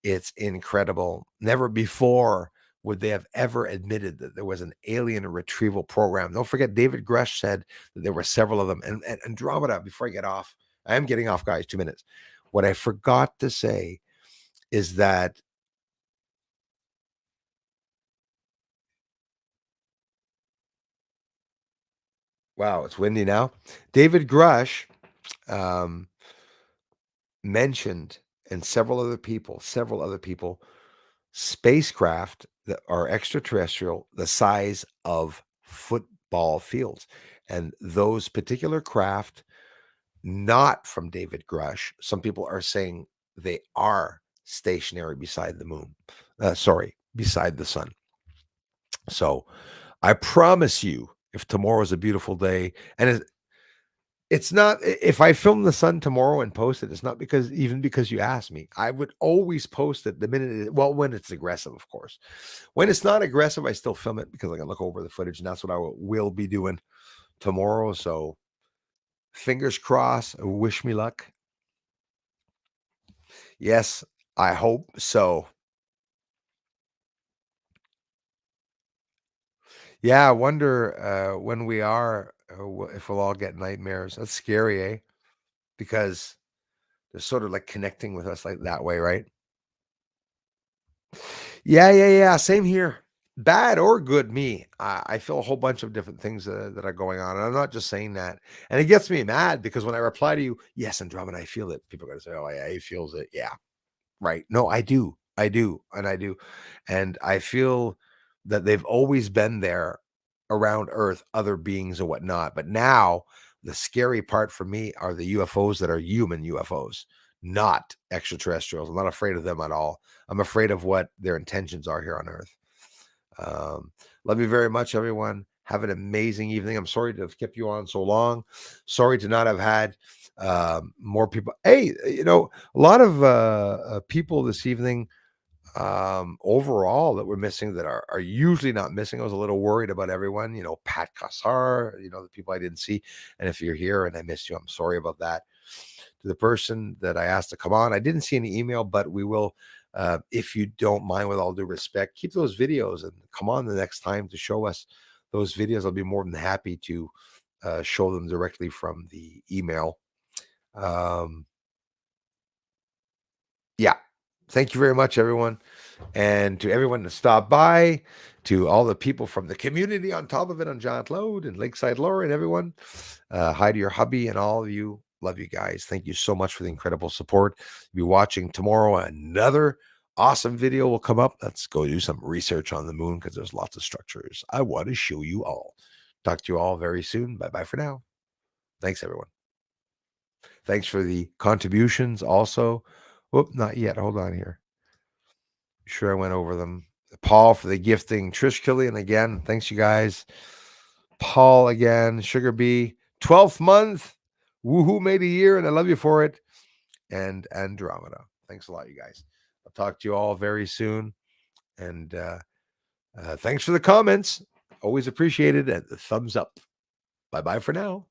It's incredible. Never before would they have ever admitted that there was an alien retrieval program. Don't forget, David Grush said that there were several of them. And Andromeda, before I get off, I am getting off, guys, 2 minutes. What I forgot to say is that, wow, it's windy now. David Grush um, mentioned, and several other people, spacecraft that are extraterrestrial, the size of football fields. And those particular craft, not from David Grush, some people are saying they are stationary beside the moon. Beside the sun. So I promise you, if tomorrow is a beautiful day, and it's not, if I film the sun tomorrow and post it, it's not because you asked me. I would always post it the minute well, when it's aggressive, of course. When it's not aggressive, I still film it because I can look over the footage, and that's what I will be doing tomorrow. So fingers crossed, wish me luck. Yes, I hope so. Yeah, I wonder when we are, if we'll all get nightmares. That's scary, eh? Because they're sort of like connecting with us like that way, right? Yeah. Same here. Bad or good, me. I feel a whole bunch of different things that are going on. And I'm not just saying that. And it gets me mad because when I reply to you, yes, Andromeda, I feel it. People are going to say, oh, yeah, he feels it. Yeah. Right. No, I do. I do. And I do. And I feel that they've always been there around Earth, other beings and whatnot. But now the scary part for me are the UFOs that are human UFOs, not extraterrestrials. I'm not afraid of them at all. I'm afraid of what their intentions are here on Earth. Um, love you very much, everyone. Have an amazing evening. I'm sorry to have kept you on so long. Sorry to not have had more people. Hey, a lot of people this evening overall that we're missing that are usually not missing. I was a little worried about everyone, Pat Kassar, the people I didn't see. And if you're here and I missed you, I'm sorry about that. To the person that I asked to come on, I didn't see any email, but we will, if you don't mind, with all due respect, keep those videos and come on the next time to show us those videos. I'll be more than happy to show them directly from the email. Um, yeah. Thank you very much, everyone. And to everyone that stopped by, to all the people from the community on top of it on Giant Load and Lakeside Lore and everyone, hi to your hubby and all of you. Love you guys. Thank you so much for the incredible support. You'll be watching tomorrow. Another awesome video will come up. Let's go do some research on the moon because there's lots of structures I want to show you all. Talk to you all very soon. Bye bye for now. Thanks, everyone. Thanks for the contributions also. Whoop, not yet. Hold on here. Sure, I went over them. Paul for the gifting. Trish Killian again. Thanks, you guys. Paul again. Sugar Bee. 12th month. Woohoo, made a year, and I love you for it. And Andromeda. Thanks a lot, you guys. I'll talk to you all very soon. And thanks for the comments. Always appreciated. And the thumbs up. Bye bye for now.